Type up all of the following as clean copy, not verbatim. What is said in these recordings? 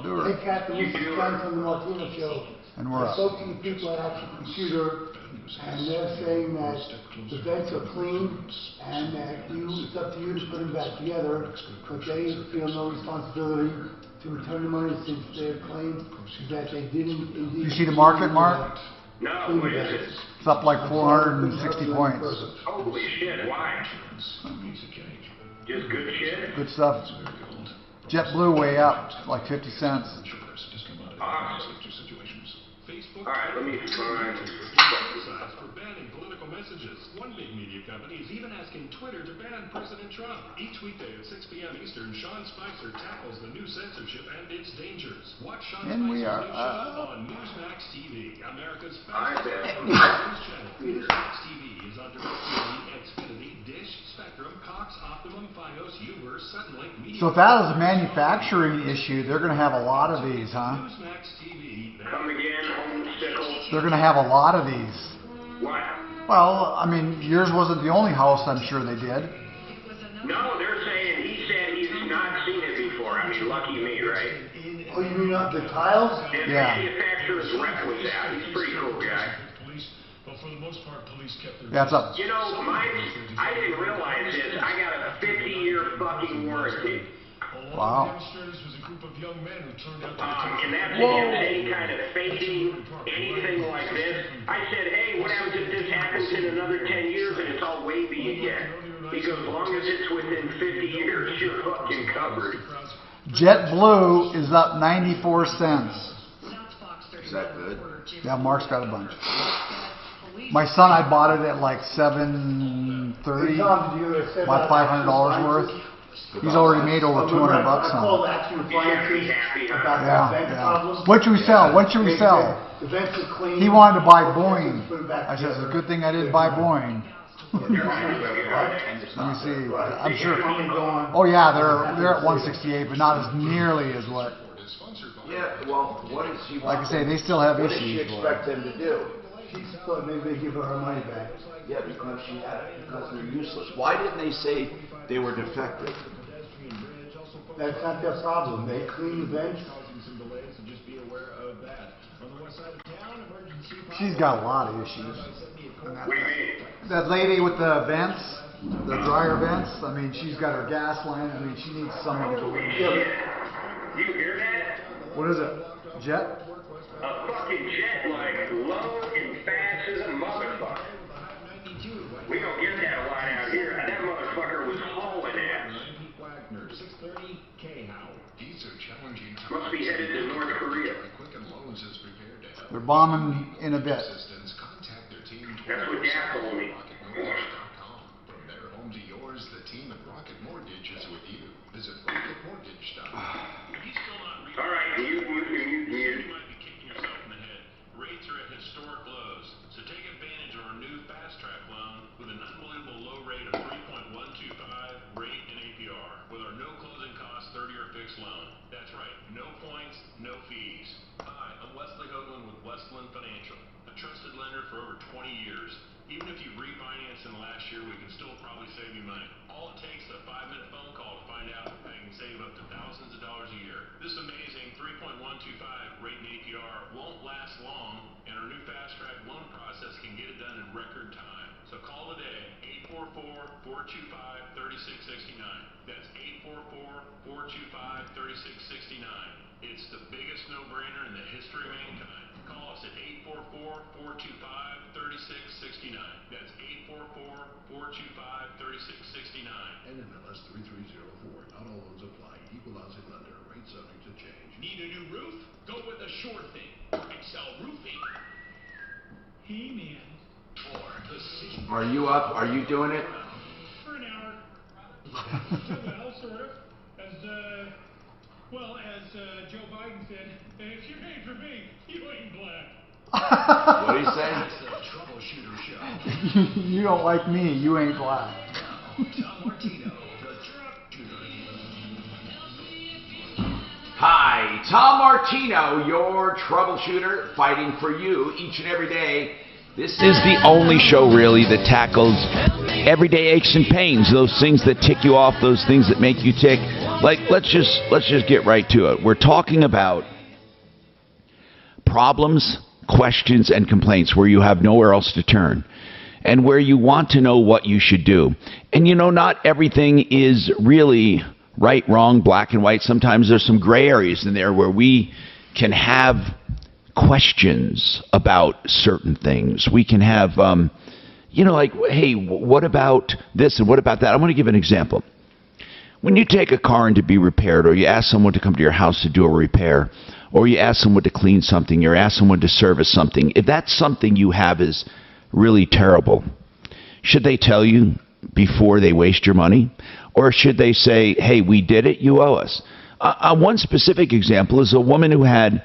Do her. Hey, Captain, this is Ken from the Martino Show. And we're I up. spoke to the people at Troubleshooter, and they're saying that the vents are clean, and that it's up to you to put them back together, but they feel no responsibility to return the money since their claim is that they didn't indeed. You see the market, Mark? No, what is it? It's up like 460 points. Holy shit, why? Just good shit? Good stuff. JetBlue way up, like 50 cents. Awesome. Alright, let me find... For banning political messages. One big media company is even asking Twitter to ban President Trump. Each weekday at 6 p.m. Eastern, Sean Spicer tackles the new censorship and its dangers. Watch Sean Spicer's new show on Newsmax TV, America's fastest news channel. Newsmax TV is on DirecTV, Xfinity, Dish, Spectrum, Cox, Optimum, Fios, Uber, Suddenlink, Media... So if that is a manufacturing issue, they're going to have a lot of these, huh? Come again, home sickle. They're going to have a lot of these. What? Well, I mean, yours wasn't the only house I'm sure they did. No, they're saying he said he's not seen it before. I mean, lucky me, right? Oh, you mean up the tiles? And Yeah. manufacturer's rep was out. He's a pretty cool guy. Yeah, it's up. You know, mine, I didn't realize this. I got a 50-year fucking warranty. Wow. And that's against any kind of fading, anything like this. I said, hey, what happens if this happens in another 10 years and it's all wavy again? Because as long as it's within 50 years, you're fucking covered. JetBlue is up 94 cents. Is that good? Yeah, Mark's got a bunch. My son, I bought it at like $730, about $500 worth. He's already made over 200 bucks I on called it. Action Appliances about Yeah, that vent yeah. problem. What should we sell? What should we They sell? said the vents are clean. He wanted to buy Boeing. Put it back I said, it's a together. good thing I didn't buy Boeing. Let me see. I'm sure. Oh yeah, they're at 168, but not as nearly as what. Yeah, well, what does she Like I want? say, they still have What does she issues. for expect it. them to do? She thought maybe they give her money back. Yeah, because they're useless. Why didn't they say they were defective? That's not their problem. They clean the vents. She's got a lot of issues. What do you mean? That lady with the vents, the dryer vents. I mean, she's got her gas line. I mean, she needs someone to go in. You hear that? What is it? Jet? A fucking jet, like, low and fast as a motherfucker. We don't get that a lot out here. That motherfucker was hauling ass. Must be headed to North Korea. They're bombing in a bit. That's what Gap told me. Alright, you. might be kicking yourself in the head. Rates are at historic lows, so take advantage of our new fast track loan with an unbelievable low rate of 3.125 rate and APR with our no closing cost 30-year fixed loan. That's right, no points, no fees. Hi, I'm Wesley Hoagland with Westland Financial, a trusted lender for over 20 years. Even if you refinanced in the last year, we can still probably save you money. All it takes is a 5-minute phone call to find out how you can save up to thousands of dollars a year. This amazing 3.125 rate and APR won't last long, and our new fast track loan process can get it done in record time. So call today, 844-425-3669. That's 844-425-3669. It's the biggest no-brainer in the history of mankind. Call us at 844-425-3669. That's 844-425-3669. NMLS 3304. Not all loans apply. Equal housing lender. Rate subject to change. Need a new roof? Go with a sure thing. Excel Roofing. Hey, man. Are you up? Are you doing it? For an hour. Well, sort of. As Joe Biden said, if you ain't for me, you ain't black. What did he say? It's the Troubleshooter Show. You don't like me. You ain't black. Tom Martino, the Troubleshooter. Hi, Tom Martino, your troubleshooter, fighting for you each and every day. This is the only show really that tackles everyday aches and pains, those things that tick you off, those things that make you tick. let's just get right to it. We're talking about problems, questions, and complaints where you have nowhere else to turn and where you want to know what you should do. And not everything is really right, wrong, black and white. Sometimes there's some gray areas in there where we can have questions about certain things. We can have, like, hey, what about this and what about that? I want to give an example. When you take a car in to be repaired, or you ask someone to come to your house to do a repair, or you ask someone to clean something, or ask someone to service something, if that's something you have is really terrible, should they tell you before they waste your money? Or should they say, hey, we did it, you owe us? One specific example is a woman who had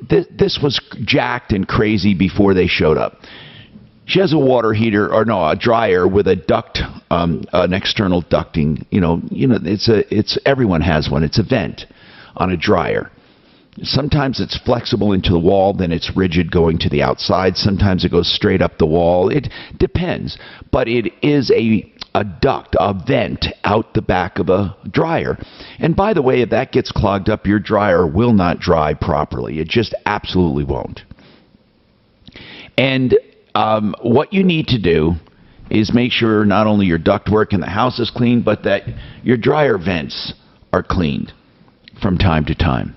this was jacked and crazy before they showed up. She has a water heater, a dryer with a duct, an external ducting. It's everyone has one. It's a vent on a dryer. Sometimes it's flexible into the wall, then it's rigid going to the outside. Sometimes it goes straight up the wall. It depends, but it is a duct, a vent out the back of a dryer. And by the way, if that gets clogged up, your dryer will not dry properly. It just absolutely won't. And what you need to do is make sure not only your ductwork in the house is clean, but that your dryer vents are cleaned from time to time.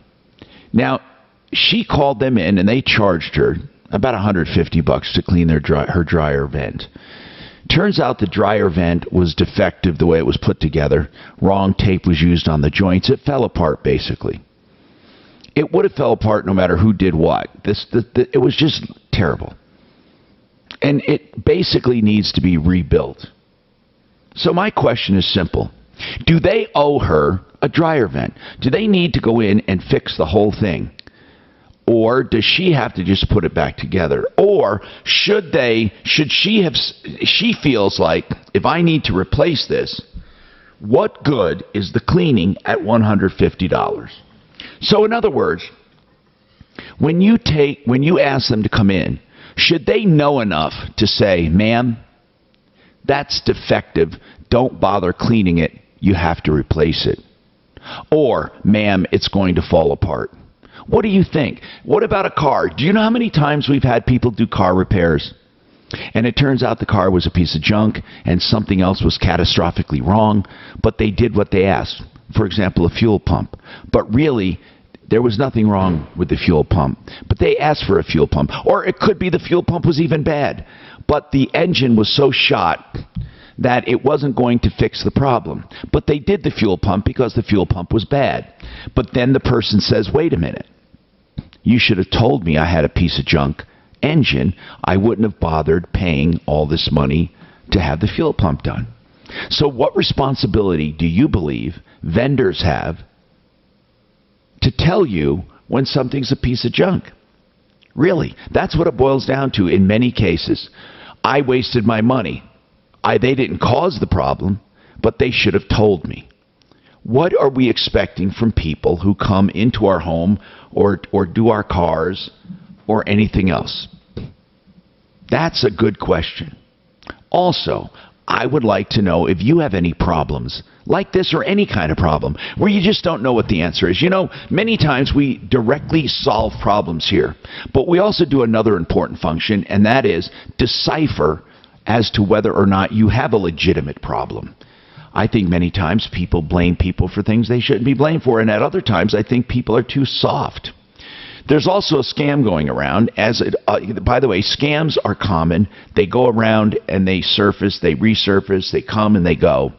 Now, she called them in and they charged her about $150 to clean her dryer vent. Turns out the dryer vent was defective the way it was put together. Wrong tape was used on the joints. It fell apart, basically. It would have fell apart no matter who did what. It was just terrible. And it basically needs to be rebuilt. So my question is simple. Do they owe her a dryer vent? Do they need to go in and fix the whole thing? Or does she have to just put it back together? Or she feels like, if I need to replace this, what good is the cleaning at $150? So in other words, when you ask them to come in, should they know enough to say, ma'am, that's defective, don't bother cleaning it, you have to replace it? Or, ma'am, it's going to fall apart. What do you think? What about a car? Do you know how many times we've had people do car repairs? And it turns out the car was a piece of junk and something else was catastrophically wrong, but they did what they asked. For example, a fuel pump. But really, there was nothing wrong with the fuel pump. But they asked for a fuel pump. Or it could be the fuel pump was even bad. But the engine was so shot that it wasn't going to fix the problem. But they did the fuel pump because the fuel pump was bad. But then the person says, wait a minute. You should have told me I had a piece of junk engine. I wouldn't have bothered paying all this money to have the fuel pump done. So what responsibility do you believe vendors have to tell you when something's a piece of junk? Really, that's what it boils down to in many cases. I wasted my money. They didn't cause the problem, but they should have told me. What are we expecting from people who come into our home or do our cars or anything else? That's a good question. Also, I would like to know if you have any problems like this or any kind of problem where you just don't know what the answer is. Many times we directly solve problems here, but we also do another important function, and that is decipher as to whether or not you have a legitimate problem. I think many times people blame people for things they shouldn't be blamed for, and at other times I think people are too soft. There's also a scam going around. By the way, scams are common. They go around and they surface, they resurface, they come and they go.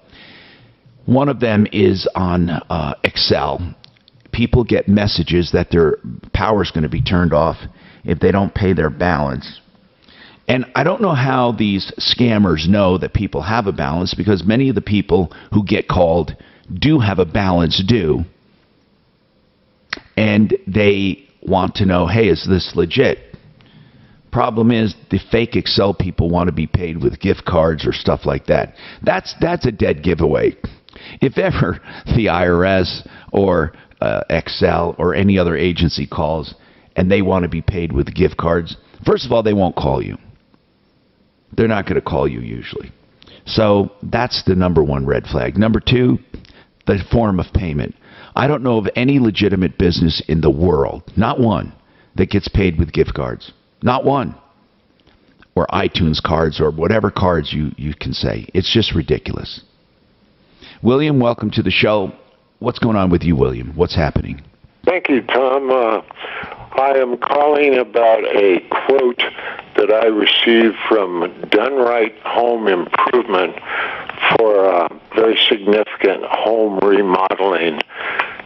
One of them is on Excel. People get messages that their power is going to be turned off if they don't pay their balance. And I don't know how these scammers know that people have a balance, because many of the people who get called do have a balance due. And they want to know, hey, is this legit? Problem is, the fake Excel people want to be paid with gift cards or stuff like that. That's a dead giveaway. If ever the IRS or Excel or any other agency calls and they want to be paid with gift cards, first of all, they won't call you. They're not going to call you usually. So that's the number one red flag. Number two, the form of payment. I don't know of any legitimate business in the world, not one, that gets paid with gift cards. Not one. Or iTunes cards or whatever cards you can say. It's just ridiculous. William, welcome to the show. What's going on with you, William? What's happening? Thank you, Tom. I am calling about a quote that I received from Done Right Home Improvement for a very significant home remodeling,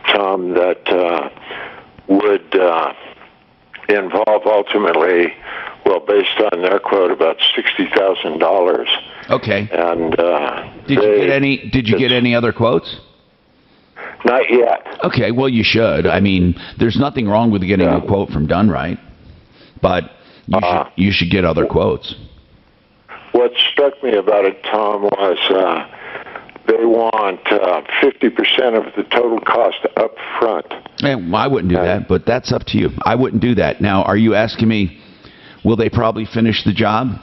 Tom, that would involve ultimately, well, based on their quote, about $60,000. Okay. And did you get any other quotes? Not yet. Okay, well, you should. I mean, there's nothing wrong with getting a quote from Done Right, but you should get other quotes. What struck me about it, Tom, was they want 50% of the total cost up front. I wouldn't do that, but that's up to you. I wouldn't do that. Now, are you asking me, will they probably finish the job?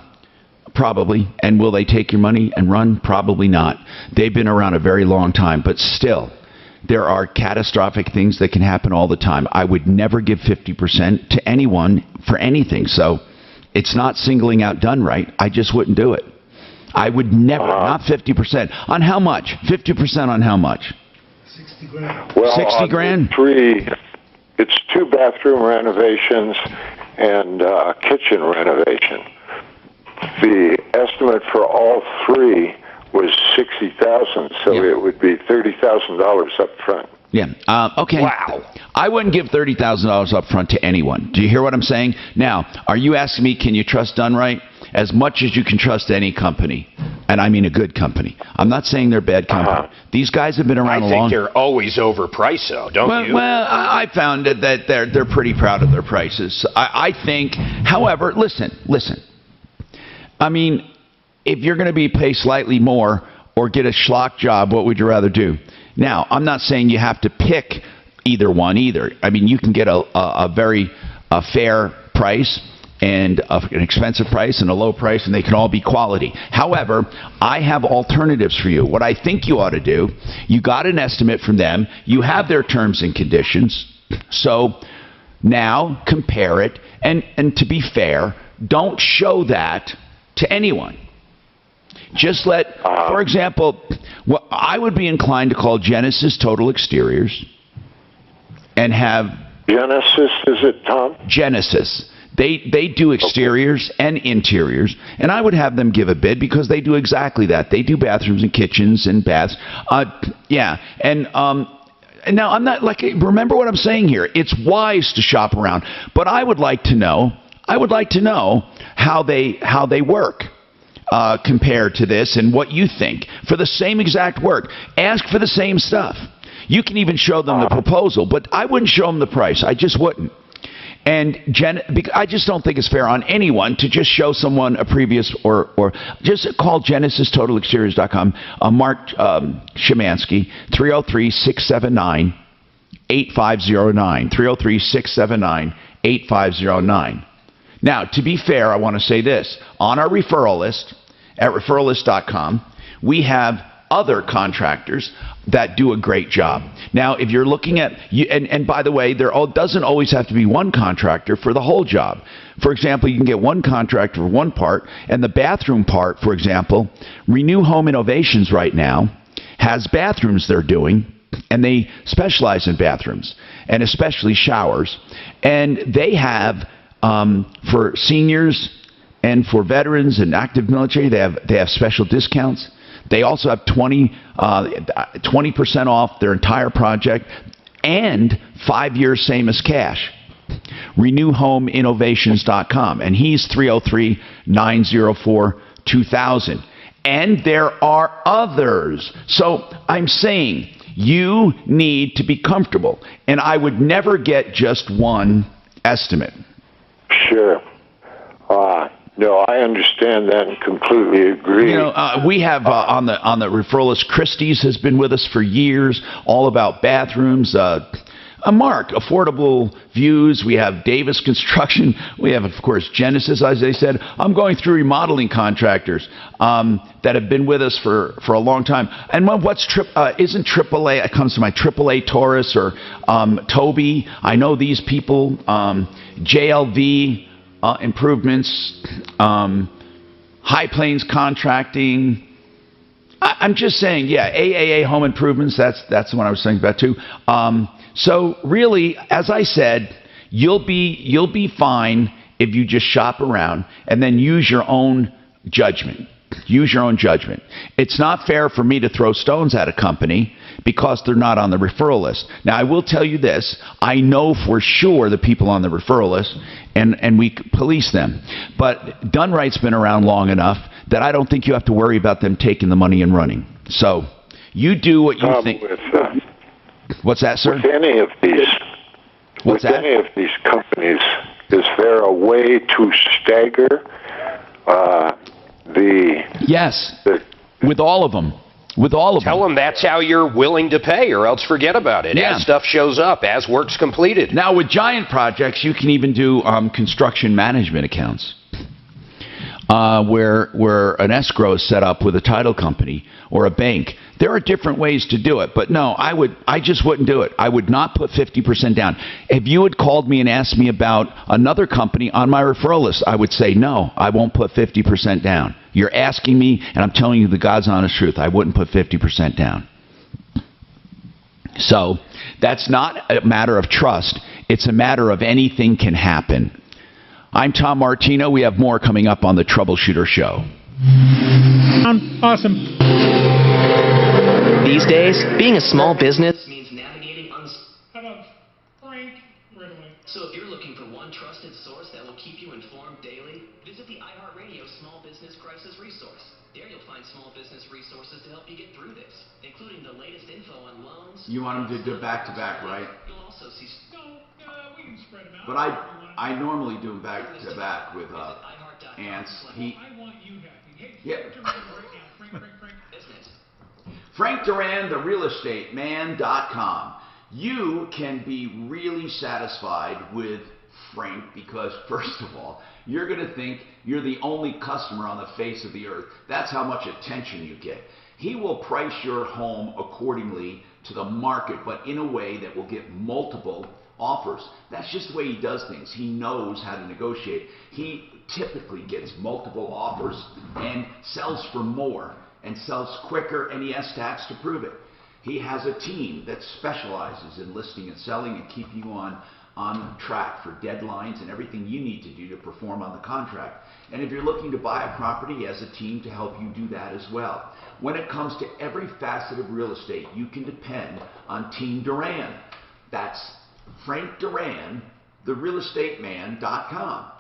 Probably. And will they take your money and run? Probably not. They've been around a very long time, but still, there are catastrophic things that can happen all the time. I would never give 50% to anyone for anything. So it's not singling out Done Right. I just wouldn't do it. I would never, not 50%. On how much? 50% on how much? 60 grand. Well, 60 grand? It's 2 bathroom renovations and a kitchen renovation. The estimate for all 3 was $60,000, so it would be $30,000 up front. Yeah. Okay. Wow. I wouldn't give $30,000 up front to anyone. Do you hear what I'm saying? Now, are you asking me, can you trust Done Right? As much as you can trust any company, and I mean a good company. I'm not saying they're a bad company. These guys have been around a long time. I think they're always overpriced, though, don't you? Well, I found that they're pretty proud of their prices. I think, however, listen. I mean, if you're going to be paid slightly more or get a schlock job, what would you rather do? Now, I'm not saying you have to pick either one either. I mean, you can get a very fair price and an expensive price and a low price, and they can all be quality. However, I have alternatives for you. What I think you ought to do, you got an estimate from them, you have their terms and conditions, so now compare it, and to be fair, don't show that to anyone. Just let, for example, I would be inclined to call Genesis Total Exteriors and have... Genesis, is it, Tom? Genesis. They do exteriors and interiors, and I would have them give a bid because they do exactly that. They do bathrooms and kitchens and baths. And now I'm not like, remember what I'm saying here. It's wise to shop around, but I would like to know how they work compared to this and what you think for the same exact work. Ask for the same stuff. You can even show them the proposal, but I wouldn't show them the price. I just wouldn't. And I just don't think it's fair on anyone to just show someone a previous or just call GenesisTotalExteriors.com. Mark Szymanski, 303-679-8509. 303-679-8509. Now, to be fair, I want to say this. On our referral list at referrallist.com, we have other contractors that do a great job. Now, if you're looking at, and by the way, there doesn't always have to be one contractor for the whole job. For example, you can get one contractor for one part, and the bathroom part, for example, Renew Home Innovations right now has bathrooms they're doing, and they specialize in bathrooms, and especially showers. And they have, for seniors and for veterans and active military, they have special discounts. They also have 20% off their entire project and 5 years same as cash. RenewHomeInnovations.com. And he's 303-904-2000. And there are others. So I'm saying you need to be comfortable. And I would never get just one estimate. Sure. No, I understand that and completely agree. You know, we have on the referral list, Christie's has been with us for years, all about bathrooms. Mark, Affordable Views, we have Davis Construction, we have, of course, Genesis, as I said. I'm going through remodeling contractors that have been with us for a long time. And isn't AAA, it comes to my AAA Taurus or Toby, I know these people, JLV Improvements, High Plains Contracting. I'm just saying, yeah, AAA Home Improvements, that's the one I was thinking about too. So really, as I said, you'll be fine if you just shop around and then use your own judgment. Use your own judgment. It's not fair for me to throw stones at a company because they're not on the referral list. Now, I will tell you this. I know for sure the people on the referral list, and we police them. But Done Right's been around long enough that I don't think you have to worry about them taking the money and running. So you do what you think. What's that, sir? With any of these, What's that? Any of these companies, is there a way to stagger Yes, with all of them. With all of them. Tell them that's how you're willing to pay, or else forget about it. Yeah. As stuff shows up, as work's completed. Now, with giant projects, you can even do construction management accounts, where an escrow is set up with a title company or a bank. There are different ways to do it, but no, I just wouldn't do it. I would not put 50% down. If you had called me and asked me about another company on my referral list, I would say, no, I won't put 50% down. You're asking me, and I'm telling you the God's honest truth. I wouldn't put 50% down. So that's not a matter of trust. It's a matter of anything can happen. I'm Tom Martino. We have more coming up on the Troubleshooter Show. Awesome. These days, being a small business means navigating How about Frank right away? So if you're looking for one trusted source that will keep you informed daily, visit the iHeartRadio Small Business Crisis Resource. There you'll find small business resources to help you get through this, including the latest info on loans. You want them to do back to back, right? You'll also see... No, we can spread them out. But I normally do them back to back with Ants. I want you happy. Hey, Yeah. right now. Frank. business. Frank Duran, therealestateman.com. You can be really satisfied with Frank because, first of all, you're going to think you're the only customer on the face of the earth. That's how much attention you get. He will price your home accordingly to the market, but in a way that will get multiple offers. That's just the way he does things. He knows how to negotiate. He typically gets multiple offers and sells for more and sells quicker, and he has stats to prove it. He has a team that specializes in listing and selling and keeping you on track for deadlines and everything you need to do to perform on the contract. And if you're looking to buy a property, he has a team to help you do that as well. When it comes to every facet of real estate, you can depend on Team Duran. That's Frank Duran, therealestateman.com,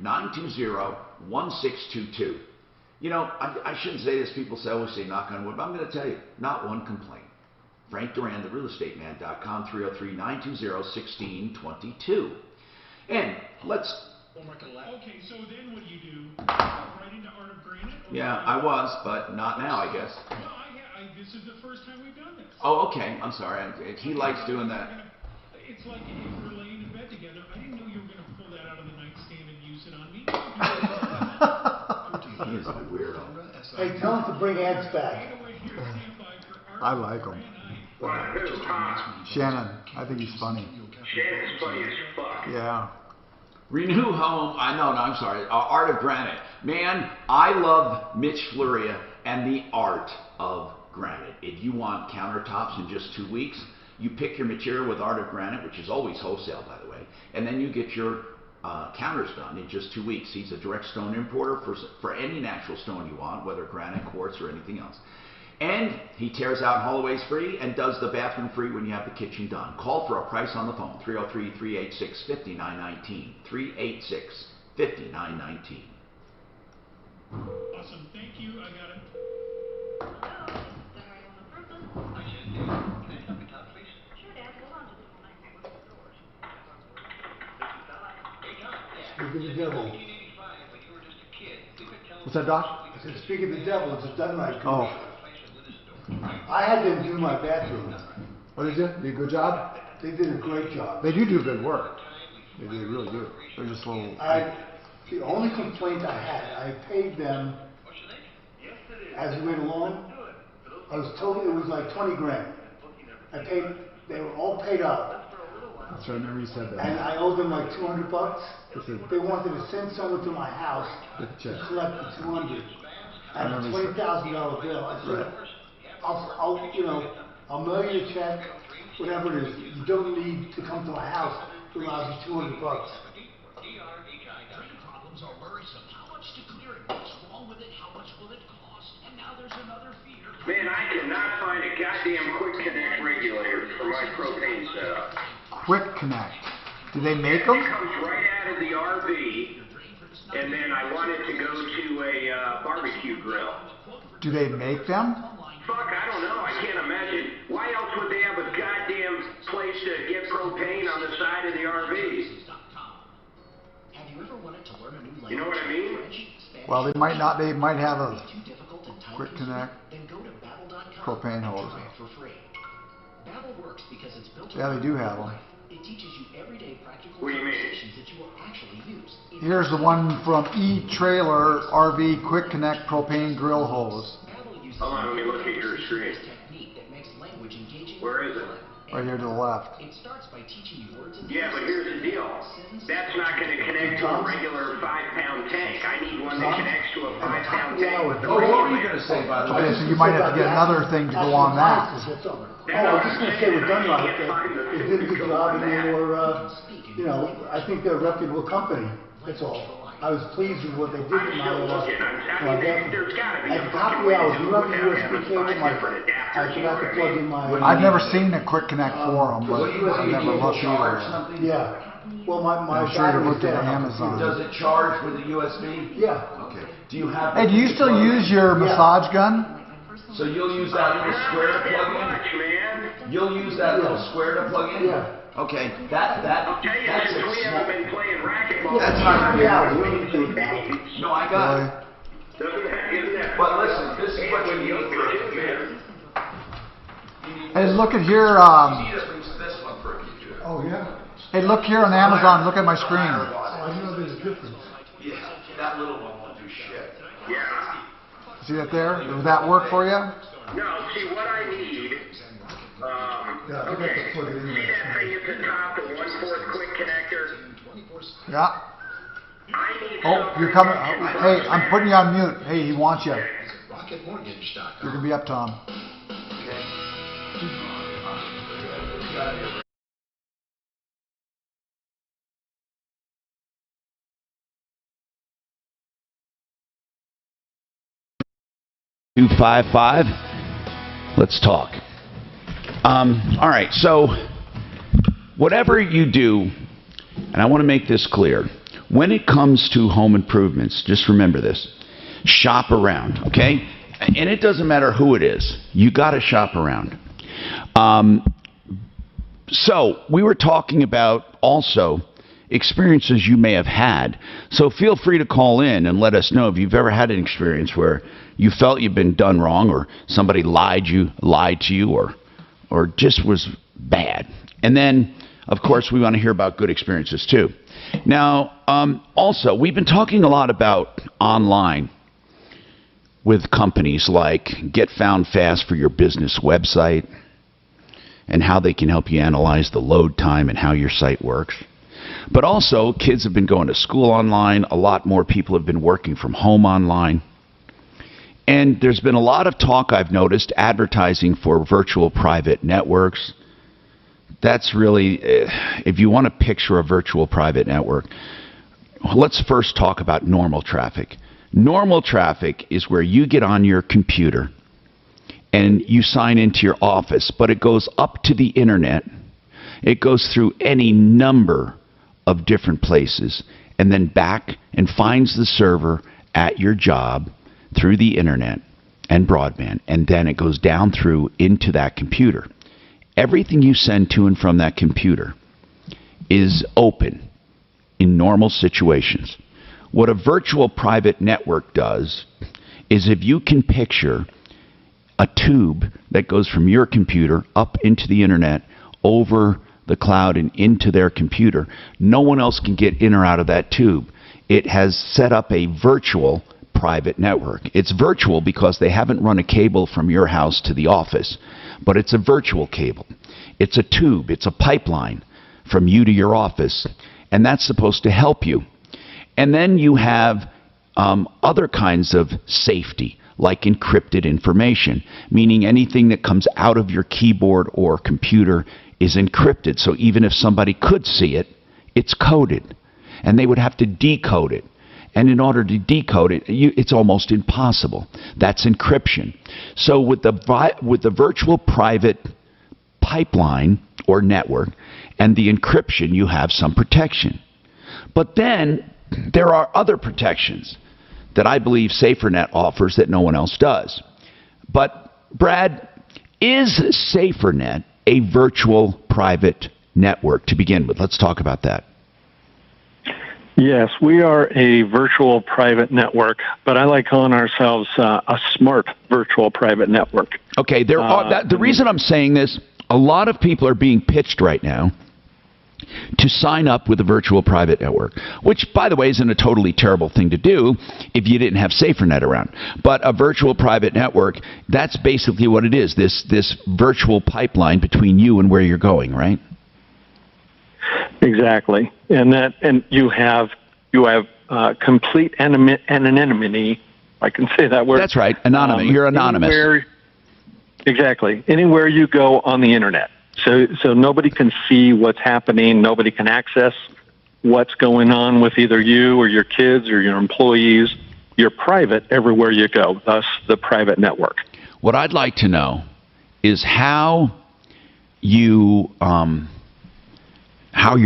303-920-1622. You know, I shouldn't say this. People always say knock on wood, but I'm going to tell you, not one complaint. Frank Duran, therealestateman.com, 303-920-1622. And let's... Okay, so then what do you do? Right into Art of Granite? Yeah, I was, but not now, I guess. No, this is the first time we've done this. Oh, okay. I'm sorry. He likes doing that. It's like if we're laying in bed together. I didn't know you were going to pull that out of the nightstand and use it on me. He is a weirdo. Hey, tell him to bring ants back. I like him. Shannon, I think he's funny. Shannon's funny as fuck. Yeah. Renew Home, I'm sorry, Art of Granite. Man, I love Mitch Floria and the art of granite. If you want countertops in just 2 weeks, you pick your material with Art of Granite, which is always wholesale, by the way, and then you get your counters done in just 2 weeks. He's a direct stone importer for any natural stone you want, whether granite, quartz, or anything else. And he tears out hallways free and does the bathroom free when you have the kitchen done. Call for a price on the phone, 303-386-5919, 386-5919. Awesome, thank you, I got it. Speak of the devil. What's that, Doc? I said, speak of the devil, it's a done right. Oh. I had them do my bathroom. What did you do? Did a good job? They did a great job. They do good work. They really do. They're just a little... The only complaint I had, I paid them as we went along. I was told it was like 20 grand. They were all paid up. That's right, I remember you said that. And I owed them like $200. This is- They wanted to send someone to my house Get the check. to collect the 200. And a remember you $20,000 bill. I said, I'll mail you a check, whatever it is. You don't need to come to my house to allow you $200. Problems are worrisome. How much to clear it? What's wrong with it? How much will it cost? And now there's another fear. Man, I cannot find a goddamn quick connect regulator for my propane setup. Quick Connect. Do they make them? It comes right out of the RV, and then I want it to go to a barbecue grill. Do they make them? Fuck, I don't know. I can't imagine. Why else would they have a goddamn place to get propane on the side of the RV? Have you ever wanted to learn a new language? You know what I mean? Well, they might not. They might have a Quick Connect propane hose. For free. Babbel works because it's built Yeah, they do have them. It teaches you everyday practical What do you mean? conversations that you will actually use. Here's the one from E-Trailer RV Quick Connect propane grill hose. Hold on, let me look at your screen. Where is it? Right here to the left. It starts by teaching you words and Yeah, but here's the deal. That's not going to connect to a regular 5-pound tank. I need one that connects to a 5-pound tank. Oh, what were you going to say, by the way? Okay, so you might have to get another thing to go on that. I was just going to say with Dunlop, they did a good job, and they were, I think they're a reputable company. That's all. I was pleased with what they did with my There's got to be at the top of the hour, you have the USB cable, I forgot to plug in my... I've never seen a Quick Connect for them, but I've never looked either. Yeah. Well, my I'm sure you battery's looked at dead. Amazon. Does it charge with a USB? Yeah. Okay. Do you have? Hey, do you still use your massage gun? So you'll use that little square to plug in? You'll use that little square to plug in? Yeah. Okay, that's I'll tell you, that's since we haven't been playing racquetball. That's not Yeah, we don't think about it. No, I got it. Isn't that? But listen, this is what you need for a computer. Hey, look at here. You need at least this one for a computer. Oh, yeah? Hey, look here on Amazon. Look at my screen. I know there's a difference. Yeah, that little one won't do shit. Yeah. See that there? Does that work for you? No, see, what I need, okay, see that thing at the top, the 1/4 quick connector? Yeah. I need Oh, you're coming. Hey, I'm putting you on mute. Hey, he wants you. RocketMortgage.com. You're gonna be up, Tom. Okay. 255. Let's talk. All right, so whatever you do, and I want to make this clear, when it comes to home improvements, just remember this. Shop around, okay? And it doesn't matter who it is. You got to shop around. So we were talking about also experiences you may have had. So feel free to call in and let us know if you've ever had an experience where you felt you've been done wrong, or somebody lied to you, or just was bad. And then, of course, we want to hear about good experiences too. Now, also, we've been talking a lot about online with companies like Get Found Fast for your business website, and how they can help you analyze the load time and how your site works. But also, kids have been going to school online. A lot more people have been working from home online. And there's been a lot of talk, I've noticed, advertising for virtual private networks. That's really, if you want to picture a virtual private network, let's first talk about normal traffic. Normal traffic is where you get on your computer and you sign into your office, but it goes up to the internet. It goes through any number of different places and then back and finds the server at your job through the internet and broadband, and then it goes down through into that computer. Everything you send to and from that computer is open in normal situations. What a virtual private network does is, if you can picture a tube that goes from your computer up into the internet, over the cloud and into their computer. No one else can get in or out of that tube. It has set up a virtual private network. It's virtual because they haven't run a cable from your house to the office, but it's a virtual cable. It's a tube. It's a pipeline from you to your office, and that's supposed to help you. And then you have other kinds of safety, like encrypted information, meaning anything that comes out of your keyboard or computer is encrypted. So even if somebody could see it, it's coded, and they would have to decode it. And in order to decode it, it's almost impossible. That's encryption. So with the virtual private pipeline or network and the encryption, you have some protection. But then there are other protections that I believe SaferNet offers that no one else does. But, Brad, is SaferNet a virtual private network to begin with? Let's talk about that. Yes, we are a virtual private network, but I like calling ourselves a smart virtual private network. Okay, the reason I'm saying this, a lot of people are being pitched right now to sign up with a virtual private network, which, by the way, isn't a totally terrible thing to do if you didn't have SaferNet around. But a virtual private network, that's basically what it is, this virtual pipeline between you and where you're going, right? Exactly. And you have complete anonymity. I can say that word. That's right. Anonymous. You're anonymous. Exactly. Anywhere you go on the internet. So nobody can see what's happening. Nobody can access what's going on with either you or your kids or your employees. You're private everywhere you go, thus the private network. What I'd like to know is how you're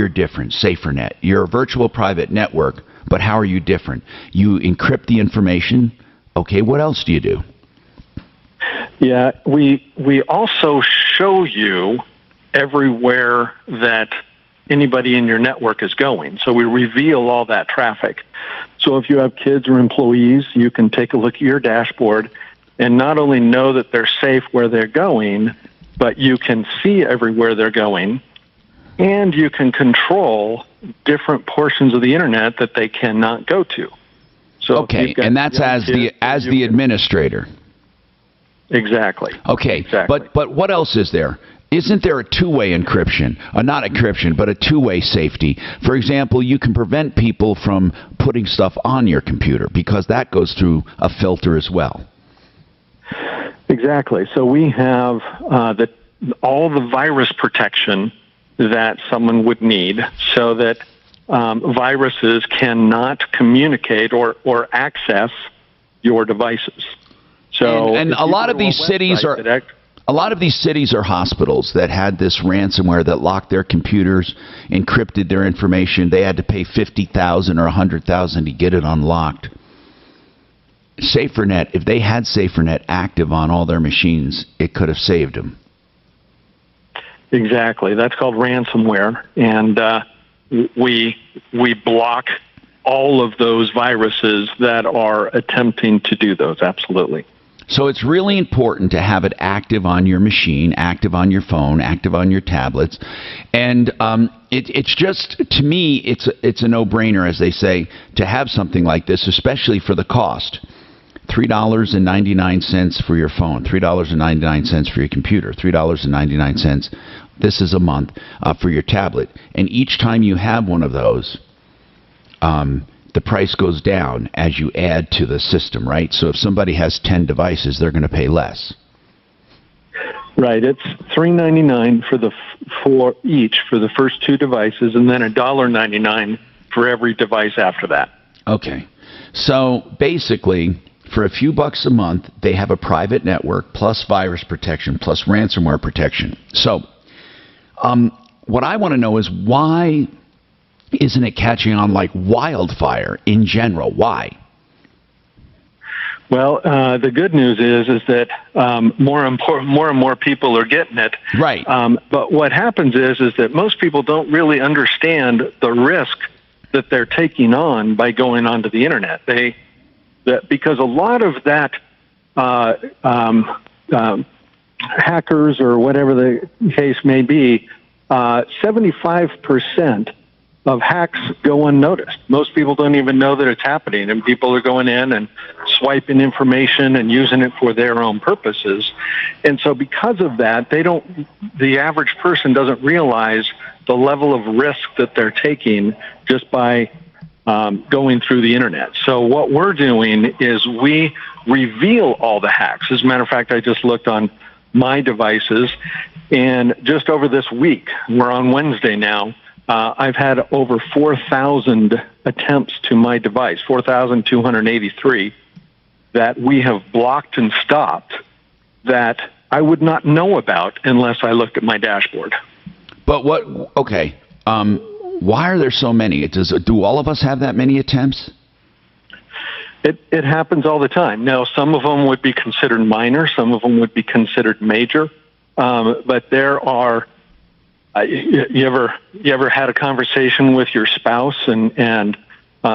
different, SaferNet. You're a virtual private network, but how are you different? You encrypt the information. Okay, what else do you do? Yeah, we also show you everywhere that anybody in your network is going. So we reveal all that traffic. So if you have kids or employees, you can take a look at your dashboard and not only know that they're safe where they're going, but you can see everywhere they're going, and you can control different portions of the internet that they cannot go to. So okay, and that's as the administrator. Exactly. Okay, exactly. But what else is there? Isn't there a two-way encryption? Not encryption, but a two-way safety. For example, you can prevent people from putting stuff on your computer because that goes through a filter as well. Exactly. So we have all the virus protection that someone would need so that viruses cannot communicate or access your devices. So and a lot of these cities are hospitals that had this ransomware that locked their computers, encrypted their information. They had to pay $50,000 or $100,000 to get it unlocked. SaferNet, if they had SaferNet active on all their machines, it could have saved them. Exactly. That's called ransomware, and we block all of those viruses that are attempting to do those. Absolutely. So it's really important to have it active on your machine, active on your phone, active on your tablets. And it's just, to me, it's a no-brainer, as they say, to have something like this, especially for the cost. $3.99 for your phone, $3.99 for your computer, $3.99, this is a month, for your tablet. And each time you have one of those, the price goes down as you add to the system, right? So if somebody has 10 devices, they're going to pay less. Right. It's $3.99 for each for the first two devices, and then $1.99 for every device after that. Okay. So basically, for a few bucks a month, they have a private network plus virus protection plus ransomware protection. So what I want to know is, why isn't it catching on like wildfire in general? Why? Well, the good news is that more and more people are getting it. Right. But what happens is that most people don't really understand the risk that they're taking on by going onto the internet. Because a lot of that hackers or whatever the case may be, 75% of hacks go unnoticed. Most people don't even know that it's happening, and people are going in and swiping information and using it for their own purposes. And so because of that, the average person doesn't realize the level of risk that they're taking just by going through the internet. So what we're doing is we reveal all the hacks. As a matter of fact, I just looked on my devices, and just over this week, we're on Wednesday now, I've had over 4,000 attempts to my device, 4,283, that we have blocked and stopped that I would not know about unless I looked at my dashboard. But okay, why are there so many? Do all of us have that many attempts? It happens all the time. Now, some of them would be considered minor, some of them would be considered major, but there are. You ever had a conversation with your spouse and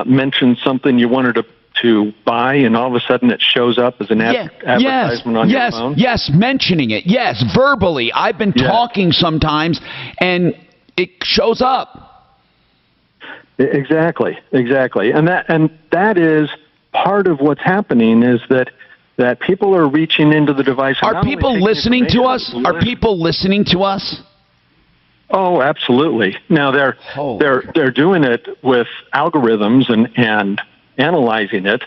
mentioned something you wanted to buy, and all of a sudden it shows up as an advertisement on your phone? Yes, mentioning it. Yes, verbally. I've been talking sometimes, and it shows up. Exactly, and that is part of what's happening, is that people are reaching into the device. Are people listening to us? Are people listening to us? Oh, absolutely. Now they're doing it with algorithms and analyzing it,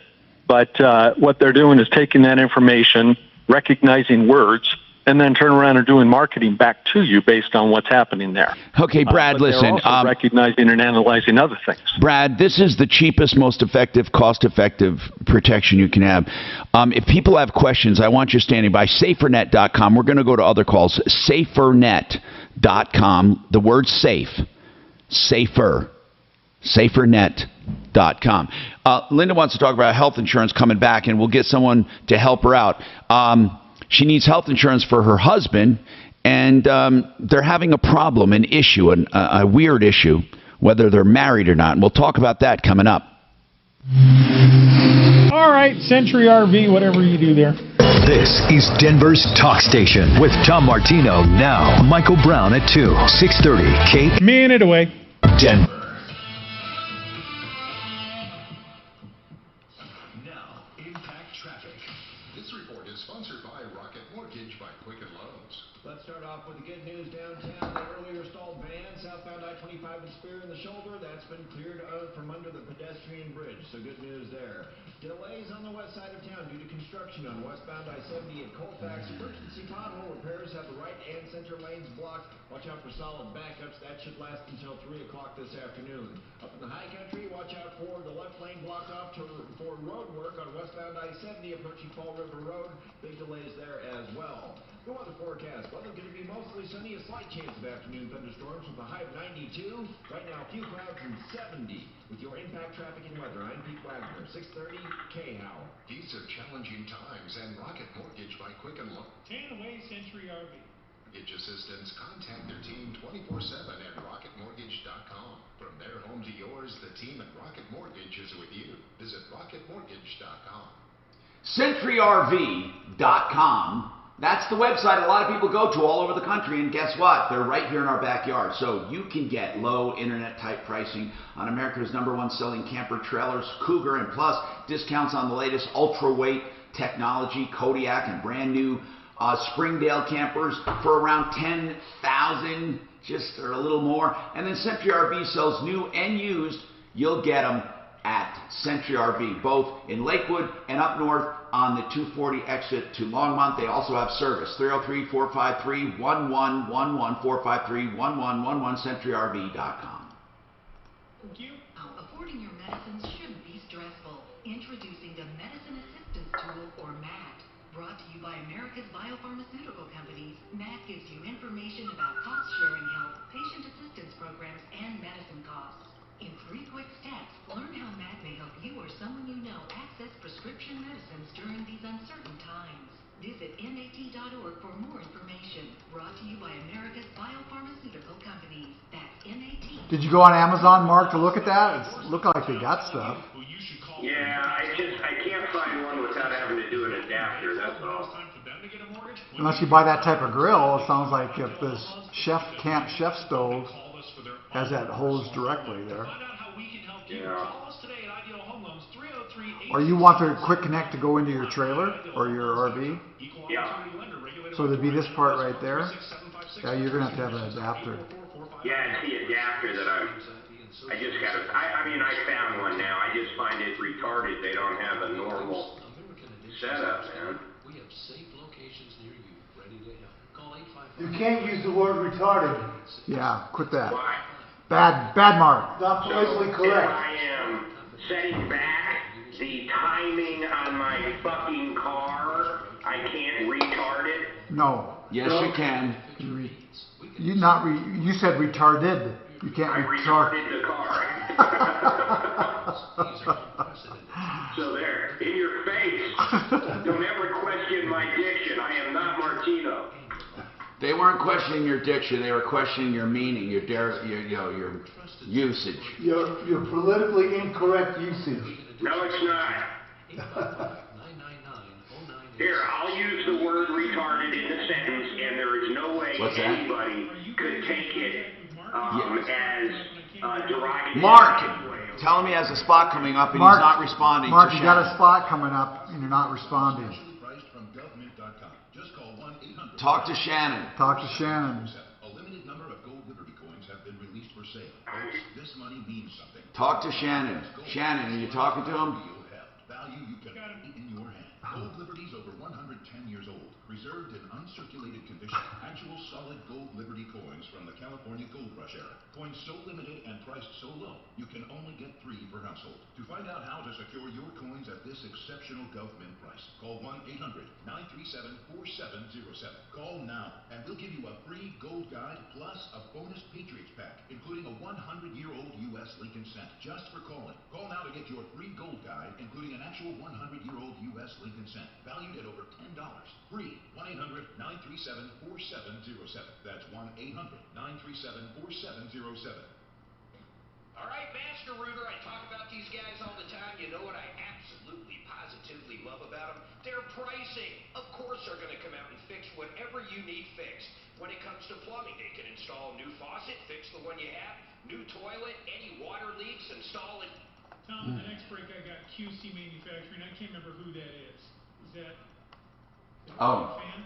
but what they're doing is taking that information, recognizing words, and then turn around and doing marketing back to you based on what's happening there. Okay, Brad, listen. They're also recognizing and analyzing other things. Brad, this is the cheapest, most effective, cost-effective protection you can have. If people have questions, I want you standing by. SaferNet.com. We're going to go to other calls. SaferNet.com. The word safe. Safer. SaferNet.com. Linda wants to talk about health insurance coming back, and we'll get someone to help her out. She needs health insurance for her husband, and they're having a problem, an issue, a weird issue, whether they're married or not. And we'll talk about that coming up. All right, Century RV, whatever you do there. This is Denver's Talk Station with Tom Martino now. Michael Brown at 2, 630 K. Minute away. Denver. Now, Impact Traffic. This report is sponsored by Rocket Mortgage by Quicken Loans. Let's start off with the good news downtown. The earlier stalled van southbound I-25 and Spear in the shoulder, that's been cleared from under the pedestrian bridge, so good news there. Delays on the west side of town due to construction on westbound I-70 at Colfax. Emergency pothole repairs have the right and center lanes blocked. Watch out for solid backups. That should last until 3 o'clock this afternoon. Up in the high country, watch out for the left lane blocked off for road work on westbound I-70 approaching Fall River Road. Big delays there as well. The weather forecast. Weather's going to be mostly sunny. A slight chance of afternoon thunderstorms with a high of 92. Right now, a few clouds and 70. With your Impact Traffic and Weather, I'm Pete Wagner, 630 K-Hour. These are challenging times, and Rocket Mortgage by Quicken Loans. 10 away, Century RV. Mortgage assistance. Contact their team 24/7 at rocketmortgage.com. From their home to yours, the team at Rocket Mortgage is with you. Visit rocketmortgage.com. CentryRV.com. That's the website a lot of people go to all over the country, and guess what? They're right here in our backyard. So you can get low internet-type pricing on America's #1 selling camper trailers, Cougar, and plus discounts on the latest ultra-weight technology, Kodiak, and brand new Springdale campers for around $10,000, just or a little more. And then Century RV sells new and used. You'll get them at Century RV, both in Lakewood and up north on the 240 exit to Longmont. They also have service. 303-453-1111, 453-1111, CenturyRV.com. Thank you. Affording your medicines shouldn't be stressful. Introducing the Medicine Assistance Tool, or MAT. Brought to you by America's biopharmaceutical companies, MAT gives you information about cost-sharing health, patient assistance programs, and medicine costs. In 3 quick steps, learn how MAT may help you or someone you know access prescription medicines during these uncertain times. Visit MAT.org for more information. Brought to you by America's biopharmaceutical companies. That's MAT. Did you go on Amazon, Mark, to look at that? It looked like they got stuff. Yeah, I can't find one without having to do an adapter, that's all. Time for them to get a mortgage? Unless you buy that type of grill, it sounds like if this Camp Chef stove has that hose directly there. Yeah. Or you want the quick connect to go into your trailer or your RV? Yeah. So there'd be this part right there. Yeah, you're gonna have to have an adapter. Yeah, it's the adapter that I just got to, I mean, I found one now. I just find it retarded. They don't have a normal setup, man. You can't use the word retarded. Yeah, quit that. Why? Bad mark. Not politically If correct. I am setting back the timing on my fucking car, I can't retard it. No. Yes, you can. You said retarded. You can't I retard. retarded the car. So there, in your face. Don't ever question my diction. I am not Martino. They weren't questioning your diction. They were questioning your meaning, your usage. Your politically incorrect usage. No, it's not. Here, I'll use the word retarded in the sentence, and there is no way anybody could take it as derogatory. Mark, tell him he has a spot coming up and he's not responding. Mark, you got a spot coming up and you're not responding. Talk to Shannon. Talk to Shannon. A limited number of gold Liberty coins have been released for sale. This money means something. Talk to Shannon. Shannon, are you talking to him? Value you can keep in your hand. Gold Liberties over 110 years old, preserved in uncirculated condition. Actual solid gold Liberty coins from the California Gold Rush era. Coins so limited and priced so low, you can only get 3 per household. To find out how to secure your coins at this exceptional government price, call 1-800-937-4707. Call now, and we'll give you a free gold guide plus a bonus Patriots pack, including a 100-year-old U.S. Lincoln cent, just for calling. Call now to get your free gold guide, including an actual 100-year-old U.S. Lincoln cent, valued at over $10. Free. 1-800-937-4707. That's 1-800-937-4707. All right, Master Rooter, I talk about these guys all the time. You know what I absolutely, positively love about them? Their pricing. Of course they're going to come out and fix whatever you need fixed. When it comes to plumbing, they can install a new faucet, fix the one you have, new toilet, any water leaks, install it. Tom, the next break I got QC Manufacturing. I can't remember who that is. Is that a fan?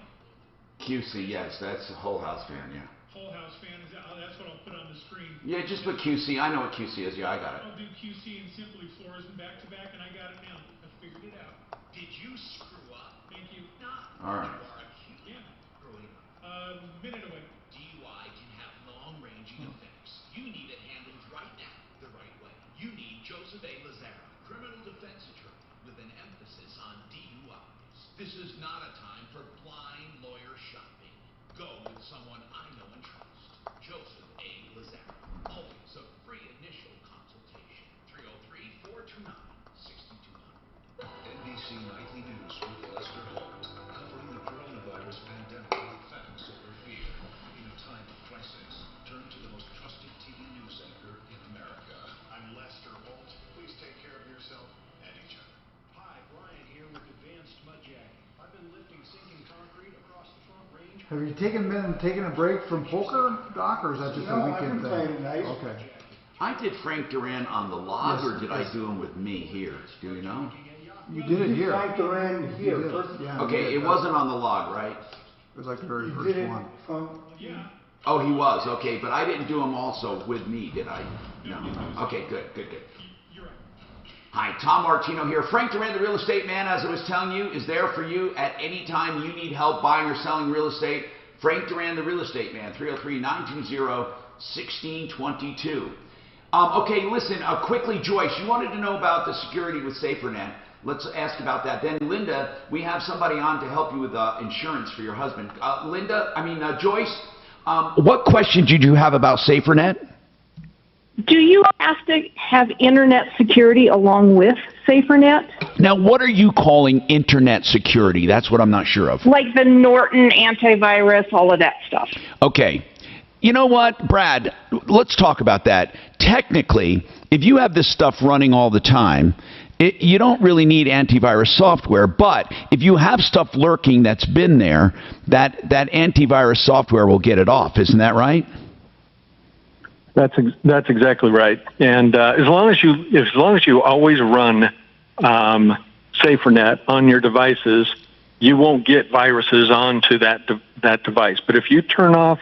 QC, yes, that's a Whole House fan, yeah. Whole House fan, is that, that's what I'll put on the screen. Yeah, just put QC. I know what QC is. Yeah, I got it. I'll do QC and Simply Floors and back to back, and I got it now. I figured it out. Did you screw up? Thank you. All right. Yeah. Minute away. DUI can have long-ranging effects. You need it handled right now, the right way. You need Joseph A. Lazaro, criminal defense attorney, with an emphasis on DUIs. This is not a time for blind lawyer shopping. Go with someone I know and trust. Joseph A. Lazaro. Always a free initial consultation. 303-429-6200. NBC Nightly News with Lester Holt, covering the coronavirus pandemic with facts over fear. In a time of crisis, turn to the most trusted TV news anchor in America. I'm Lester Holt. Please take care of yourself and each other. Hi, Brian here with Advanced Mud Jacking. I've been lifting sinking concrete across the Front Range. Have you been taking a break from poker, Doc, or is that just a weekend thing? I've been playing tonight. Okay. I did Frank Duran on the log, or did I do him with me here? Do you know? You did it here. Frank Duran here. You did. Yeah, Okay, it wasn't on the log, right? It was like the very You first did it one. from... Oh, he was. Okay, but I didn't do him also with me, did I? No. Okay, good. Hi, Tom Martino here. Frank Duran, the real estate man, as I was telling you, is there for you at any time you need help buying or selling real estate. Frank Duran, the real estate man, 303-920-1622. Okay, listen, quickly, Joyce, you wanted to know about the security with SaferNet. Let's ask about that. Then, Linda, we have somebody on to help you with insurance for your husband. Joyce, what question did you have about SaferNet? Do you have to have internet security along with SaferNet? Now, what are you calling internet security? That's what I'm not sure of. Like the Norton antivirus, all of that stuff. Okay. You know what, Brad, let's talk about that. Technically, if you have this stuff running all the time, you don't really need antivirus software, but if you have stuff lurking that's been there, that antivirus software will get it off. Isn't that right? That's exactly right. And as long as you always run SaferNet on your devices, you won't get viruses onto that device. But if you turn off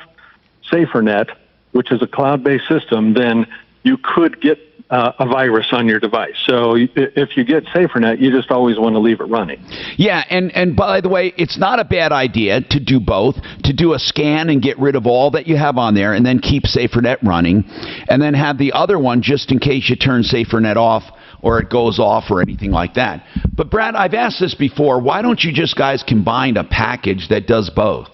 SaferNet, which is a cloud-based system, then you could get a virus on your device. So if you get SaferNet, you just always want to leave it running. Yeah, and by the way, it's not a bad idea to do both, to do a scan and get rid of all that you have on there and then keep SaferNet running, and then have the other one just in case you turn SaferNet off or it goes off or anything like that. But Brad, I've asked this before, why don't you just guys combine a package that does both?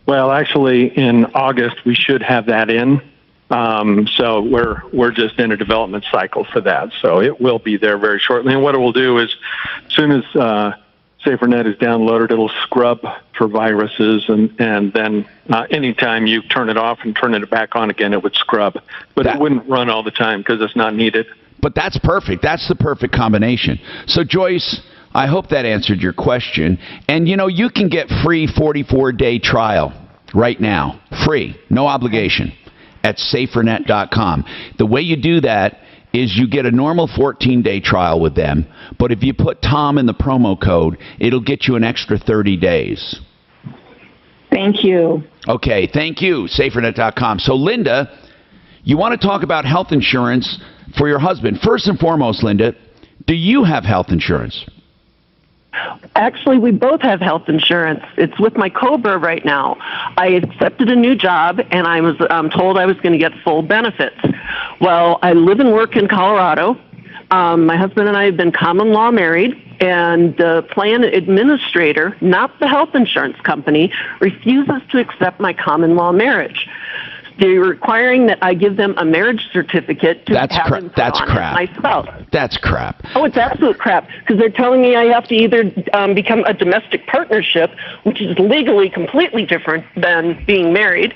Well, actually, in August, we should have that in. So we're just in a development cycle for that. So it will be there very shortly. And what it will do is, as soon as SaferNet is downloaded, it'll scrub for viruses, and then anytime you turn it off and turn it back on again, it would scrub. But it wouldn't run all the time because it's not needed. But that's perfect. That's the perfect combination. So Joyce, I hope that answered your question. And you can get free 44-day trial right now. Free. No obligation. At safernet.com. The way you do that is you get a normal 14-day trial with them, but if you put Tom in the promo code, it'll get you an extra 30 days. Thank you. Okay, thank you, safernet.com. So, Linda, you want to talk about health insurance for your husband. First and foremost, Linda, do you have health insurance? Actually, we both have health insurance. It's with my COBRA right now. I accepted a new job, and I was told I was going to get full benefits. Well, I live and work in Colorado. My husband and I have been common law married, and the plan administrator, not the health insurance company, refuses to accept my common law marriage. They're requiring that I give them a marriage certificate to have him put on as my spouse. That's crap. Oh, it's absolute crap, because they're telling me I have to either become a domestic partnership, which is legally completely different than being married,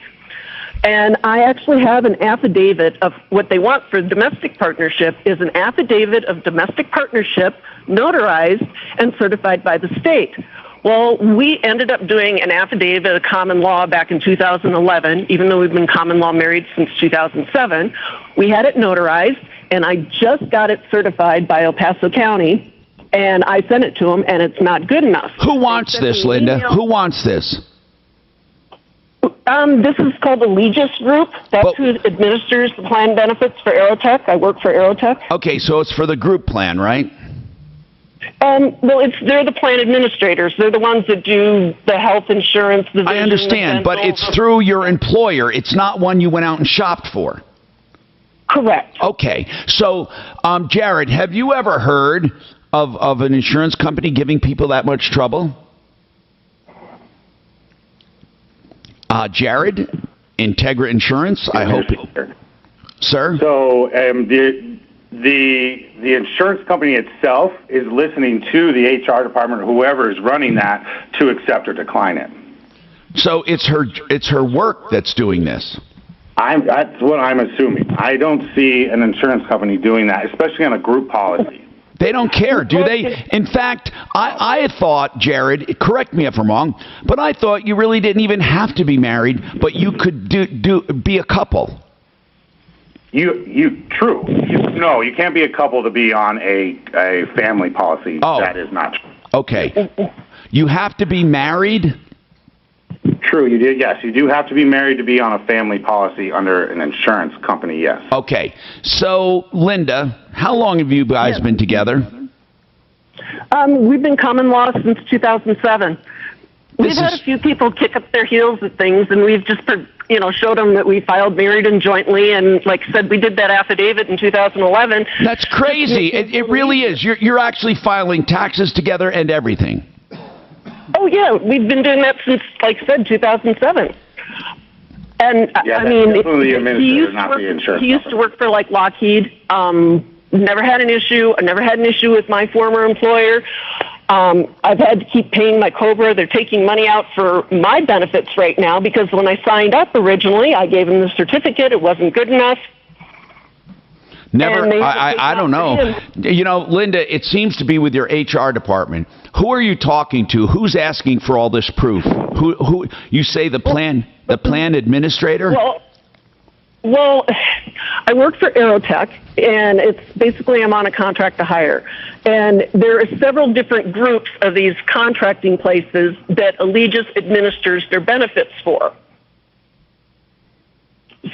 and I actually have an affidavit of what they want for domestic partnership is an affidavit of domestic partnership notarized and certified by the state. Well, we ended up doing an affidavit of common law back in 2011, even though we've been common law married since 2007. We had it notarized, and I just got it certified by El Paso County, and I sent it to them, and it's not good enough. Who wants this, Linda? Who wants this? This is called the Legis Group. That's who administers the plan benefits for Aerotech. I work for Aerotech. Okay, so it's for the group plan, right? Well, they're the plan administrators. They're the ones that do the health insurance. The I understand, but it's through your employer. It's not one you went out and shopped for. Correct. Okay. So, Jared, have you ever heard of an insurance company giving people that much trouble? Jared, Integra Insurance, I hope. Sir? So, the insurance company itself is listening to the HR department or whoever is running that to accept or decline it. So it's her work that's doing this. That's what I'm assuming. I don't see an insurance company doing that, especially on a group policy. They don't care, do they? In fact, I thought, Jared, correct me if I'm wrong, but I thought you really didn't even have to be married, but you could be a couple. True. No, you can't be a couple to be on a family policy. Oh. That is not true. Okay. You have to be married? True, you do. Yes, you do have to be married to be on a family policy under an insurance company, yes. Okay. So, Linda, how long have you guys been together? We've been common law since 2007. We've had a few people kick up their heels at things, and we've just, showed them that we filed married and jointly, and like I said, we did that affidavit in 2011. That's crazy. It really is. You're actually filing taxes together and everything. Oh, yeah. We've been doing that since, like I said, 2007. And, yeah, I mean, definitely the administrator, not the insurance he used to work for, like, Lockheed. Never had an issue. I never had an issue with my former employer. I've had to keep paying my COBRA. They're taking money out for my benefits right now because when I signed up originally, I gave them the certificate. It wasn't good enough. Never. And they I don't know. You know, Linda, it seems to be with your HR department. Who are you talking to? Who's asking for all this proof? Who? You say the plan administrator? Well, I work for Aerotech, and it's basically I'm on a contract to hire. And there are several different groups of these contracting places that Allegis administers their benefits for.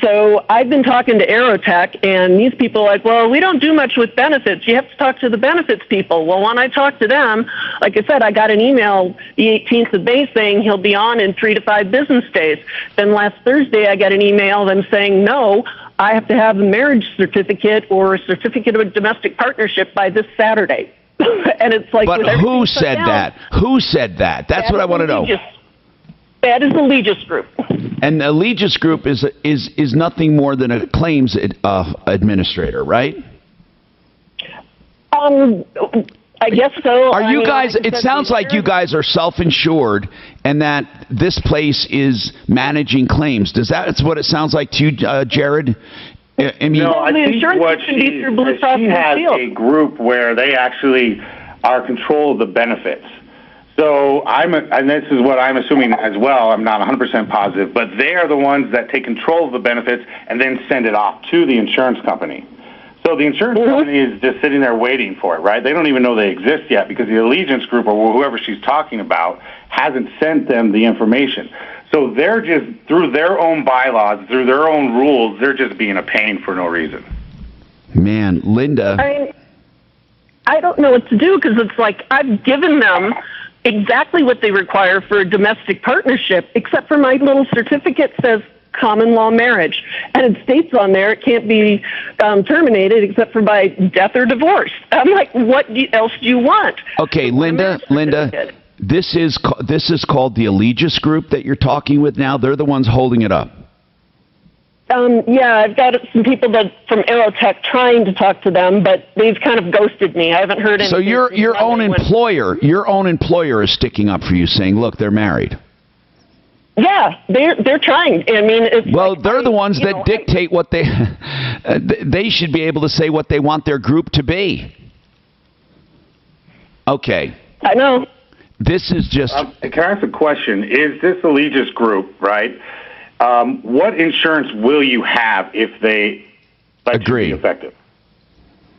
So I've been talking to Aerotech, and these people are like, well, we don't do much with benefits. You have to talk to the benefits people. Well, when I talk to them, like I said, I got an email the 18th of May saying he'll be on in 3 to 5 business days. Then last Thursday, I got an email them saying, no, I have to have a marriage certificate or a certificate of a domestic partnership by this Saturday. And it's like, but who said that? Who said that? That's what I want to know. That is the Allegis Group. And the Allegis Group is nothing more than a claims administrator, right? I guess so. Are you guys? It sounds like you guys are self-insured, and that this place is managing claims. That's what it sounds like to you, Jared? I mean, no, I think what she has a group where they actually are control of the benefits. So and this is what I'm assuming as well, I'm not 100% positive, but they are the ones that take control of the benefits and then send it off to the insurance company. So the insurance company is just sitting there waiting for it, right? They don't even know they exist yet because the Allegiance Group or whoever she's talking about hasn't sent them the information. So they're just, through their own bylaws, through their own rules, they're just being a pain for no reason. Man, Linda. I don't know what to do because it's like I've given them exactly what they require for a domestic partnership, except for my little certificate says common law marriage. And it states on there it can't be terminated except for by death or divorce. I'm like, what else do you want? Okay, Linda, this is called the Allegis Group that you're talking with now. They're the ones holding it up. Yeah, I've got some people from Aerotech trying to talk to them, but they've kind of ghosted me. I haven't heard anything. So your own employer is sticking up for you, saying, "Look, they're married." Yeah, they're trying. I mean, they're the ones that dictate what they. They should be able to say what they want their group to be. Okay. I know. This is just. Can I ask a question? Is this Allegis Group, right? What insurance will you have if they let you be effective?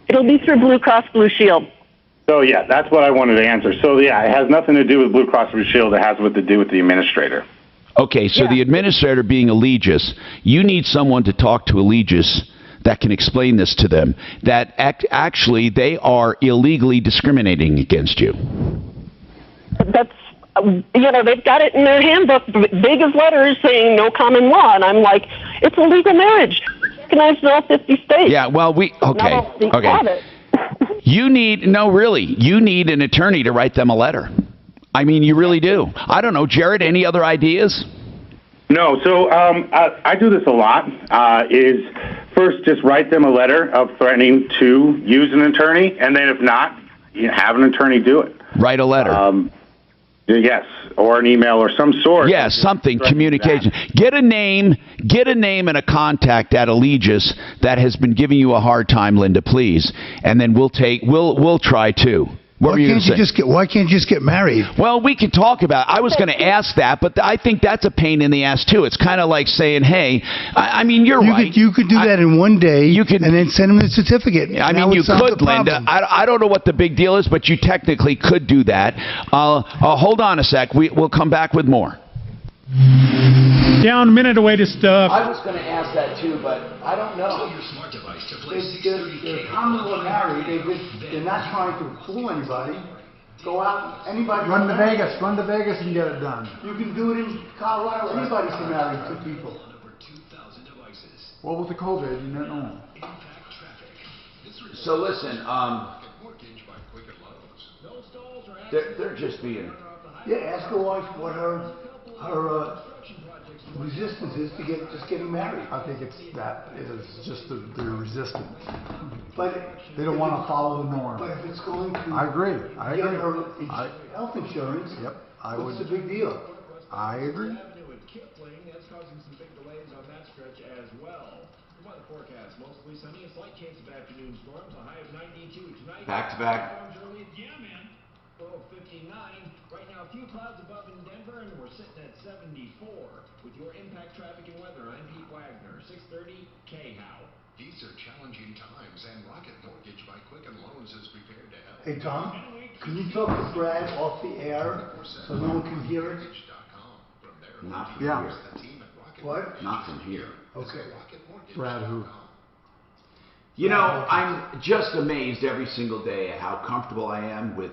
It'll be through Blue Cross Blue Shield. So, yeah, that's what I wanted to answer. So, yeah, it has nothing to do with Blue Cross Blue Shield. It has what to do with the administrator. Okay, so the administrator being Allegis, you need someone to talk to Allegis that can explain this to them, that actually they are illegally discriminating against you. That's, they've got it in their handbook, big as letters, saying no common law. And I'm like, it's a legal marriage. Recognized in all 50 states. Yeah, well, okay. You need an attorney to write them a letter. I mean, you really do. I don't know, Jared, any other ideas? No, so I do this a lot, is first just write them a letter of threatening to use an attorney, and then if not, have an attorney do it. Write a letter. Yes, or an email or some sort. Yeah, something, communication. Get a name and a contact at Allegis that has been giving you a hard time, Linda, please. And then we'll try too. What were you going to say? Why can't you just get married? Well, we can talk about it. I was going to ask that, but I think that's a pain in the ass, too. It's kind of like saying, hey, I mean, you're right. You could do that in one day and then send them the certificate. I mean, you could, Linda. I don't know what the big deal is, but you technically could do that. Hold on a sec. We'll come back with more. Down a minute away to stuff. I was going to ask that, too, but I don't know. They're common law married. They're not trying to fool anybody. Go out, anybody. Run to Vegas and get it done. You can do it in Colorado. Anybody can marry two people. Well, with the COVID, you don't know. So listen, they're just being. Yeah, ask her wife what her resistance is to getting married. I think it's just the resistance. But they don't want to follow the norm. But if it's going to I agree. Get her health insurance, what's the big deal? I agree. weather forecast. Mostly sunny, a slight chance of afternoon storms. A high of 92 tonight. Back to back. Storms early. Yeah, man. Low of 59. Right now, a few clouds above in Denver, and we're sitting at 74. With your impact traffic and weather, I'm Pete Wagner, 630 KHOW. These are challenging times, and Rocket Mortgage by Quicken Loans is prepared to help. Hey, Tom, can you talk to Brad off the air so no one can hear it? Not from Yeah. here. What? Not from here. Okay. Brad who? You know, I'm just amazed every single day at how comfortable I am with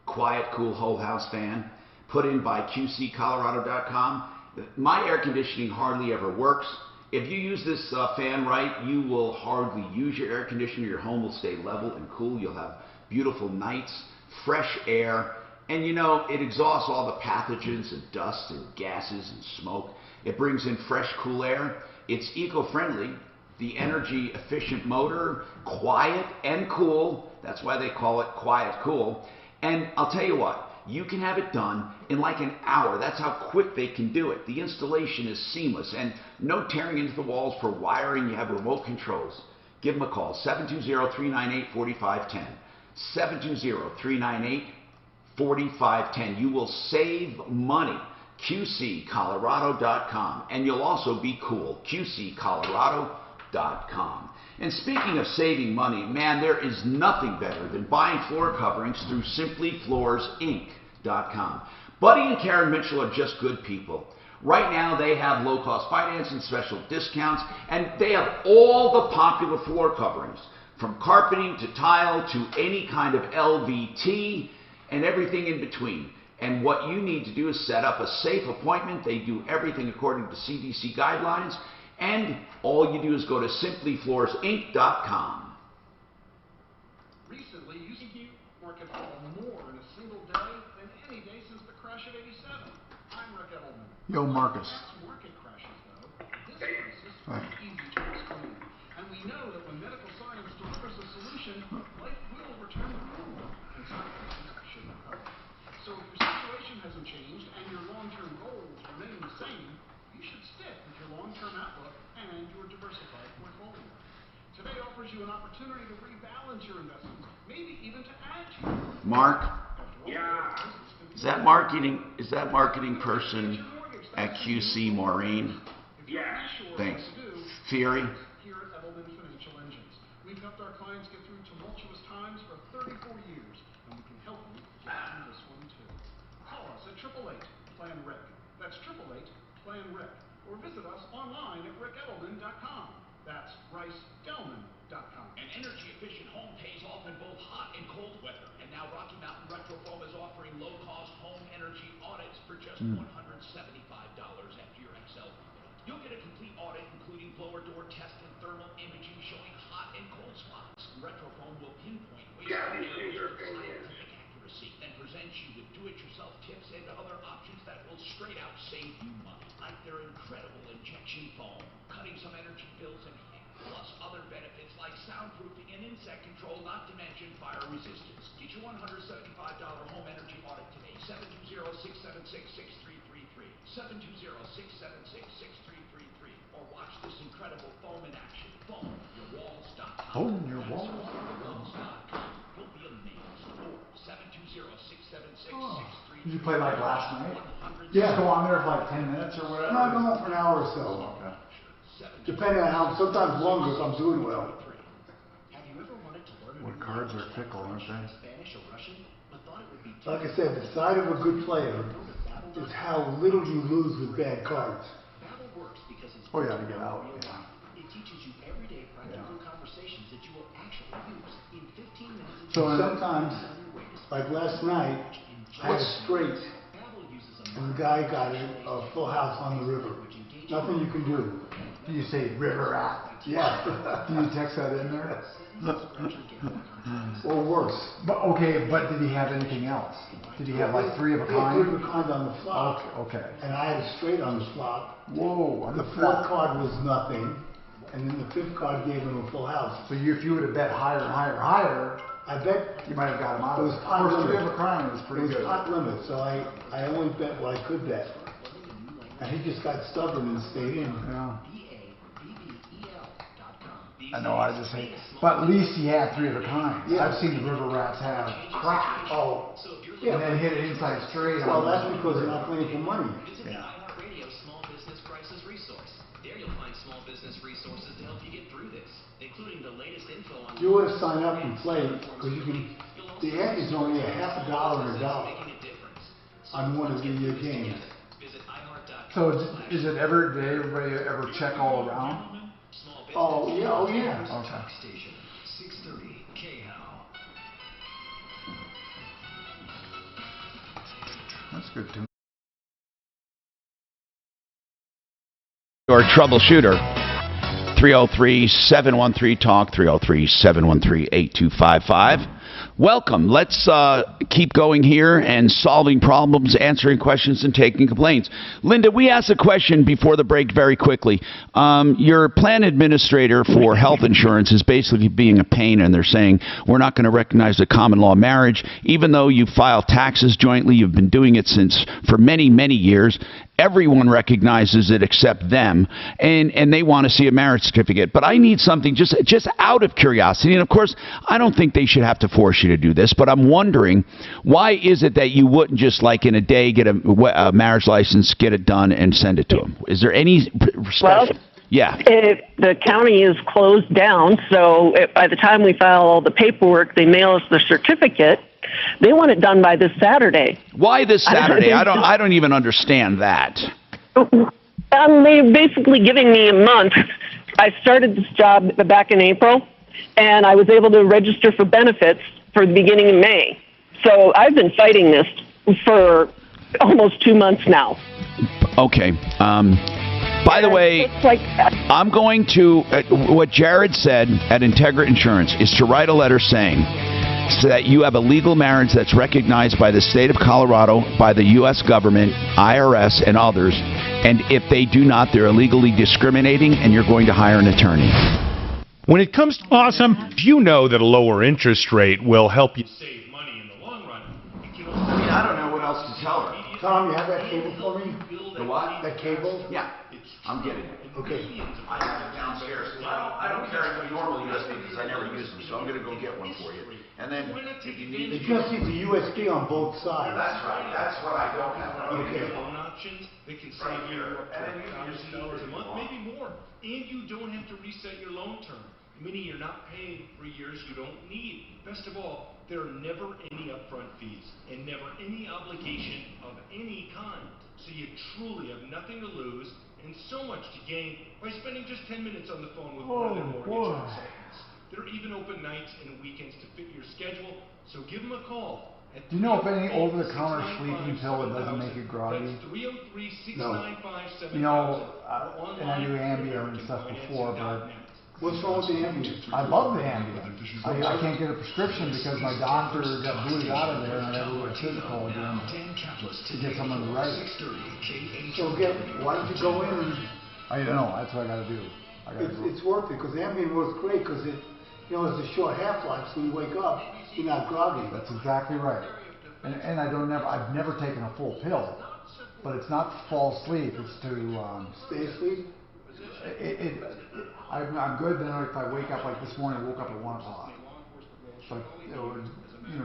Quiet Cool Whole House fan put in by QCcolorado.com. My air conditioning hardly ever works. If you use this fan right, you will hardly use your air conditioner. Your home will stay level and cool. You'll have beautiful nights, fresh air, and you know, it exhausts all the pathogens and dust and gases and smoke. It brings in fresh, cool air. It's eco-friendly. The energy efficient motor, quiet and cool. That's why they call it Quiet Cool. And I'll tell you what, you can have it done in like an hour. That's how quick they can do it. The installation is seamless and no tearing into the walls for wiring. You have remote controls. Give them a call, 720-398-4510. 720-398-4510. You will save money. QCcolorado.com. And you'll also be cool. QCcolorado.com. And speaking of saving money, man, there is nothing better than buying floor coverings through SimplyFloorsInc.com. Buddy and Karen Mitchell are just good people. Right now, they have low-cost financing, special discounts, and they have all the popular floor coverings, from carpeting to tile to any kind of LVT and everything in between. And what you need to do is set up a safe appointment. They do everything according to CDC guidelines. And all you do is go to SimplyFloorsInc.com. Recently, you see market fall more in a single day than any day since the crash of '87. I'm Rick Edelman. Yo, Marcus. Past market crashes, though, this crisis is easy to explain. And we know that when medical science delivers a solution, life will return to normal, and some cases should recover. So if your situation hasn't changed and your long-term goals remain the same, you should stick with your long-term outlook and your diversified portfolio. Today offers you an opportunity to rebalance your investments, maybe even to add to your Mark? Yeah. Is that marketing person at QC Maureen? Yes. Thanks. Fury? Here at Edelman Financial Engines, we've helped our clients get through tumultuous times for 34 years, and we can help you get through this one too. Call us at 888-PLAN-RIC. That's 888-PLAN-RIC. Or visit us online at rickedelman.com. That's ricedelman.com. An energy-efficient home pays off in both hot and cold weather. And now Rocky Mountain Retrofoam is offering low-cost home energy audits for just $175 after your Excel file. You'll get a complete audit, including blower door test and thermal imaging showing hot and cold spots. Retrofoam will pinpoint waste these things are scientific accuracy, then present you with do-it-yourself tips and other options that will straight out save you money, like their incredible injection foam, cutting some energy bills in half, plus other benefits like soundproofing and insect control, not to mention fire resistance. Get your $175 home energy audit today, 720-676-6333, 720-676-6333, or watch this incredible foam in action. Foamyourwalls.com. Foamyourwalls.com. You'll be amazed. Or 720-676-6333. Did you play like last night? Yeah. Go on there for like 10 minutes or whatever? No, I go on for an hour or so. Okay. Depending on how, sometimes longer if I'm doing well. Have you ever wanted to learn What cards are fickle, aren't they? Spanish or Russian, but thought it would be Like I said, the side of a good player is how little you lose with bad cards. Babel works because it's Oh, yeah, to get out. Yeah. It teaches you everyday practical conversations that you will actually use in 15 minutes. So sometimes, like last night, I had a straight, and the guy got a full house on the river. Nothing you can do. Do you say river rat? Yeah. Do you text that in there? Or worse. But okay, but did he have anything else? Did he have like three of a He had 3 kind? of a kind on the flop. Okay. And I had a straight on the flop. Whoa, on The the 4th flop. card was nothing. And then the 5th card gave him a full house. So if you would have bet higher and higher and higher, I bet you might have got him out it of was it. pot Of course, limit. 3 of a kind was pretty It was good. pot limit, so I only bet what I could bet. And he just got stubborn and stayed in. Yeah. I know, I just hate. But at least he had 3 of a kind. Yeah. I've seen the river rats have crap. Oh, And then hit it inside straight. well, that's because they're not playing for money. Yeah. iHeartRadio Small Business Crisis Resource. There you'll find small business resources to help you get through this, including the latest info on... You ought to sign up and play, because you can, the ad is only a $half or $1 on one of the games. So is it ever, did everybody ever check all around? Oh, yeah, oh, yeah. Okay. 630 KHOW. That's good too. Your troubleshooter, 303-713-TALK, 303-713-8255. Welcome. Let's keep going here and solving problems, answering questions, and taking complaints. Linda, we asked a question before the break very quickly. Your plan administrator for health insurance is basically being a pain, and they're saying we're not going to recognize the common law marriage, even though you file taxes jointly. You've been doing it for many, many years. Everyone recognizes it except them, and they want to see a marriage certificate. But I need something just out of curiosity. And, of course, I don't think they should have to force you to do this, but I'm wondering, why is it that you wouldn't just, like, in a day get a marriage license, get it done, and send it to them? Is there any special... Yeah. The county is closed down, so by the time we file all the paperwork, they mail us the certificate. They want it done by this Saturday. Why this Saturday? I don't even understand that. They're basically giving me a month. I started this job back in April, and I was able to register for benefits for the beginning of May. So I've been fighting this for almost 2 months now. Okay. By the way, I'm going to, what Jared said at Integra Insurance is to write a letter saying so that you have a legal marriage that's recognized by the state of Colorado, by the U.S. government, IRS, and others. And if they do not, they're illegally discriminating, and you're going to hire an attorney. When it comes to awesome, you know that a lower interest rate will help you save money in the long run. I mean, I don't know what else to tell her. Tom, you have that cable for me? The what? That cable? Yeah, I'm getting it. Okay. I have it downstairs. I don't carry a normal USB because I never use them, so I'm going to go get one for you. And then, if you need... It's going to see the USB on both sides. That's right. That's what I don't have. Okay. Phone options that can save you up to $1,000 a month, maybe more. And you don't have to reset your loan term, meaning you're not paying for years you don't need. Best of all, there are never any upfront fees and never any obligation of any kind. So you truly have nothing to lose and so much to gain by spending just 10 minutes on the phone with one of their mortgage consultants. They're even open nights and weekends to fit your schedule, so give them a call. Do you know if any over-the-counter sleeping pill that doesn't make it groggy? No. You know, and I do Ambien and stuff before, but... What's wrong with the Ambien? I love the Ambien. I can't get a prescription because my doctor got booted out of there and I had to do a physical again to get someone to write it. So why don't you go in and... I don't know, that's what I gotta do. It's worth it, because Ambien works great, because it, you know, it's a short half-life, so you wake up, you're not groggy. That's exactly right. And I've never taken a full pill, but it's not to fall asleep, it's to... Stay asleep? I'm good then if I wake up, like this morning, I woke up at 1 o'clock. But,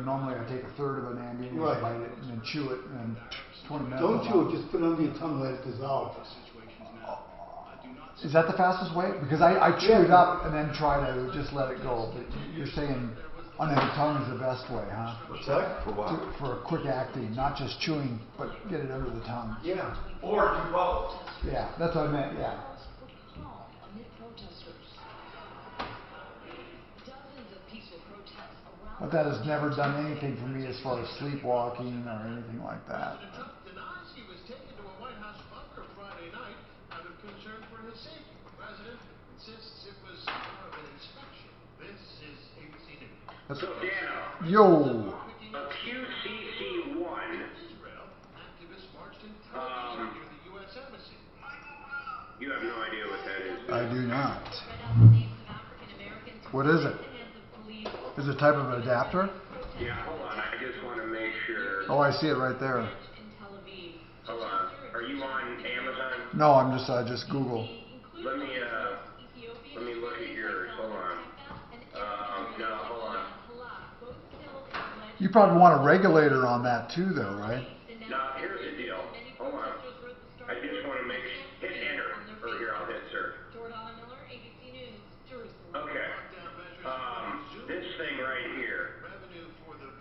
normally I take a third of an Ambien, right, bite it, and then chew it, and then 20 minutes. Don't chew it, just put it under your tongue and let it dissolve. Is that the fastest way? Because I chew it up and then try to just let it go. But you're saying under the tongue is the best way, huh? What's that? For what? For a quick acting, not just chewing, but get it under the tongue. Yeah. Or do both. Yeah, that's what I meant, yeah. But that has never done anything for me as far as sleepwalking or anything like that. He was taken to a White House bunker Friday night out of concern for his safety. The president insists it was more of an inspection. This is ABC News. So, Dano. Yo. A QCC-1. Activists marched in Tel near the U.S. Embassy. You have no idea what that is. I do not. What is it? Is it a type of adapter? Yeah, hold on. I just want to make sure. Oh, I see it right there. Hold on. Are you on Amazon? No, I'm just Google. Let me look look at yours. Hold on. No, hold on. You probably want a regulator on that too, though, right? No, here's the deal. Hold on. I just want to hit enter. Or here, I'll hit search. Okay. This thing right here.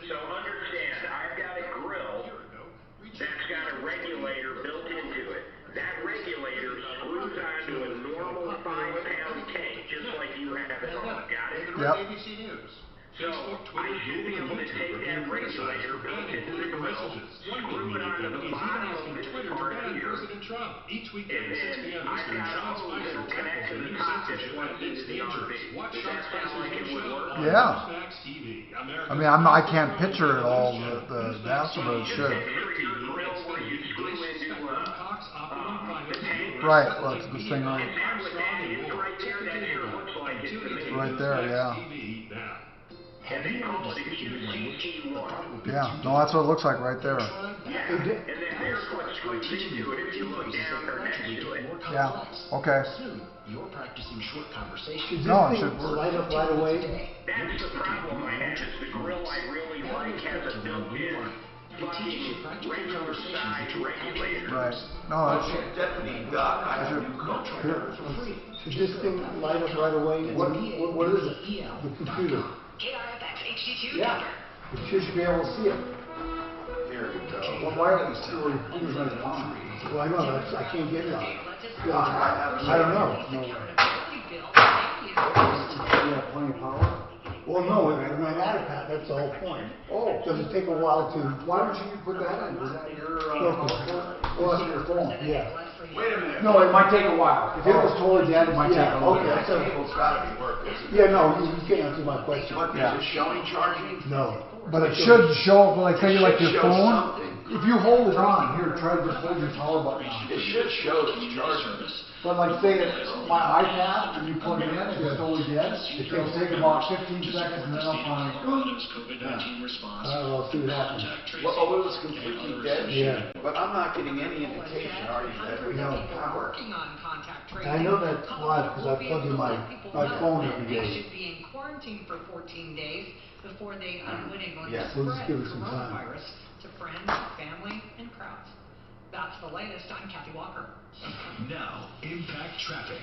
So understand, I've got a grill that's got a regulator built into it. That regulator screws onto a normal 5-pound tank, just like you have at home. Got it? Yep. So I should be able to take that regulator built into the grill, screw it onto the bottom of this part here, and then I've got a hose that'll connect to the top that plugs into the RV. Does that sound like it would work? Yeah. I mean, I can't picture it all, the answer, but it should. Right, well, it's this thing right. Right there, yeah. And they call it a QCT1. Yeah, no, that's what it looks like right there. Yeah, and then there's what screws into it if you look down or next to it. Yeah, okay. You're practicing short conversations. No, it should work. Light up right away. That's the problem I have, is the grill I really like has a built-in fucking regular size regulator. Right. No, that's... Deputy Doc, I have new culture. Should this thing light up right away? What is it? The computer. KRFX HD2 Yeah. You should be able to see it. Here we go. Well, why are these two computers on the line? Well, I know, I can't get it on. I don't know. No. You have plenty of power? Well, no, it ran out of power, that's the whole point. Oh. Does it take a while to... Why don't you put that in? Is that your... Well, that's your phone, yeah. Wait a minute. No, it might take a while. If it was totally dead, it might take a while. Okay, that cable's got to be working. Yeah, no, you can't answer my question. What, is it showing charging? No. But it should show, like say like your show phone, something. if you hold it on, here, try to just hold your power button on. It should show it's charging. But like say it's my iPad, and you plug it in, it's totally dead, it'll take about 15 seconds and then it'll finally... I don't know, see what happens. Well, oh, it was completely dead? Yeah. But I'm not getting any indication, are you, that we have power? I know that's why, because I plug in my phone every They day. should be in quarantine for 14 days before they unwittingly Yeah, we'll just spread give it some time. coronavirus to friends, family, and crowds. That's the latest. I'm Kathy Walker. Now, Impact Traffic.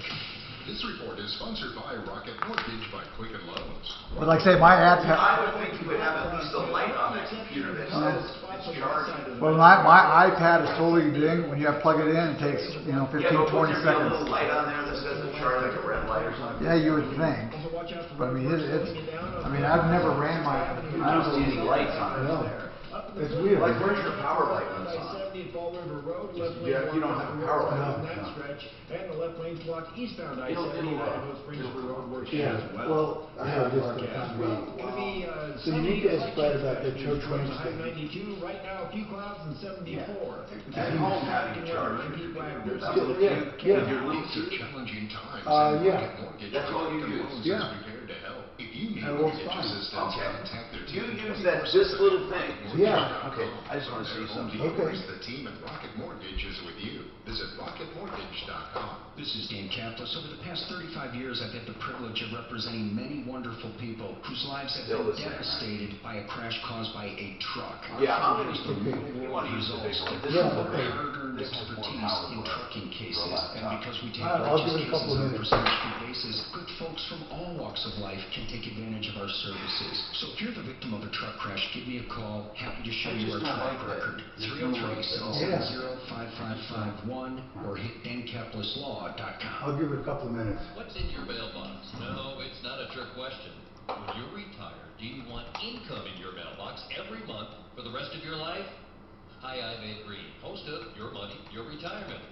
This report is sponsored by Rocket Mortgage by Quicken Loans. But like say my iPad... I would think you would have at least a light on that computer that says it's charging. Well, my iPad is totally ding. When you have to plug it in, it takes, 15, 20 Yeah, but would there be a seconds. little light on there that says it's charging, like a red light or something? Yeah, you would think. But I mean, I've never ran my... I don't see any lights on it there. It's weird. Like, where's your power light when it's on? Yeah, you don't have a power light on. And the left lane's blocked eastbound It'll Yeah, well, I have this to So you need to ask Brad about that church range thing. 92 right now, a few clouds and 74. At home, having a charger. Yeah. Your lease are challenging times. Yeah. That's all you use. Yeah. Prepared to help. If you need That works mortgage fine. assistance, Okay. contact their You team. use this little thing. Yeah. Okay, I just want to see something. Okay. The team at Rocket Mortgage is with you. Visit rocketmortgage.com. This is Dan Kaplis. Over the past 35 years, I've had the privilege of representing many wonderful people whose lives have been devastated by a crash caused by a truck. Yeah, I'm It is the real-world results that Yeah, prove okay. our hard-earned expertise in trucking cases. And because we take I'll righteous give it a couple cases on a minutes. percentage basis, good folks from all walks of life can take advantage of our services. So if you're the victim of a truck crash, give me a call. Happy to show you our track record. 303-770-5551 or hit dankapluslaw.com. I'll give it a couple of minutes. What's in your mailbox? No, it's not a trick question. When you're retired, do you want income in your mailbox every month for the rest of your life? Hi, I'm Ed Green, host of Your Money, Your Retirement.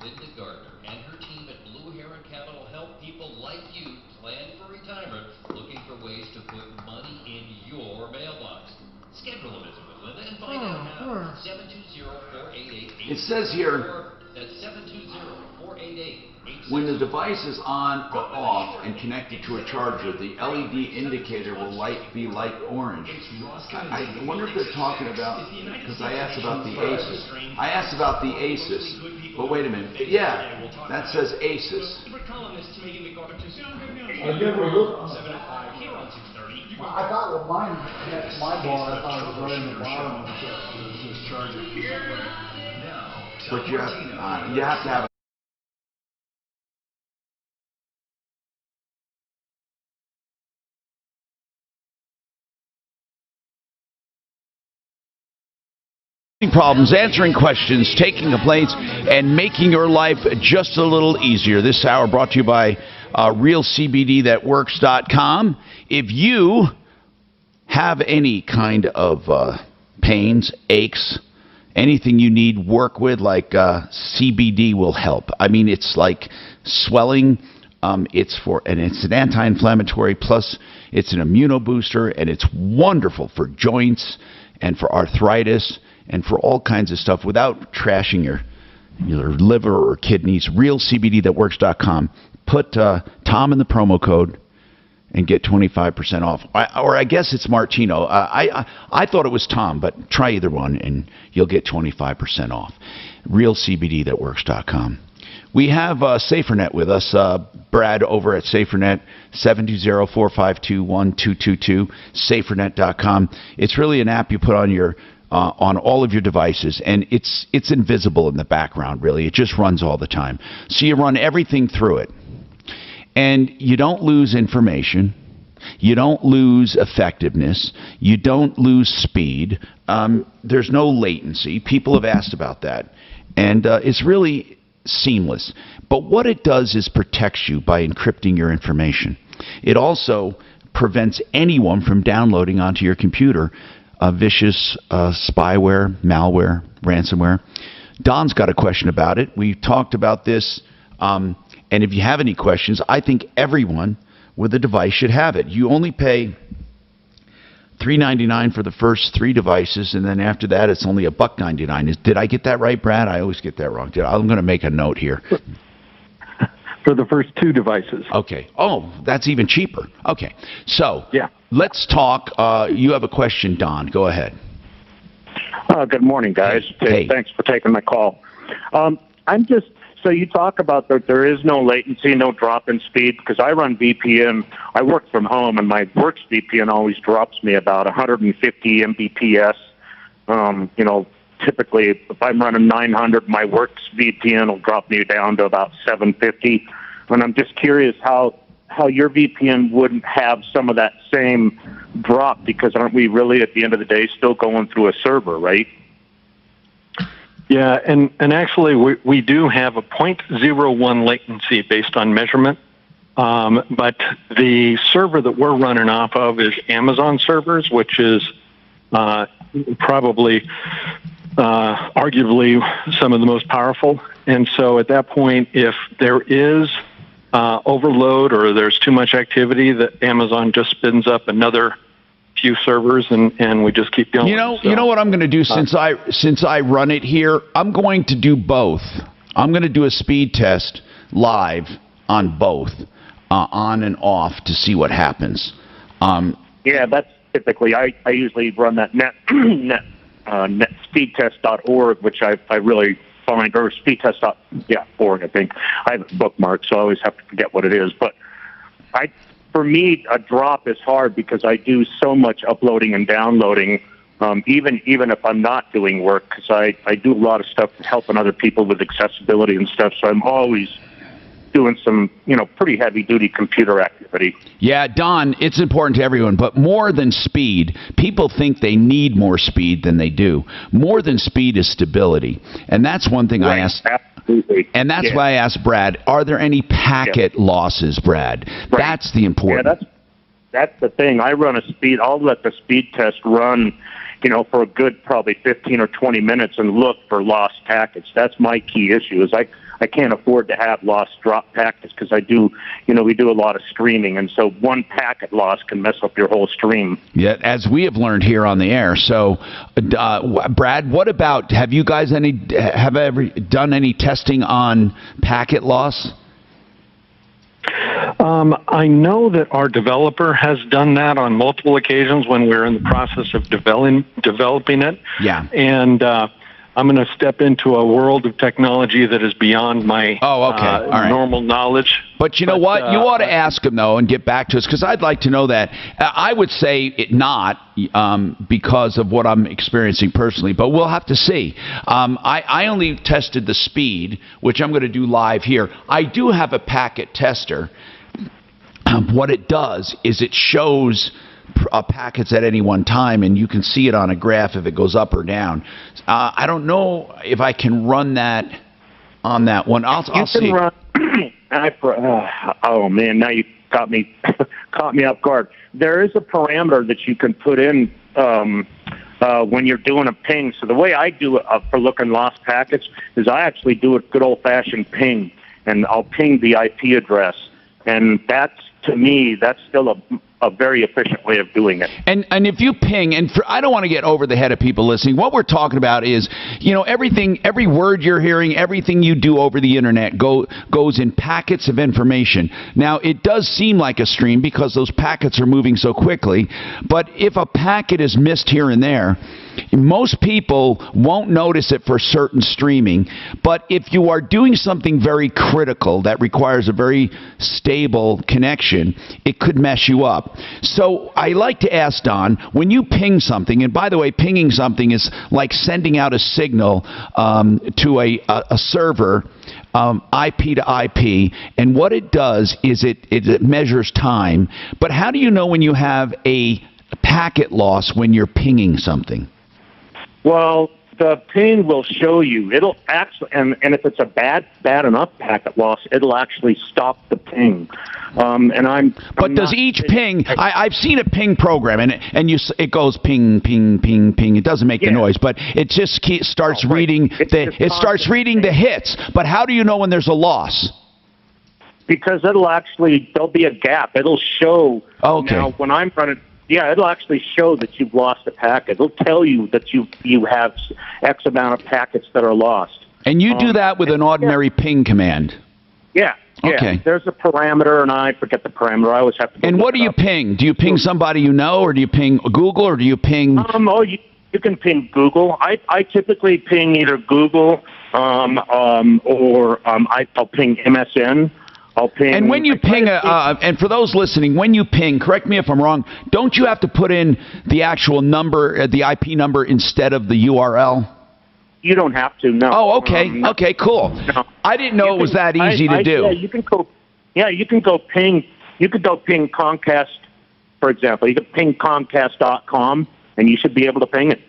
Linda Gardner and her team at Blue Heron Capital help people like you plan for retirement, looking for ways to put money in your mailbox. Schedule a visit with Linda and find out how. 720-488-8644. It says here, That's 720-488-8644. when the device is on or off and connected to a charger, the LED indicator will be light orange. I wonder if they're talking about, because I asked about the ASUS. I asked about the ASUS, but wait a minute. Yeah, that says ASUS. Favorite columnists making me go to I never looked. 7 to 5, here on 630. You go. I thought with my ball, I thought it was right in the bottom of this charger. But you have to have problems, answering questions, taking complaints, and making your life just a little easier. This hour brought to you by realcbdthatworks.com. If you have any kind of pains, aches, anything you need work with, like CBD will help. I mean, it's like swelling. It's an anti-inflammatory, plus it's an immunobooster, and it's wonderful for joints and for arthritis and for all kinds of stuff without trashing your liver or kidneys. realcbdthatworks.com. Put Tom in the promo code and get 25% off. Or I guess it's Martino. I thought it was Tom, but try either one and you'll get 25% off. realcbdthatworks.com. We have SaferNet with us. Brad over at SaferNet, 720-452-1222, safernet.com. It's really an app you put on your on all of your devices, and it's invisible in the background, really. It just runs all the time. So you run everything through it. And you don't lose information. You don't lose effectiveness. You don't lose speed. There's no latency. People have asked about that. And it's really seamless. But what it does is protects you by encrypting your information. It also prevents anyone from downloading onto your computer vicious spyware, malware, ransomware. Don's got a question about it. We talked about this. And if you have any questions, I think everyone with a device should have it. You only pay $3.99 for the first 3 devices, and then after that, it's only $1.99. Did I get that right, Brad? I always get that wrong. I'm going to make a note here. For the first 2 devices. Okay. Oh, that's even cheaper. Okay. So yeah, let's talk. You have a question, Don. Go ahead. Good morning, guys. Hey. Thanks for taking my call. So you talk about that there is no latency, no drop in speed, because I run VPN. I work from home, and my work's VPN always drops me about 150 Mbps. Typically, if I'm running 900, my work's VPN will drop me down to about 750. And I'm just curious how your VPN wouldn't have some of that same drop, because aren't we really, at the end of the day, still going through a server, right? Yeah, and actually we do have a 0.01 latency based on measurement, but the server that we're running off of is Amazon servers, which is probably arguably some of the most powerful. And so at that point, if there is overload or there's too much activity, that Amazon just spins up another few servers and we just keep going. You know what I'm going to do since I run it here? I'm going to do both. I'm going to do a speed test live on both, on and off, to see what happens. Yeah, that's typically I usually run that netspeedtest.org, which I really find, or speedtest.org, I think. I have it bookmarked, so I always have to forget what it is. But for me, a drop is hard because I do so much uploading and downloading, even if I'm not doing work, because I do a lot of stuff helping other people with accessibility and stuff. So I'm always doing some, pretty heavy-duty computer activity. Yeah, Don, it's important to everyone, but more than speed, people think they need more speed than they do. More than speed is stability. And that's one thing I asked. Absolutely. And that's why I asked Brad, are there any packet losses, Brad? Right. That's the important. Yeah, that's the thing. I run I'll let the speed test run, for a good probably 15 or 20 minutes and look for lost packets. That's my key issue, is I can't afford to have lost drop packets, because we do a lot of streaming, and so one packet loss can mess up your whole stream. Yeah, as we have learned here on the air. So, Brad, what about, have you guys ever done any testing on packet loss? I know that our developer has done that on multiple occasions when we're in the process of developing it. Yeah. And I'm going to step into a world of technology that is beyond my All right. normal knowledge. But you know what? You ought to ask him, though, and get back to us, because I'd like to know that. I would say it not because of what I'm experiencing personally, but we'll have to see. I only tested the speed, which I'm going to do live here. I do have a packet tester. What it does is it shows packets at any one time, and you can see it on a graph if it goes up or down. I don't know if I can run that on that one. I'll see. Run, oh man, now you caught me off guard. There is a parameter that you can put in when you're doing a ping. So the way I do it for looking lost packets is I actually do a good old-fashioned ping, and I'll ping the IP address, and that's, to me, that's still a very efficient way of doing it. And if you ping, I don't want to get over the head of people listening. What we're talking about is, every word you're hearing, everything you do over the internet goes in packets of information. Now, it does seem like a stream because those packets are moving so quickly, but if a packet is missed here and there, most people won't notice it for certain streaming, but if you are doing something very critical that requires a very stable connection, it could mess you up. So I like to ask Don, when you ping something, and by the way, pinging something is like sending out a signal to a server, IP to IP, and what it does is it measures time. But how do you know when you have a packet loss when you're pinging something? Well, the ping will show you. It'll actually, and if it's a bad enough packet loss, it'll actually stop the ping. But does each ping? I've seen a ping program, and it goes ping, ping, ping, ping. It doesn't make the noise, but it just starts reading starts reading the hits. But how do you know when there's a loss? Because there'll be a gap. It'll show. Okay. Now, when I'm running. Yeah, it'll actually show that you've lost a packet. It'll tell you that you have X amount of packets that are lost. And you do that with an ordinary ping command? Yeah. Okay. There's a parameter, and I forget the parameter. I always have to. And what do you ping? Do you ping somebody you know, or do you ping Google, or do you ping? You can ping Google. I typically ping either Google or I'll ping MSN. And when you ping, and for those listening, when you ping, correct me if I'm wrong, don't you have to put in the actual number, the IP number, instead of the URL? You don't have to, no. Oh, okay. Okay, cool. No. I didn't know it was that easy to do. Yeah, you can go ping. You could go ping Comcast, for example. You could ping Comcast.com, and you should be able to ping it.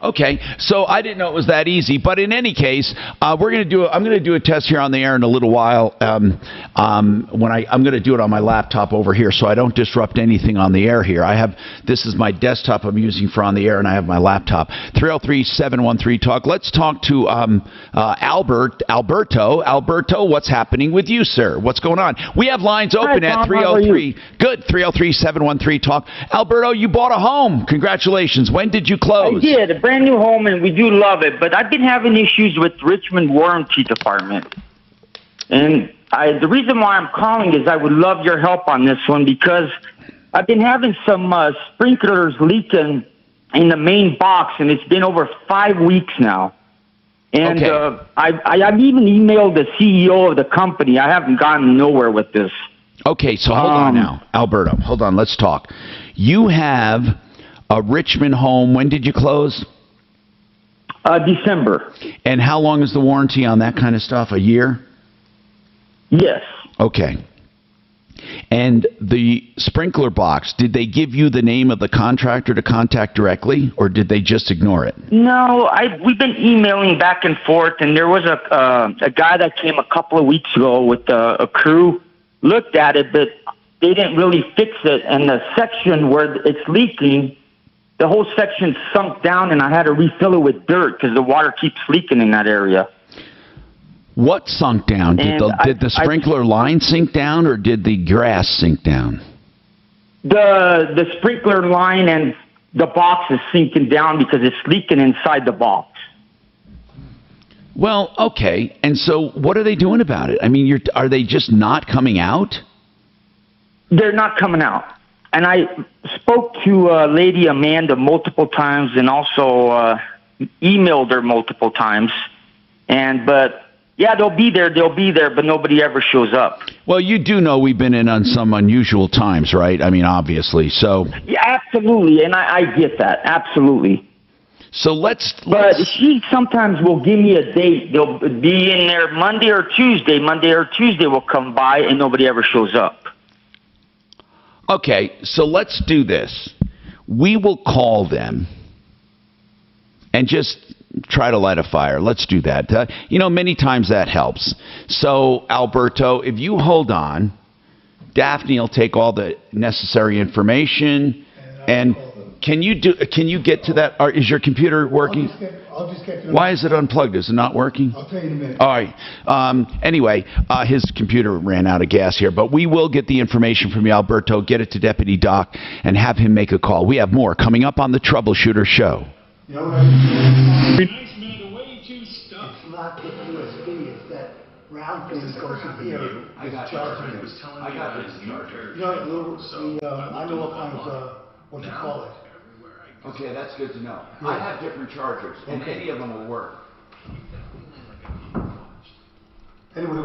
Okay, so I didn't know it was that easy, but in any case, I'm going to do a test here on the air in a little while. I'm going to do it on my laptop over here, so I don't disrupt anything on the air here. This is my desktop I'm using for on the air, and I have my laptop. 303-713-TALK. Let's talk to Alberto. Alberto, what's happening with you, sir? What's going on? We have lines open at 303. Good, 303-713-TALK. Alberto, you bought a home. Congratulations. When did you close? I did. Brand new home, and we do love it, but I've been having issues with Richmond Warranty Department. And the reason why I'm calling is I would love your help on this one, because I've been having some sprinklers leaking in the main box, and it's been over 5 weeks now. And okay. I've even emailed the CEO of the company. I haven't gotten nowhere with this. Okay, so hold on now, Alberto. Hold on, let's talk. You have a Richmond home. When did you close? December. And how long is the warranty on that kind of stuff? A year? Yes. Okay. And the sprinkler box, did they give you the name of the contractor to contact directly, or did they just ignore it? No, we've been emailing back and forth, and there was a guy that came a couple of weeks ago with a crew, looked at it, but they didn't really fix it, and the section where it's leaking, the whole section sunk down, and I had to refill it with dirt because the water keeps leaking in that area. What sunk down? Did the sprinkler line sink down, or did the grass sink down? The sprinkler line and the box is sinking down because it's leaking inside the box. Well, okay. And so what are they doing about it? I mean, are they just not coming out? They're not coming out. And I spoke to Lady Amanda multiple times, and also emailed her multiple times, but yeah, they'll be there, but nobody ever shows up. Well, you do know we've been in on some unusual times, right? I mean, obviously, so. Yeah, absolutely, and I get that, absolutely. So let's. But she sometimes will give me a date. They'll be in there Monday or Tuesday. Monday or Tuesday will come by, and nobody ever shows up. Okay, so let's do this. We will call them and just try to light a fire. Let's do that. Many times that helps. So, Alberto, if you hold on, Daphne will take all the necessary information. And can you get to that? Is your computer working? I'll just get to it. Why is it unplugged? Is it not working? I'll tell you in a minute. All right. Anyway, his computer ran out of gas here, but we will get the information from you, Alberto, get it to Deputy Doc, and have him make a call. We have more coming up on the Troubleshooter Show. You know what it's not the USB, it's that round thing that goes in here. I got charging it. it. I got this charger. You know, I know what kind of, what you call it. Okay, that's good to know. I have different chargers, and any of them will work. Anyway,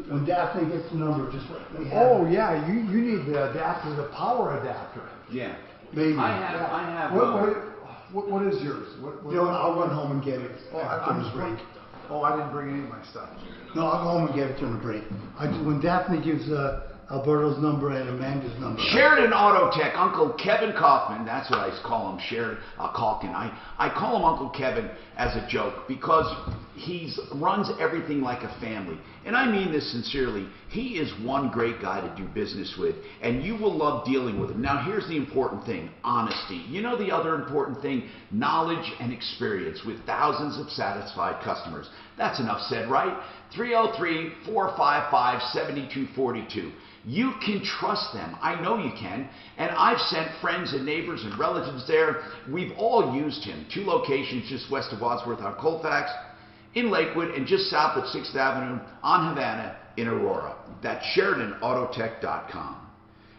when Daphne gets the number, just let me have Oh, yeah, you need the adapter, the power adapter. Yeah. Maybe. I have. What is yours? You know, I'll run home and get it. I'm just break. Oh, I didn't bring any of my stuff. No, I'll go home and get it during the break. When Daphne gives Alberto's number and Amanda's number. Sheridan Auto Tech, Uncle Kevin Kaufman, that's what I call him, Sheridan Calkin. I call him Uncle Kevin as a joke because he runs everything like a family. And I mean this sincerely. He is one great guy to do business with, and you will love dealing with him. Now, here's the important thing, honesty. You know the other important thing? Knowledge and experience with thousands of satisfied customers. That's enough said, right? 303-455-7242. You can trust them. I know you can. And I've sent friends and neighbors and relatives there. We've all used him. 2 locations just west of Wadsworth on Colfax, in Lakewood, and just south of 6th Avenue on Havana in Aurora. That's SheridanAutotech.com.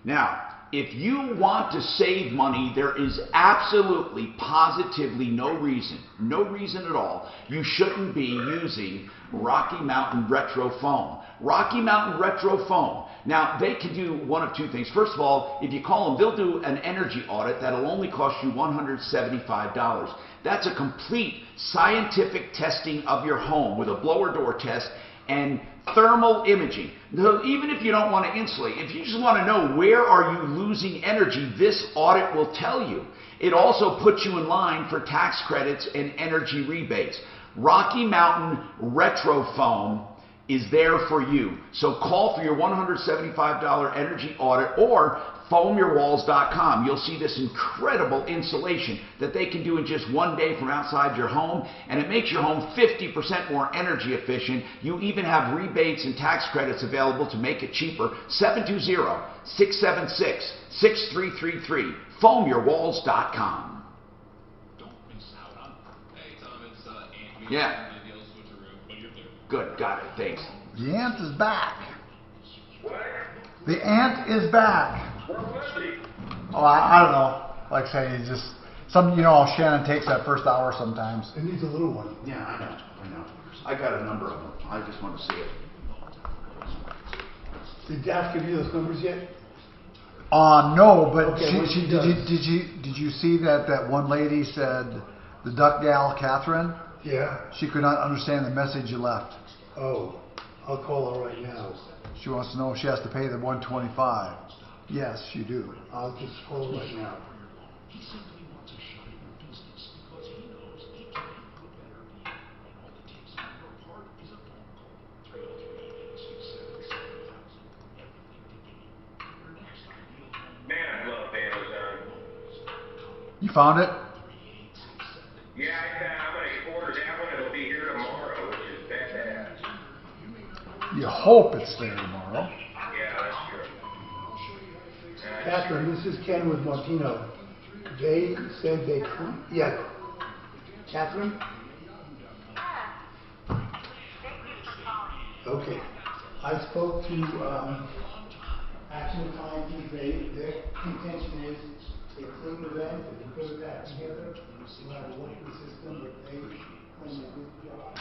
Now, if you want to save money, there is absolutely, positively no reason at all, you shouldn't be using Rocky Mountain Retro Foam. Rocky Mountain Retro Foam. Now, they can do one of 2 things. First of all, if you call them, they'll do an energy audit that'll only cost you $175. That's a complete scientific testing of your home with a blower door test and thermal imaging. So even if you don't want to insulate, if you just want to know where are you losing energy, this audit will tell you. It also puts you in line for tax credits and energy rebates. Rocky Mountain Retro Foam is there for you. So call for your $175 energy audit or foamyourwalls.com. You'll see this incredible insulation that they can do in just 1 day from outside your home, and it makes your home 50% more energy efficient. You even have rebates and tax credits available to make it cheaper. 720-676-6333. Foamyourwalls.com. Yeah. Good, got it, thanks. The ant is back. The ant is back. Oh, I don't know. Like I say, it's just Shannon takes that first hour sometimes. It needs a little one. Yeah, I know. I got a number of them. I just want to see it. Did Dash give you those numbers yet? No, but Okay, did you see that one lady said, the duck gal, Catherine? Yeah. She could not understand the message you left. Oh, I'll call her right now. She wants to know if she has to pay the $125. Yes, you do. I'll just call her right now. Man, I love Amazon. You found it? Yeah, I'm going to order that one. It'll be here tomorrow, which is badass. You hope it's there tomorrow. Yeah, that's true. Catherine, this is Ken with Martino. They said they couldn't. Yeah. Catherine? Okay. I spoke to Action Appliances. Their intention is they clean the vent, and they put it back together, you have a working system, but they clean a good job.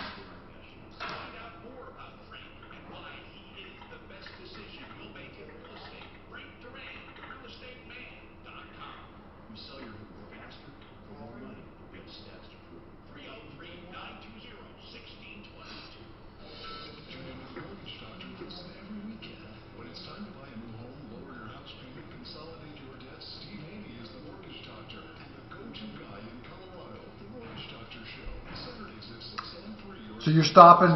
Find out more about Frank and why he is the best decision you'll make in real estate. Frank Duran, realestateman.com. You sell your home faster for more money. We have steps to prove it. 303-920-1622. Tune in with Mortgage Doctor this and every weekend. When it's time to buy a new home, lower your house payment, consolidate your debts, Steve Haney is the Mortgage Doctor and the go-to guy in Colorado. The Mortgage Doctor Show, Saturdays at 6 and 3. So you're stopping,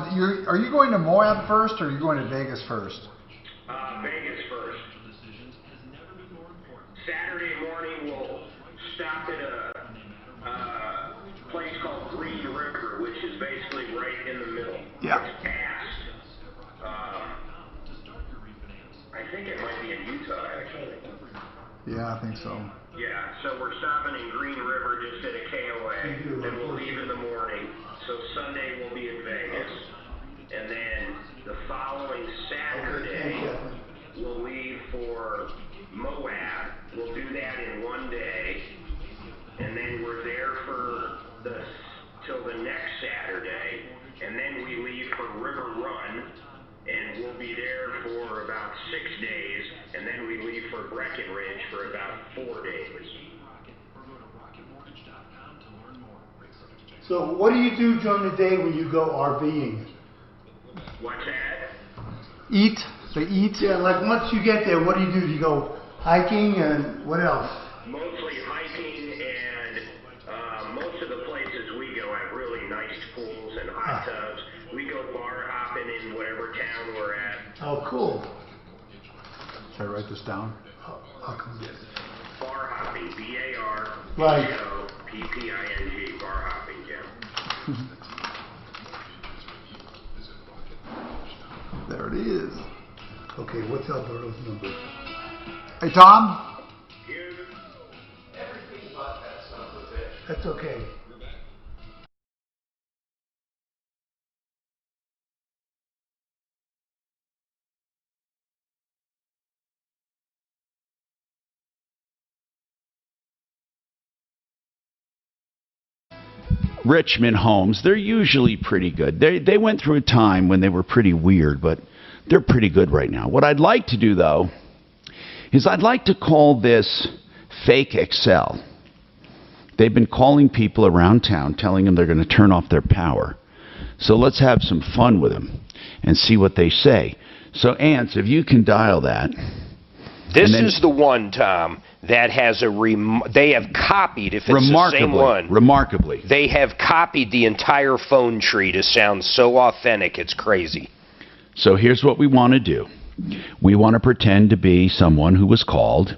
are you going to Moab first, or are you going to Vegas first? Vegas first. Saturday morning we'll stop at a place called Green River, which is basically right in the middle. Yeah. It's past. I think it might be in Utah, actually. Yeah, I think so. Yeah, so we're stopping in Green River just at a KOA, and we'll leave in the morning. So Sunday we'll be in Vegas, and then the following Saturday we'll leave for Moab. We'll do that in one day, and then we're there till the next Saturday, and then we leave for River Run, and we'll be there for about 6 days, and then we leave for Breckenridge for about 4 days. So what do you do during the day when you go RVing? What's that? Eat? They eat? Yeah, like once you get there, what do? Do you go hiking and what else? Mostly hiking, and most of the places we go have really nice pools and hot tubs. We go bar hopping in whatever town we're at. Oh, cool. Should I write this down? I'll come get it. Bar hopping, B-A-R-P-O-P-P-I-N-G, bar hopping, yeah. There it is. Okay, what's Alberto's number? Hey, Tom? Everything but that son of a bitch. That's okay. Richmond homes, they're usually pretty good. They went through a time when they were pretty weird, but they're pretty good right now. What I'd like to do, though, is I'd like to call this Fake Excel. They've been calling people around town, telling them they're going to turn off their power. So let's have some fun with them and see what they say. So, Ants, if you can dial that. This is the one, Tom, that has they have copied, if it's the same one. Remarkably. They have copied the entire phone tree to sound so authentic, it's crazy. So here's what we want to do. We want to pretend to be someone who was called,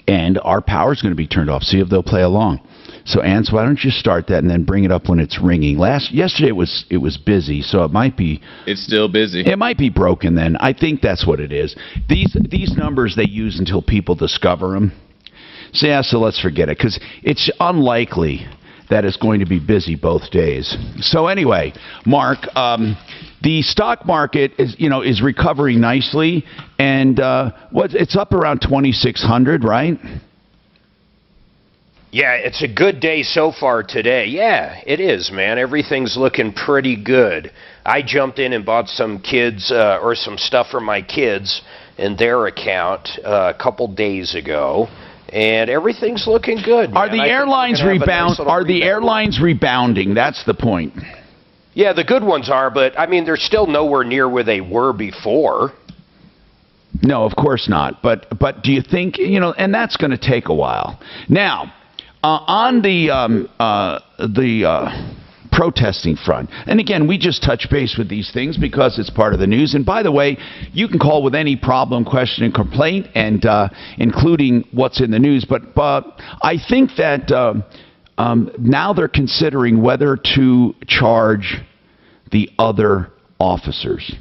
and our power's going to be turned off. See if they'll play along. So, Ants, why don't you start that and then bring it up when it's ringing? Yesterday it was busy, so it might be. It's still busy. It might be broken then. I think that's what it is. These numbers they use until people discover them. So yeah, so let's forget it because it's unlikely that it's going to be busy both days. So anyway, Mark, the stock market is recovering nicely, and it's up around 2,600, right? Yeah, it's a good day so far today. Yeah, it is, man. Everything's looking pretty good. I jumped in and bought some kids or some stuff for my kids in their account a couple days ago, and everything's looking good. Are the airlines airlines rebounding? That's the point. Yeah, the good ones are, but I mean they're still nowhere near where they were before. No, of course not. But do you think and that's going to take a while. Now, on the protesting front, and again, we just touch base with these things because it's part of the news. And by the way, you can call with any problem, question, and complaint, and including what's in the news. But I think that now they're considering whether to charge the other officers.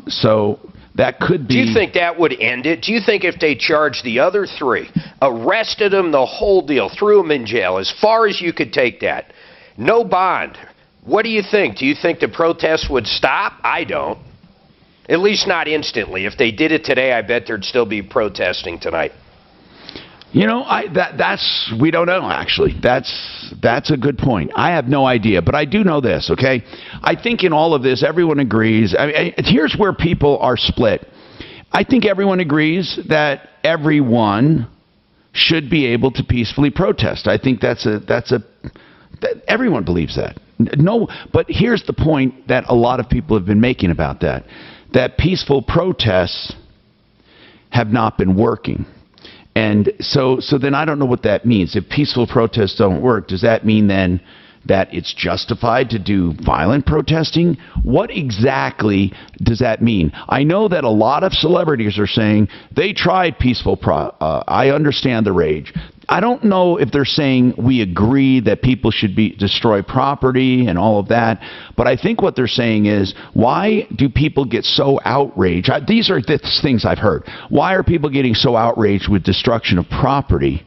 So that could be. Do you think that would end it? Do you think if they charged the other three, arrested them, the whole deal, threw them in jail, as far as you could take that, no bond, what do you think? Do you think the protests would stop? I don't. At least not instantly. If they did it today, I bet there'd still be protesting tonight. That's we don't know actually. That's a good point. I have no idea, but I do know this. Okay, I think in all of this, everyone agrees. Here's where people are split. I think everyone agrees that everyone should be able to peacefully protest. I think that everyone believes that. No, but here's the point that a lot of people have been making about that peaceful protests have not been working. And so then I don't know what that means. If peaceful protests don't work, does that mean then that it's justified to do violent protesting? What exactly does that mean? I know that a lot of celebrities are saying they tried peaceful I understand the rage. I don't know if they're saying we agree that people should destroy property and all of that, but I think what they're saying is, why do people get so outraged? These are the things I've heard. Why are people getting so outraged with destruction of property,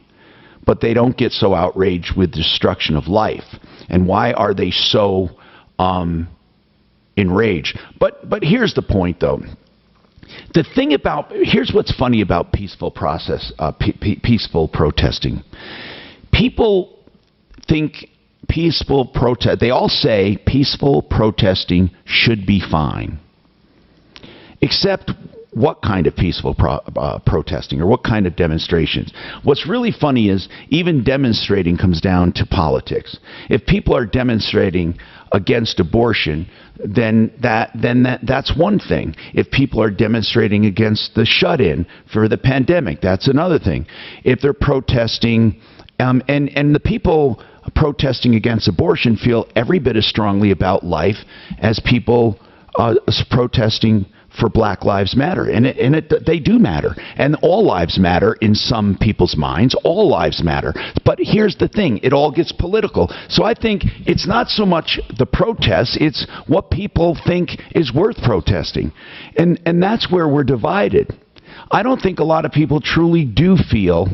but they don't get so outraged with destruction of life? And why are they so enraged? But here's the point, though. Here's what's funny about peaceful protesting. People think they all say peaceful protesting should be fine. Except what kind of peaceful protesting or what kind of demonstrations? What's really funny is even demonstrating comes down to politics. If people are demonstrating against abortion, then that's one thing. If people are demonstrating against the shut-in for the pandemic, that's another thing. If they're protesting, and the people protesting against abortion feel every bit as strongly about life as people protesting for Black Lives Matter, and they do matter, and all lives matter in some people's minds. All lives matter, but here's the thing: it all gets political. So I think it's not so much the protests; it's what people think is worth protesting, and that's where we're divided. I don't think a lot of people truly do feel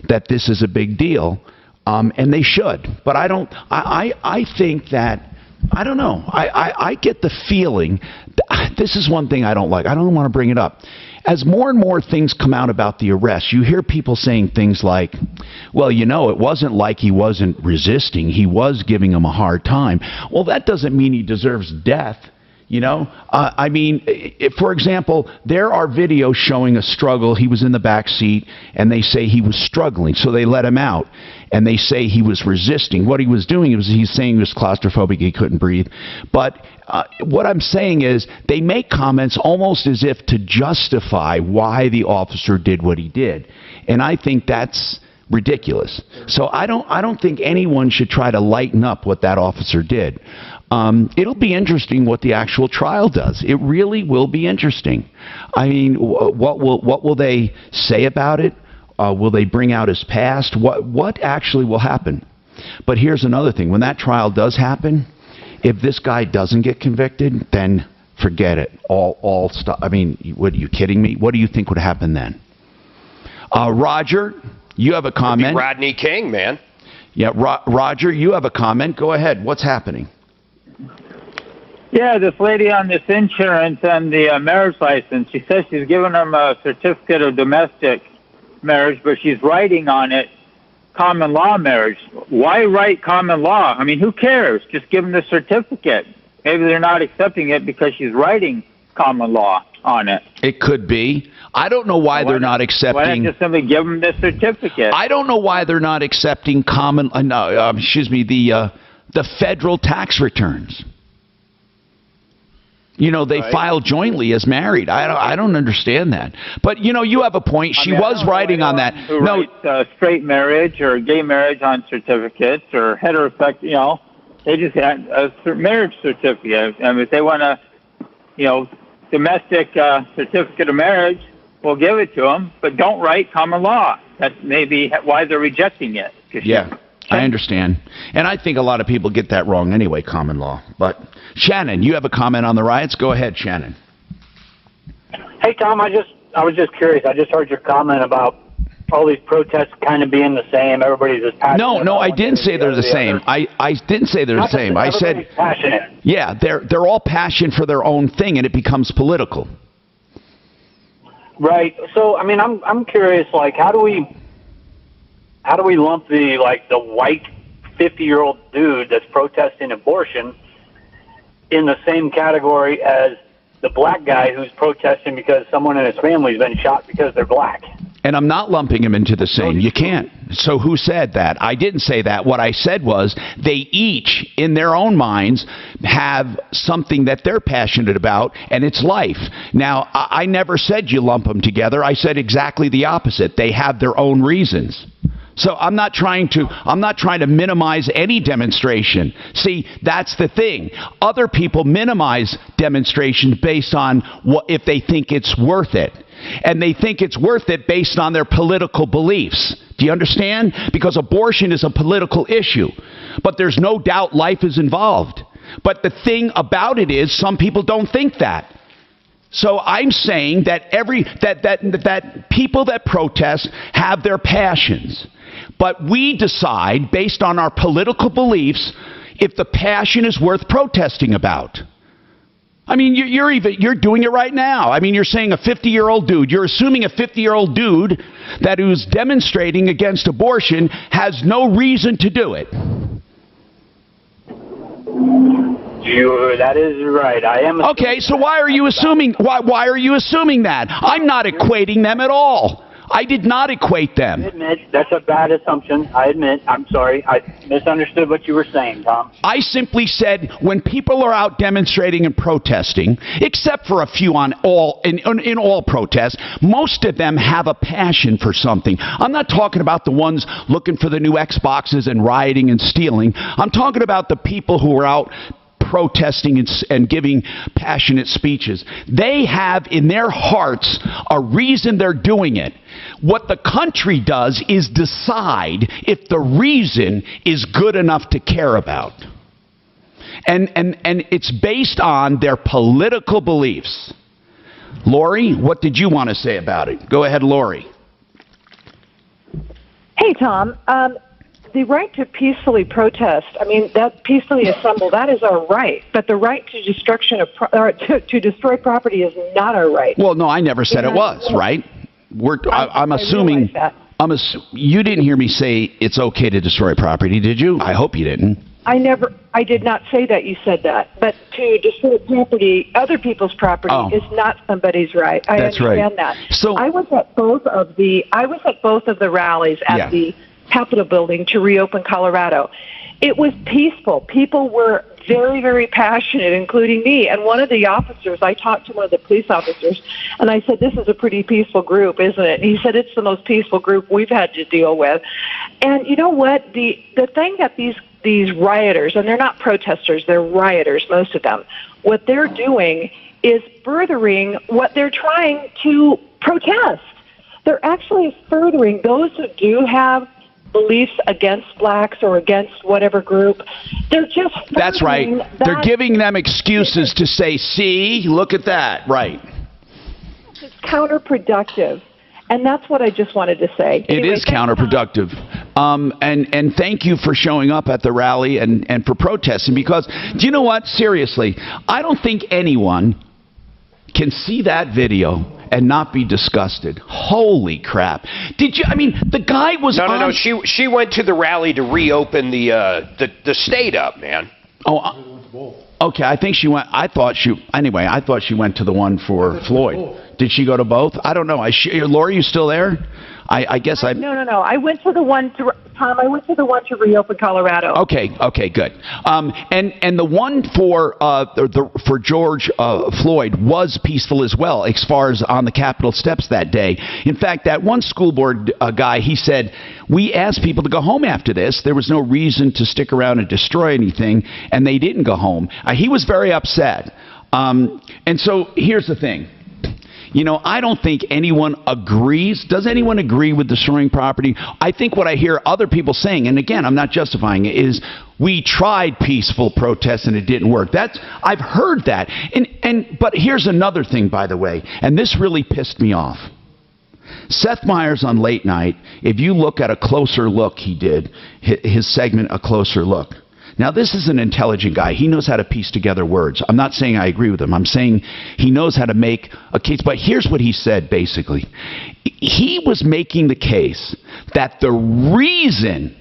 that this is a big deal, and they should. But I don't. I think that. I don't know. I get the feeling, this is one thing I don't like. I don't want to bring it up. As more and more things come out about the arrest, you hear people saying things like, well, it wasn't like he wasn't resisting. He was giving him a hard time. Well, that doesn't mean he deserves death. For example, there are videos showing a struggle. He was in the back seat, and they say he was struggling, so they let him out. And they say he was resisting. What he was doing was he's saying he was claustrophobic, he couldn't breathe. But what I'm saying is they make comments almost as if to justify why the officer did what he did. And I think that's ridiculous. So I don't think anyone should try to lighten up what that officer did. It'll be interesting what the actual trial does. It really will be interesting. I mean, what will they say about it? Will they bring out his past? What actually will happen? But here's another thing. When that trial does happen, if this guy doesn't get convicted, then forget it. All stop. I mean, what, are you kidding me? What do you think would happen then? Roger, you have a comment. Rodney King, man. Yeah, Roger, you have a comment. Go ahead. What's happening? Yeah, this lady on this insurance and the marriage license, she says she's given him a certificate of domestic marriage, but she's writing on it common law marriage. Why write common law? I mean, who cares? Just give them the certificate. Maybe they're not accepting it because she's writing common law on it. It could be. I don't know why they're not accepting. Why not just simply give them the certificate? I don't know why they're not accepting the federal tax returns. They file jointly as married. I don't understand that. But, you have a point. She was writing on that. Who writes straight marriage or gay marriage on certificates or heterosexual, they just had a marriage certificate. And if they want a, domestic certificate of marriage, we'll give it to them. But don't write common law. That's maybe why they're rejecting it. Yeah. I understand. And I think a lot of people get that wrong anyway, common law. But, Shannon, you have a comment on the riots? Go ahead, Shannon. Hey, Tom, I was just curious. I just heard your comment about all these protests kind of being the same. Everybody's just passionate. No, I didn't say they're the same. I didn't say they're the same. I said, passionate. Yeah, they're all passion for their own thing, and it becomes political. Right. So, I mean, I'm curious, like, how do we how do we lump the white 50-year-old dude that's protesting abortion in the same category as the black guy who's protesting because someone in his family's been shot because they're black? And I'm not lumping them into the same. You can't. So who said that? I didn't say that. What I said was they each, in their own minds, have something that they're passionate about, and it's life. Now, I never said you lump them together. I said exactly the opposite. They have their own reasons. So I'm not trying to minimize any demonstration. See, that's the thing. Other people minimize demonstrations based on if they think it's worth it. And they think it's worth it based on their political beliefs. Do you understand? Because abortion is a political issue. But there's no doubt life is involved. But the thing about it is some people don't think that. So I'm saying that that people that protest have their passions. But we decide based on our political beliefs if the passion is worth protesting about. I mean, you're doing it right now. I mean, you're saying a 50-year-old dude. You're assuming a 50-year-old dude that who's demonstrating against abortion has no reason to do it. That is right. I am. Okay, so why are you assuming? Why are you assuming that? I'm not equating them at all. I did not equate them. I admit that's a bad assumption. I admit. I'm sorry. I misunderstood what you were saying, Tom. I simply said when people are out demonstrating and protesting, except for a few in all protests, most of them have a passion for something. I'm not talking about the ones looking for the new Xboxes and rioting and stealing. I'm talking about the people who are out protesting and giving passionate speeches. They have in their hearts a reason they're doing it. What the country does is decide if the reason is good enough to care about. And it's based on their political beliefs. Lori, what did you want to say about it? Go ahead, Lori. Hey, Tom. The right to peacefully protest, I mean, that peacefully assemble, that is our right. But the right to destruction of to destroy property is not our right. Well, no, I never said it was, right? I'm assuming. You didn't hear me say it's okay to destroy property, did you? I hope you didn't. I did not say that you said that. But to destroy property, other people's property, is not somebody's right. I understand that. So I was at both of the rallies at the Capitol building to reopen Colorado. It was peaceful. People were very, very passionate, including me. And one of the officers, I talked to one of the police officers, and I said, this is a pretty peaceful group, isn't it? And he said, it's the most peaceful group we've had to deal with. And you know what? The thing that these rioters, and they're not protesters, they're rioters, most of them, what they're doing is furthering what they're trying to protest. They're actually furthering those who do have beliefs against blacks or against whatever group. They're just That's right. They're giving them excuses to say, see, look at that. Right. It's counterproductive. And that's what I just wanted to say. It is counterproductive. And thank you for showing up at the rally and for protesting, because do you know what? Seriously, I don't think anyone can see that video and not be disgusted. Holy crap. Did you, I mean, the guy was No, she went to the rally to reopen the state up, man. Oh, okay, I think she went, I thought she went to the one for Floyd. Did she go to both? I don't know. Lori, you still there? I guess I... No. I went to the one to... Tom, I went to the one to reopen Colorado. Okay, good. And the one for George Floyd was peaceful as well, as far as on the Capitol steps that day. In fact, that one school board guy, he said, we asked people to go home after this. There was no reason to stick around and destroy anything, and they didn't go home. He was very upset. And so here's the thing. You know, I don't think anyone agrees. Does anyone agree with destroying property? I think what I hear other people saying, and again, I'm not justifying it, is we tried peaceful protests and it didn't work. I've heard that. But here's another thing, by the way, and this really pissed me off. Seth Meyers on Late Night, if you look at a closer look he did, his segment, A Closer Look. Now, this is an intelligent guy. He knows how to piece together words. I'm not saying I agree with him. I'm saying he knows how to make a case. But here's what he said, basically. He was making the case that the reason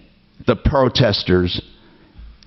the protesters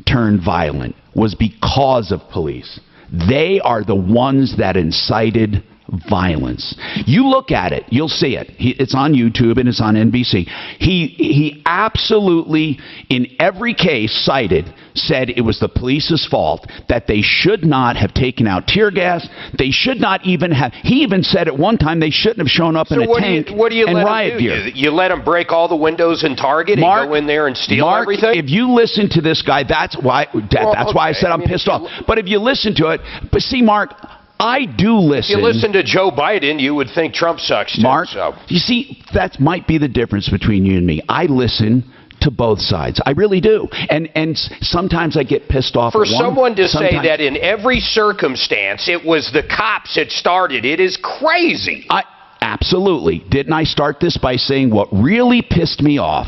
turned violent was because of police. They are the ones that incited violence. You look at it, you'll see it. It's on YouTube and it's on NBC. He absolutely, in every case cited, said it was the police's fault, that they should not have taken out tear gas. They should not even have, he even said at one time they shouldn't have shown up in a tank and riot gear. You let them break all the windows in Target and go in there and steal everything? If you listen to this guy, that's why I said I'm pissed off. But if you listen to it, but see, Mark, I do listen. If you listen to Joe Biden, you would think Trump sucks too. Mark, you see, that might be the difference between you and me. I listen to both sides. I really do. And sometimes I get pissed off For at one. someone to say that in every circumstance it was the cops that started it is crazy. Absolutely. Didn't I start this by saying what really pissed me off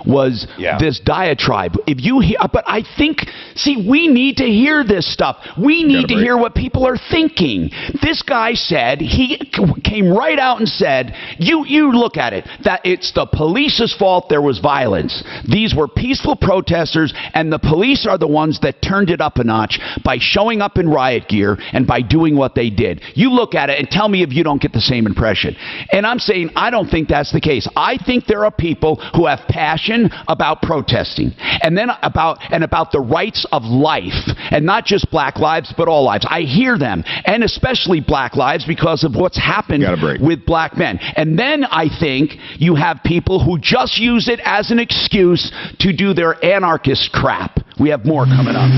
was this diatribe? If you hear, but I think, see, we need to hear this stuff. We need to hear what people are thinking. This guy said, he came right out and said, you look at it, that it's the police's fault there was violence. These were peaceful protesters, and the police are the ones that turned it up a notch by showing up in riot gear and by doing what they did. You look at it and tell me if you don't get the same impression. And I'm saying I don't think that's the case. I think there are people who have passion about protesting and then about the rights of life, and not just black lives but all lives. I hear them, and especially black lives, because of what's happened with black men. And then I think you have people who just use it as an excuse to do their anarchist crap. We have more coming up.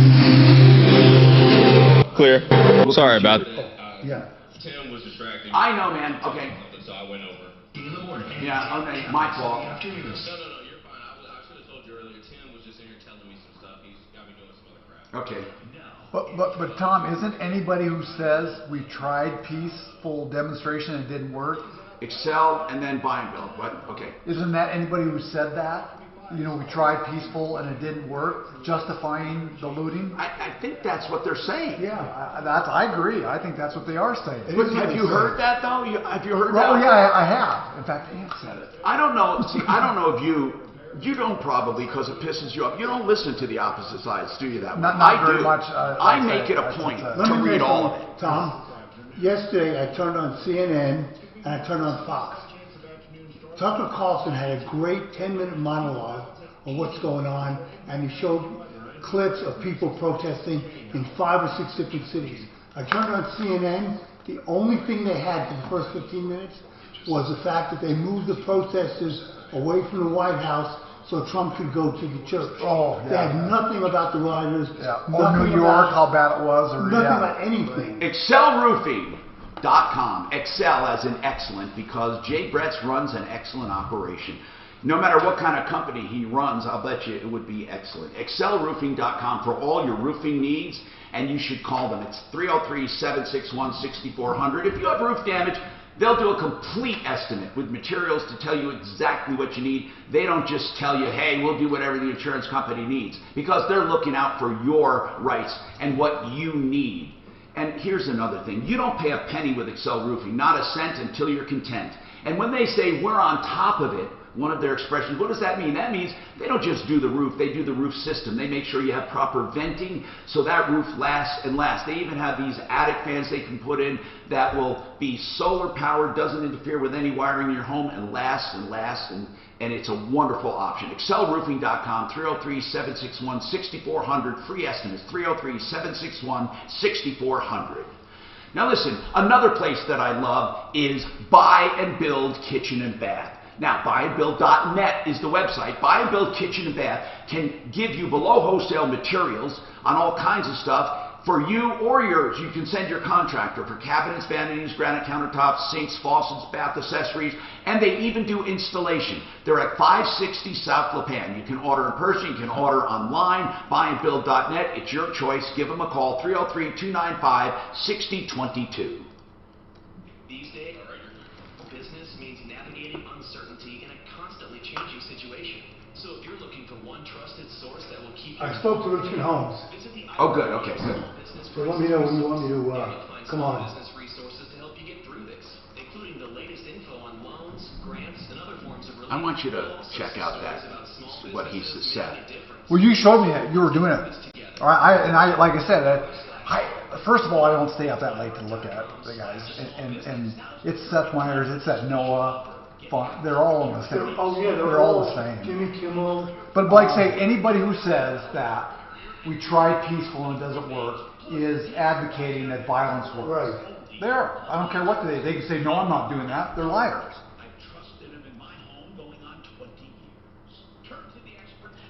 Clear. Sorry about that. Yeah. Tim was distracting. I know, man. Okay. So I went over. In the morning. Yeah, okay, my fault. No, you're fine. I should have told you earlier. Tim was just in here telling me some stuff. He's got me doing some other crap. Okay. But Tom, isn't anybody who says we tried peaceful demonstration and it didn't work? Excel and then buy and build. What? Okay. Isn't that anybody who said that? You know, we tried peaceful and it didn't work, justifying the looting? I think that's what they're saying. Yeah, I agree. I think that's what they are saying. But have you heard that, though? Have you heard that? Oh, yeah, I have. In fact, Aunt said it. I don't know. See, I don't know if you don't probably, because it pisses you off. You don't listen to the opposite sides, do you, that way? Not very much. I make it a point to read all of it. Tom, yesterday I turned on CNN and I turned on Fox. Tucker Carlson had a great 10-minute monologue on what's going on, and he showed clips of people protesting in 5 or 6 different cities. I turned on CNN. The only thing they had for the first 15 minutes was the fact that they moved the protesters away from the White House so Trump could go to the church. Oh, yeah. They had nothing about the rioters. Yeah. Or New York, how bad it was. Or, nothing about anything. Excel Roofing. .com. Excel as in excellent, because Jay Bretz runs an excellent operation. No matter what kind of company he runs, I'll bet you it would be excellent. ExcelRoofing.com for all your roofing needs, and you should call them. It's 303-761-6400. If you have roof damage, they'll do a complete estimate with materials to tell you exactly what you need. They don't just tell you, hey, we'll do whatever the insurance company needs, because they're looking out for your rights and what you need. And here's another thing. You don't pay a penny with Excel Roofing, not a cent, until you're content. And when they say we're on top of it, one of their expressions, what does that mean? That means they don't just do the roof, they do the roof system. They make sure you have proper venting so that roof lasts and lasts. They even have these attic fans they can put in that will be solar powered, doesn't interfere with any wiring in your home, and lasts and lasts, and it's a wonderful option. ExcelRoofing.com, 303-761-6400, free estimates, 303-761-6400. Now listen, another place that I love is Buy and Build Kitchen and Bath. Now, buyandbuild.net is the website. Buy and Build Kitchen and Bath can give you below wholesale materials on all kinds of stuff for you or yours. You can send your contractor for cabinets, vanities, granite countertops, sinks, faucets, bath accessories, and they even do installation. They're at 560 South LaPan. You can order in person, you can order online, buyandbuild.net. It's your choice. Give them a call, 303-295-6022. These days, business means navigating uncertainty in a constantly changing situation. So if you're looking for one trusted source that will keep you... I spoke to Richmond Homes. Oh, good. Okay, good. So let me know when you want me to come on. Business resources to help you get through this, including the latest info on loans, grants, and other forms of I want you to check out what he said. Well, you showed me that you were doing it. All right, like I said, first of all, I don't stay up that late to look at the guys, and it's Seth Meyers, it's that Noah. They're all the same. They're all the same. Jimmy Kimmel. But like say, anybody who says that we try peaceful and it doesn't work is advocating that violence works. Right. There. I don't care what they can say. No, I'm not doing that. They're liars.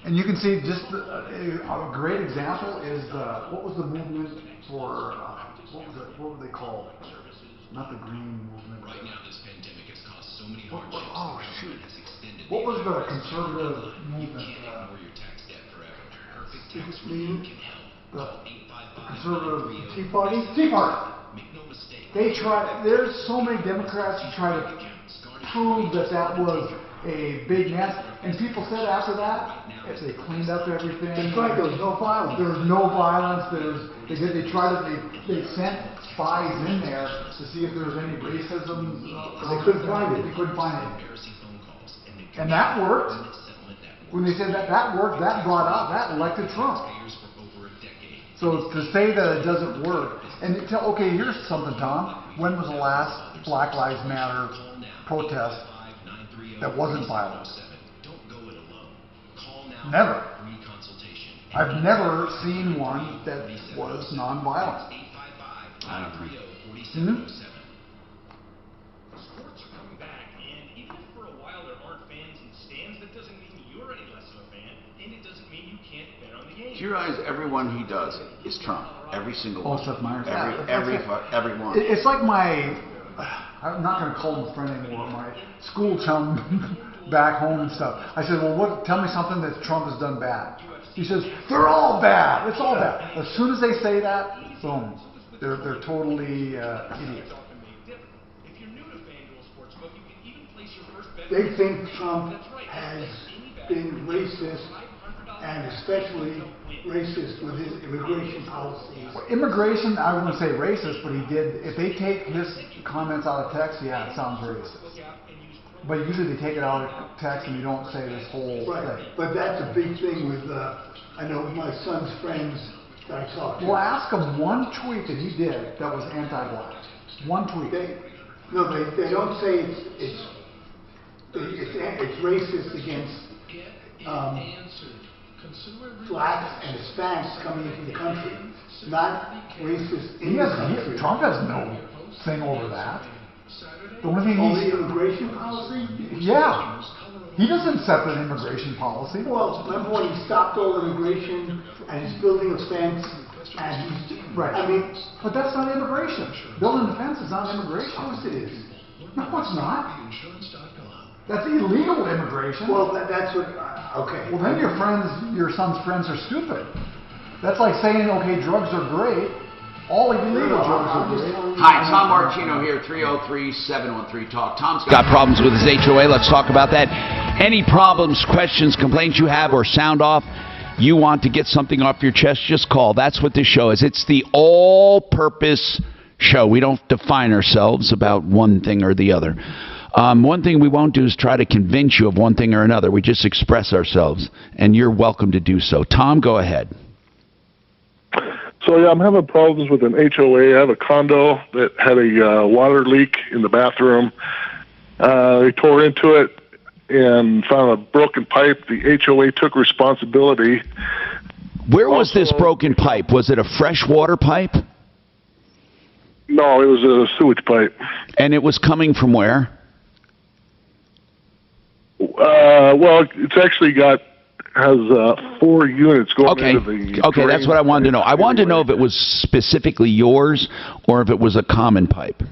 And you can see just a great example is what was the movement for what were they called? Not the green movement. Right now, this pandemic has caused so many hardships. Oh shoot! What was the conservative movement? The conservative Tea Party. Tea Party. They try. There's so many Democrats who try to prove that was a big mess, and people said after that, if they cleaned up everything, that's right. There was no violence. There was no violence. They sent spies in there to see if there was any racism. They couldn't find it. They couldn't find it, and that worked. When they said that worked, that brought out that elected Trump. So to say that it doesn't work, and okay, here's something, Tom. When was the last Black Lives Matter protest that wasn't violent? Never. I've never seen one that was non-violent. I don't agree. Hmm? Sports are coming back, and even if for a while there aren't fans in stands, that doesn't mean you're any less of a fan, and it doesn't mean you can't bet on the game. Do you realize everyone he does is Trump? Every single one. Seth Meyers. Everyone. It's like I'm not going to call him a friend anymore, my school chum back home and stuff. I said, well, tell me something that Trump has done bad. He says, they're all bad. It's all bad. As soon as they say that, boom, they're totally idiots. They think Trump has been racist, and especially racist with his immigration policies. Well, immigration, I wouldn't say racist, but he did. If they take his comments out of text, yeah, it sounds racist. But usually they take it out of text and you don't say this whole thing. But that's a big thing with, I know my son's friends that I talk to. Well, ask him one tweet that he did that was anti-black. One tweet. They don't say it's racist against blacks and Hispanics coming into the country. Not racist in the country. Trump has no thing over that. The only thing the immigration policy? Yeah. He doesn't set the immigration policy. Well, remember when he stopped all immigration and he's building a fence and he's... Right. I mean... But that's not immigration. Building a fence is not immigration. Of course it is. No, it's not. That's illegal immigration. Well, that's what... okay. Well, then your son's friends are stupid. That's like saying, okay, drugs are great. All illegal drugs are great. Hi, Tom Martino here, 303-713-TALK. Tom's got problems with his HOA. Let's talk about that. Any problems, questions, complaints you have, or sound off, you want to get something off your chest, just call. That's what this show is. It's the all-purpose show. We don't define ourselves about one thing or the other. One thing we won't do is try to convince you of one thing or another. We just express ourselves, and you're welcome to do so. Tom, go ahead. So, yeah, I'm having problems with an HOA. I have a condo that had a water leak in the bathroom. They tore into it and found a broken pipe. The HOA took responsibility. Where was this broken pipe? Was it a freshwater pipe? No, it was a sewage pipe. And it was coming from where? Well, it's actually has 4 units going into the Okay, that's what I wanted to know. I wanted to know if it was specifically yours or if it was a common pipe.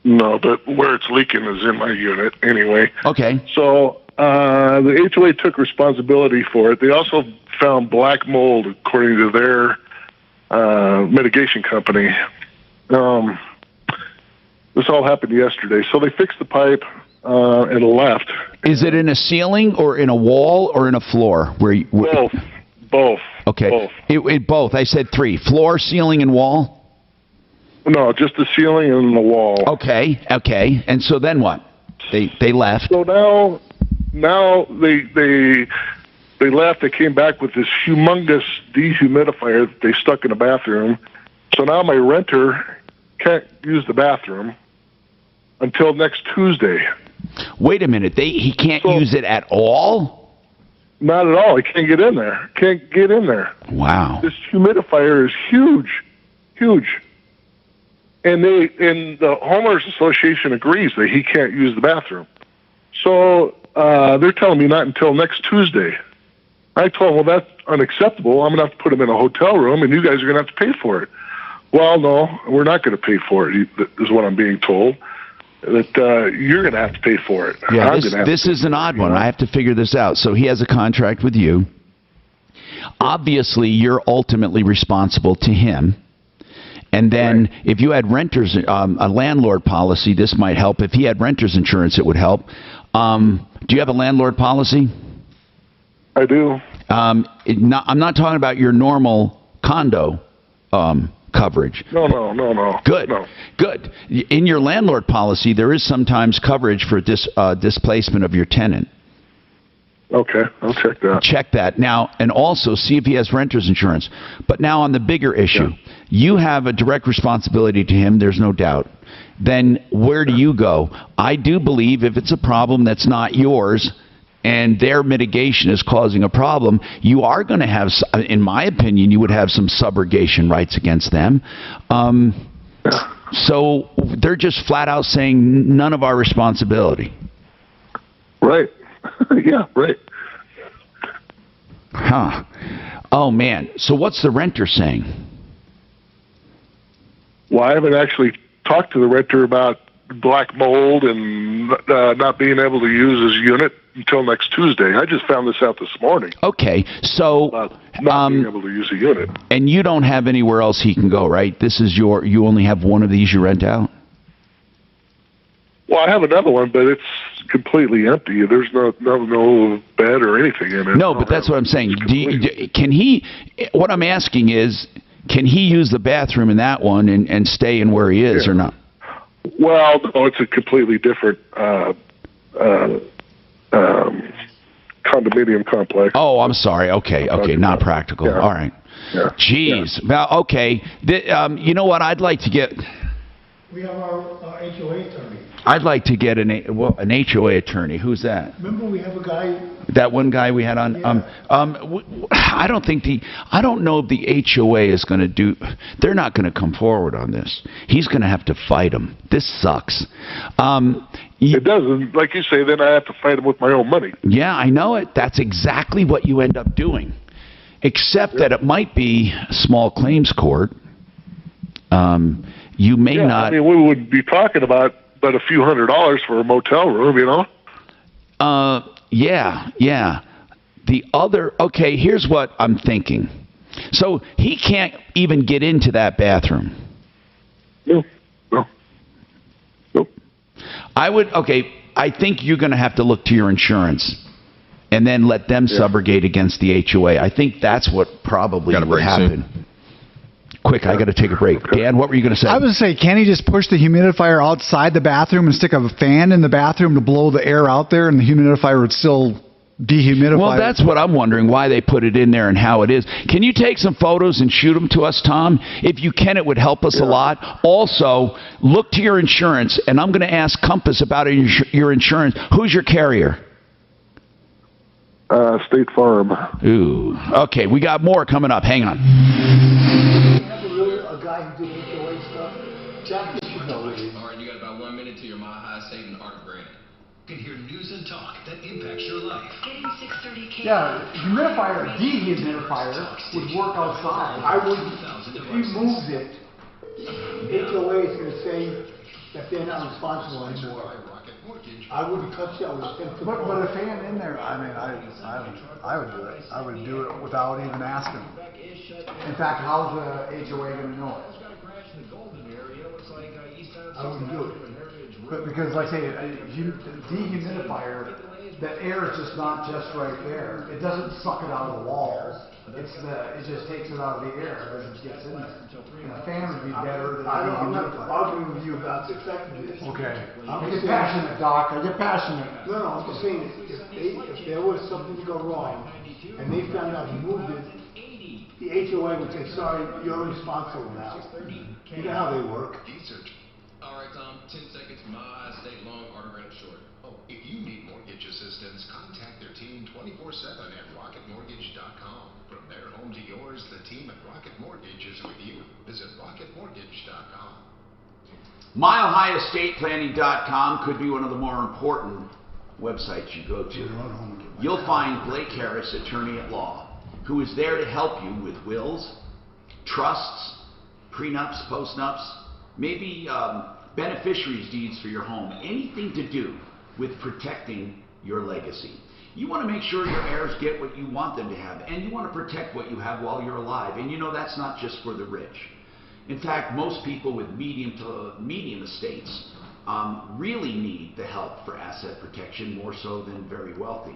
No, but where it's leaking is in my unit anyway. Okay. So the HOA took responsibility for it. They also found black mold, according to their mitigation company. This all happened yesterday. So they fixed the pipe and left. Is it in a ceiling or in a wall or in a floor? Both. Okay. Both. I said 3. Floor, ceiling, and wall? No, just the ceiling and the wall. Okay. And so then what? They left. So now they left. They came back with this humongous dehumidifier that they stuck in the bathroom. So now my renter can't use the bathroom until next Tuesday. Wait a minute. He can't use it at all? Not at all. He can't get in there. Can't get in there. Wow. This humidifier is huge. Huge. And the homeowners association agrees that he can't use the bathroom. So they're telling me not until next Tuesday. I told them, well, that's unacceptable. I'm going to have to put him in a hotel room, and you guys are going to have to pay for it. Well, no, we're not going to pay for it, is what I'm being told. That you're going to have to pay for it. Yeah, this is an odd one. I have to figure this out. So he has a contract with you. Obviously, you're ultimately responsible to him. And then if you had renters, a landlord policy, this might help. If he had renter's insurance, it would help. Do you have a landlord policy? I do. I'm not talking about your normal condo coverage. No. Good. No. Good. In your landlord policy, there is sometimes coverage for displacement of your tenant. Okay, I'll check that. Check that. Now, and also see if he has renter's insurance. But now on the bigger issue, you have a direct responsibility to him, there's no doubt. Then where do you go? I do believe if it's a problem that's not yours and their mitigation is causing a problem, you are going to have, in my opinion, you would have some subrogation rights against them. So they're just flat out saying none of our responsibility. Right. Yeah, right. Huh. Oh, man. So what's the renter saying? Well, I haven't actually talked to the renter about black mold and not being able to use his unit until next Tuesday. I just found this out this morning. Okay, so not being able to use a unit. And you don't have anywhere else he can go, right? This is you only have one of these you rent out? Well, I have another one, but it's completely empty. There's no bed or anything in it. No, but that's what I'm saying. Can he? What I'm asking is, can he use the bathroom in that one and stay in where he is or not? Well, no, it's a completely different condominium complex. Oh, I'm sorry. Okay, not practical. Yeah. All right. Yeah. Jeez. Yeah. Well, okay. You know what? I'd like to get. We have our HOA attorney. I'd like to get an HOA attorney. Who's that? Remember, we have a guy. That one guy we had on. Yeah. I don't know if the HOA is going to do. They're not going to come forward on this. He's going to have to fight him. This sucks. It doesn't. Like you say, then I have to fight him with my own money. Yeah, I know it. That's exactly what you end up doing. Except that it might be small claims court. You may not. I mean, we would be talking about a few $100s for a motel room, you know? Yeah. The other, okay, here's what I'm thinking. So he can't even get into that bathroom. No. I think you're going to have to look to your insurance and then let them subrogate against the HOA. I think that's what probably would happen. Quick, I got to take a break. Dan, what were you going to say? I was going to say, can't he just push the humidifier outside the bathroom and stick a fan in the bathroom to blow the air out there, and the humidifier would still dehumidify? Well, that's what I'm wondering, why they put it in there and how it is. Can you take some photos and shoot them to us, Tom? If you can, it would help us a lot. Also, look to your insurance, and I'm going to ask Compass about your insurance. Who's your carrier? State Farm. Ooh. Okay, we got more coming up. Hang on. A guy who did HOA stuff. Jack, you should know it. All right, you got about 1 minute to your Mile High saving Art Brand. You can hear news and talk that impacts your life. Getting 630K. Yeah, dehumidifier would work outside. I wouldn't. If he moves it, HOA is going to say that they're not responsible anymore. I wouldn't touch that with a 10-foot pole. But a fan in there, I mean, I would do it. I would do it without even asking. In fact, how's the HOA going to know it? I wouldn't do it. But because, like I say, dehumidifier, the air is just not just right there. It doesn't suck it out of the walls. it just takes it out of the air as it gets in there. And a fan would be better than I'm not dehumidifier. arguing with you about the effectiveness. Okay. I get passionate, Doc. I get passionate. No, I'm just saying, if there was something to go wrong, and they found out he moved it, the HOA would say, sorry, you're responsible now. You know how they work. All right, Tom, 10 seconds, my state long, autograph short. Oh, if you need mortgage assistance, contact their team 24/7 at rocketmortgage.com. From their home to yours, the team at Rocket Mortgage is with you. Visit rocketmortgage.com. MileHighEstatePlanning.com could be one of the more important websites you go to. You'll find Blake Harris, attorney at law, who is there to help you with wills, trusts, prenups, postnups, maybe beneficiaries deeds for your home, anything to do with protecting your legacy. You want to make sure your heirs get what you want them to have, and you want to protect what you have while you're alive. And you know that's not just for the rich. In fact, most people with medium estates really need the help for asset protection more so than very wealthy.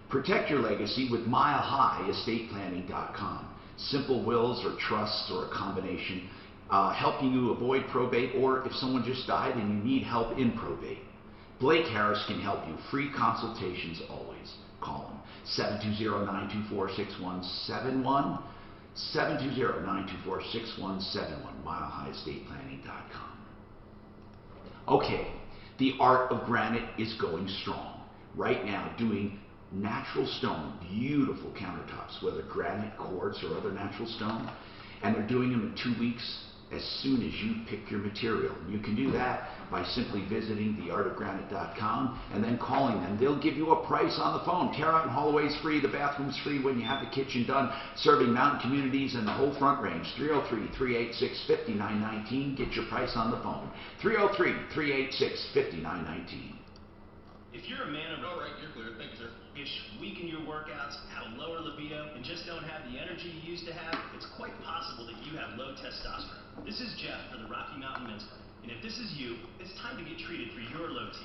Protect your legacy with MileHighEstatePlanning.com. Simple wills or trusts or a combination, helping you avoid probate, or if someone just died and you need help in probate. Blake Harris can help you. Free consultations always. Call him. 720-924-6171. 720-924-6171. MileHighEstatePlanning.com. Okay, the art of granite is going strong. Right now, doing natural stone, beautiful countertops, whether granite, quartz, or other natural stone, and they're doing them in 2 weeks as soon as you pick your material. You can do that by simply visiting theartofgranite.com and then calling them. They'll give you a price on the phone. Tear out and haul away is free. The bathroom's free when you have the kitchen done. Serving mountain communities and the whole Front Range. 303-386-5919. Get your price on the phone. 303-386-5919. If you're a man of... All right, you're clear. Thank you, sir. Weaken your workouts, have a lower libido, and just don't have the energy you used to have, it's quite possible that you have low testosterone. This is Jeff for the Rocky Mountain Men's Clinic. And if this is you, it's time to get treated for your low T.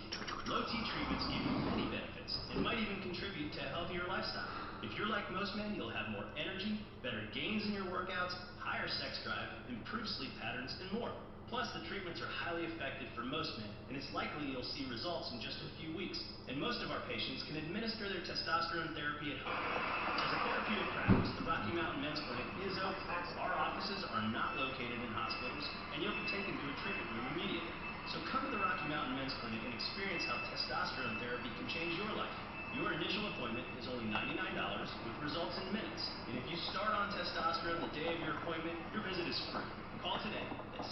Low T treatments give you many benefits and might even contribute to a healthier lifestyle. If you're like most men, you'll have more energy, better gains in your workouts, higher sex drive, improved sleep patterns, and more. Plus, the treatments are highly effective for most men, and it's likely you'll see results in just a few weeks. And most of our patients can administer their testosterone therapy at home. As a therapeutic practice, the Rocky Mountain Men's Clinic is open. Our offices are not located in hospitals, and you'll be taken to a treatment room immediately. So come to the Rocky Mountain Men's Clinic and experience how testosterone therapy can change your life. Your initial appointment is only $99 with results in minutes. And if you start on testosterone the day of your appointment, your visit is free. Call today at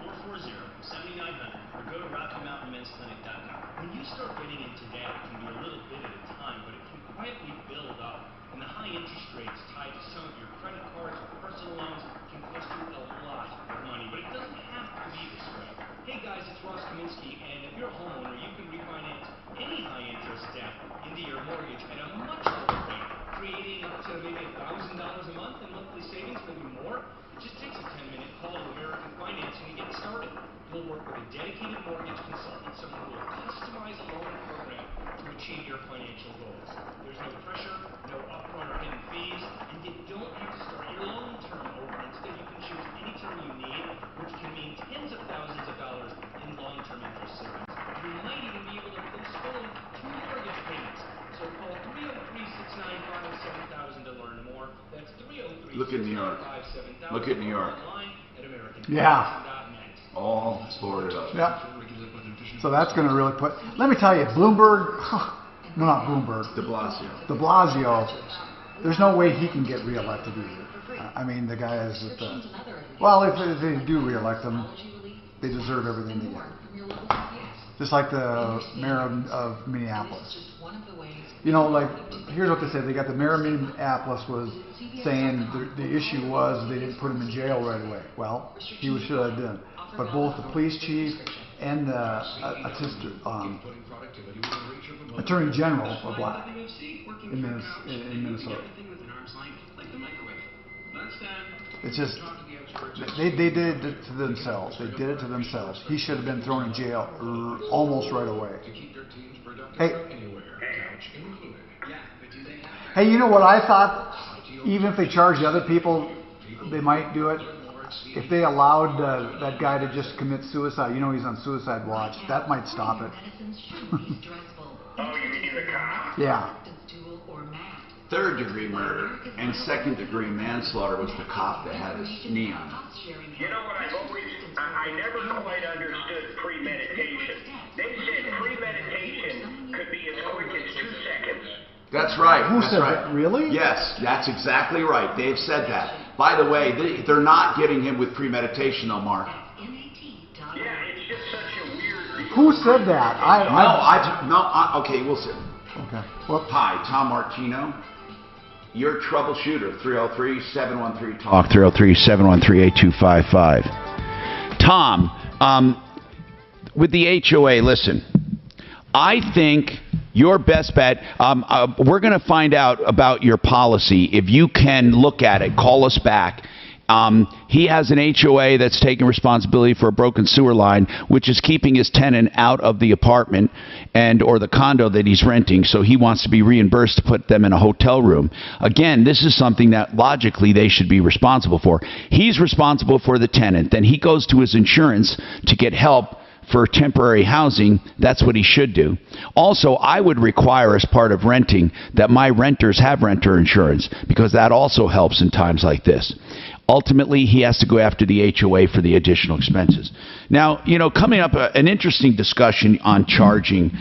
720-440-7900 or go to RockyMountainMen'sClinic.com. When you start getting into debt, it can be a little bit at a time, but it can quietly build up. And the high interest rates tied to some of your credit cards or personal loans can cost you a lot of money. But it doesn't have to be this way. Hey guys, it's Ross Kaminsky, and if you're a homeowner, you can refinance any high interest debt into your mortgage at a much lower rate, creating up to maybe $1,000 a month in monthly savings, maybe more. It just takes a 10-minute call to American Financing to get started. You'll work with a dedicated mortgage consultant, someone who will customize a loan program to achieve your financial goals. There's no pressure, no upfront or hidden fees, and you don't have to start your loan term over. Instead, you can choose any term you need, which can mean tens of thousands of dollars in long-term interest savings. You might even be able to postpone 2 mortgage payments. So call 303-695-7000 to learn more. That's 303-695-7000. Look at New York. Look at New York. Yeah. All boarded up. Yeah. So that's going to really put... Let me tell you, Bloomberg... No, not Bloomberg. De Blasio. De Blasio. There's no way he can get reelected either. I mean, the guy is... well, if they do reelect him, they deserve everything they get. Just like the mayor of Minneapolis. You know, like, here's what they said. They got the mayor of Minneapolis was saying the issue was they didn't put him in jail right away. Well, he should have done. But both the police chief and the attorney general are black in Minnesota. It's just, they did it to themselves. They did it to themselves. He should have been thrown in jail almost right away. Hey, you know what I thought? even if they charge the other people, they might do it. If they allowed that guy to just commit suicide, you know he's on suicide watch, that might stop it. Oh, you mean the cop? Yeah. Third-degree murder and second-degree manslaughter was the cop that had his knee on him. You know what I've always, I never quite understood premeditation. They said premeditation could be as quick as 2 seconds. That's right. Who that's said right. that? Really? Yes, that's exactly right. They've said that. By the way, they're not getting him with premeditation, though, Mark. Yeah, it's just such a weird. Who said that? Okay, we'll see. Okay. Well, hi, Tom Martino. Your troubleshooter, 303-713-TALK, 303-713-8255. Tom, with the HOA, listen, I think your best bet, we're going to find out about your policy. If you can look at it, call us back. He has an HOA that's taking responsibility for a broken sewer line, which is keeping his tenant out of the apartment or the condo that he's renting, so he wants to be reimbursed to put them in a hotel room. Again, this is something that logically they should be responsible for. He's responsible for the tenant. Then he goes to his insurance to get help for temporary housing. That's what he should do. Also, I would require as part of renting that my renters have renter insurance, because that also helps in times like this. Ultimately, he has to go after the HOA for the additional expenses. Now, coming up, an interesting discussion on charging.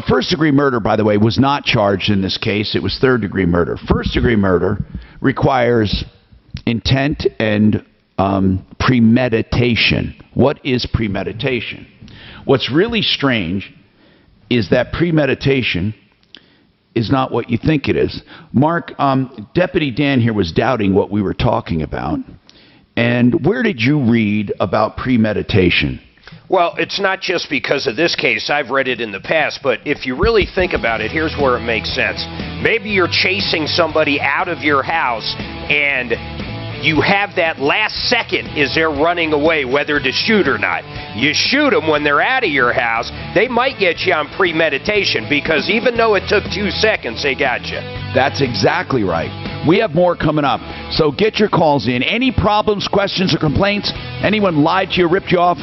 First-degree murder, by the way, was not charged in this case. It was third-degree murder. First-degree murder requires intent and premeditation. What is premeditation? What's really strange is that premeditation is not what you think it is. Mark, Deputy Dan here was doubting what we were talking about. And where did you read about premeditation? Well, it's not just because of this case. I've read it in the past, but if you really think about it, here's where it makes sense. Maybe you're chasing somebody out of your house and you have that last second as they're running away, whether to shoot or not. You shoot them when they're out of your house, they might get you on premeditation, because even though it took 2 seconds, they got you. That's exactly right. We have more coming up, so get your calls in. Any problems, questions, or complaints? Anyone lied to you, ripped you off?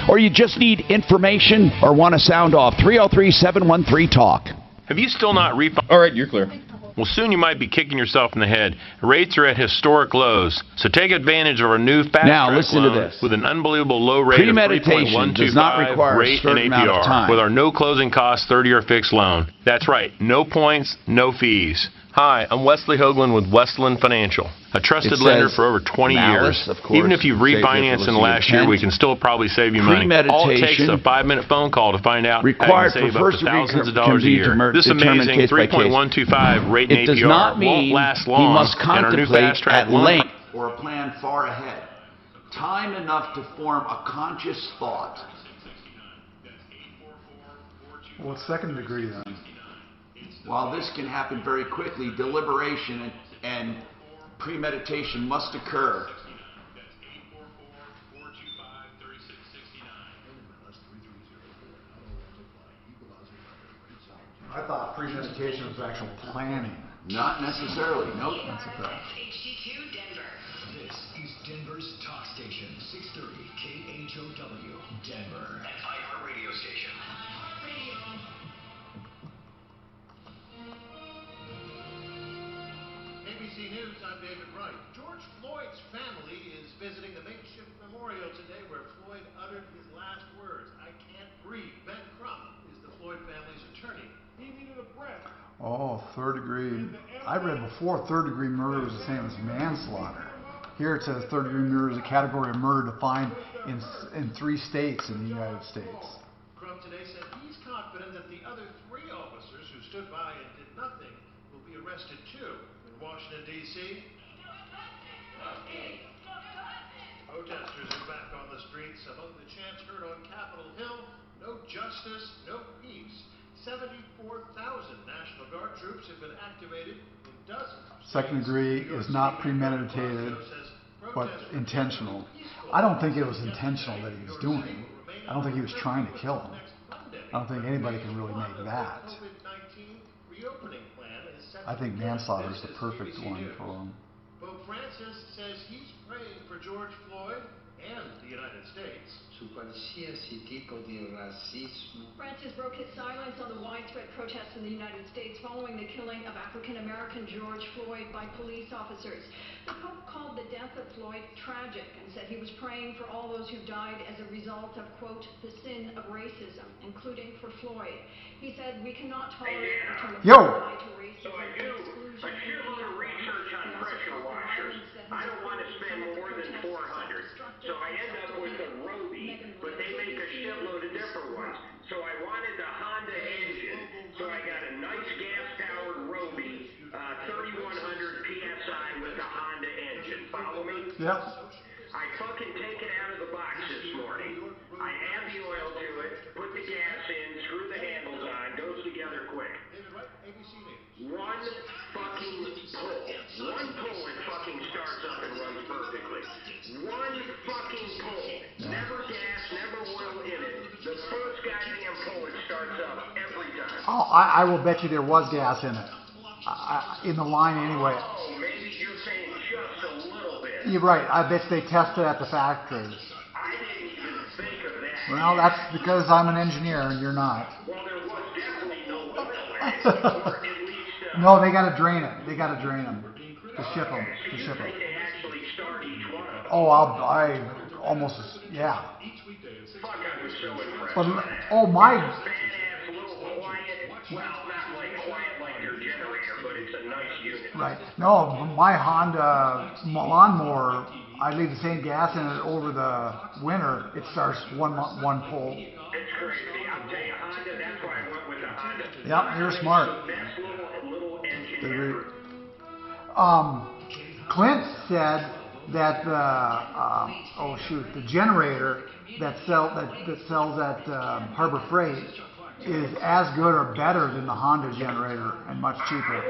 Or you just need information or want to sound off? 303-713-TALK. Have you still not refunded? All right, you're clear. Well, soon you might be kicking yourself in the head. Rates are at historic lows, so take advantage of our new fast track loan with an unbelievable low rate of 3.125 rate and APR with our no closing costs 30-year fixed loan. That's right, no points, no fees. Hi, I'm Wesley Hoagland with Westland Financial, a trusted lender for over 20 years. Even if you've refinanced in the last year, we can still probably save you money. All it takes is a 5-minute phone call to find out how you can save up to thousands of dollars a year. This amazing 3.125 rate and APR won't last long, and our new fast track loan or a plan far ahead. Time enough to form a conscious thought. Well, it's second degree then. While this can happen very quickly, deliberation and premeditation must occur. I thought premeditation was actual planning. Not necessarily. Nope. That's a fact. This is Denver's talk station, 630 KHOW, Denver. An iHeart radio station. ABC News, I'm David Wright. George Floyd's family is visiting the makeshift memorial today where Floyd uttered his last words. I can't breathe. Ben Crump is the Floyd family's attorney. He needed a breath. Oh, third degree. I read before third degree murder was the same as manslaughter. Here it says third degree murder is a category of murder defined in 3 states in the United States. Crump today said he's confident that the other 3 officers who stood by and did nothing will be arrested too. Washington, D.C. Protesters are back on the streets. Among the chants heard on Capitol Hill, no justice, no peace. 74,000 National Guard troops have been activated in dozens. Second degree is not premeditated, but intentional. I don't think it was intentional that he was doing. I don't think he was trying to kill him. I don't think anybody can really make that. I think manslaughter is the perfect one for them. Pope Francis says he's praying for George Floyd and the United States. Francis broke his silence on the widespread protests in the United States following the killing of African-American George Floyd by police officers. The Pope called the death of Floyd tragic and said he was praying for all those who died as a result of, quote, the sin of racism, including for Floyd. He said we cannot tolerate the term to racism. So I do a shitload of research on pressure washers. I don't want to spend more than $400. So I end up with a Roby, but they make a shitload of different ones. So I wanted the Honda engine. So I got a nice gas-powered Roby, 3,100 PSI with a Honda engine. Follow me? Yep. I fucking take it out of the box this morning. I add the oil to it, put the gas in, screw the handles on, goes together quick. One fucking pull. One pull it fucking starts up and runs perfectly. One fucking pull. Never gas, never oil in it. The first goddamn pull it starts up every time. Oh, I will bet you there was gas in it. In the line anyway. Oh, maybe you're saying just a little bit. You're right. I bet they tested at the factories. I didn't even think of that. Well, that's because I'm an engineer and you're not. Well, there was definitely no oil in it. Or at least... No, they got to drain it. They got to drain them to ship them. To ship them. They actually start each one of them. Oh, I almost, yeah. Fuck, I was so impressed. But, oh, my... Badass, little quiet. Well, not like quiet like your generator, but it's a nice unit. Right. No, my Honda lawnmower, I leave the same gas in it over the winter. It starts one pull. It's crazy. I'll tell you, Honda, that's why I went with the Honda. Yep, you're smart. Best little engine ever. Clint said that the generator that sells at Harbor Freight is as good or better than the Honda generator and much cheaper.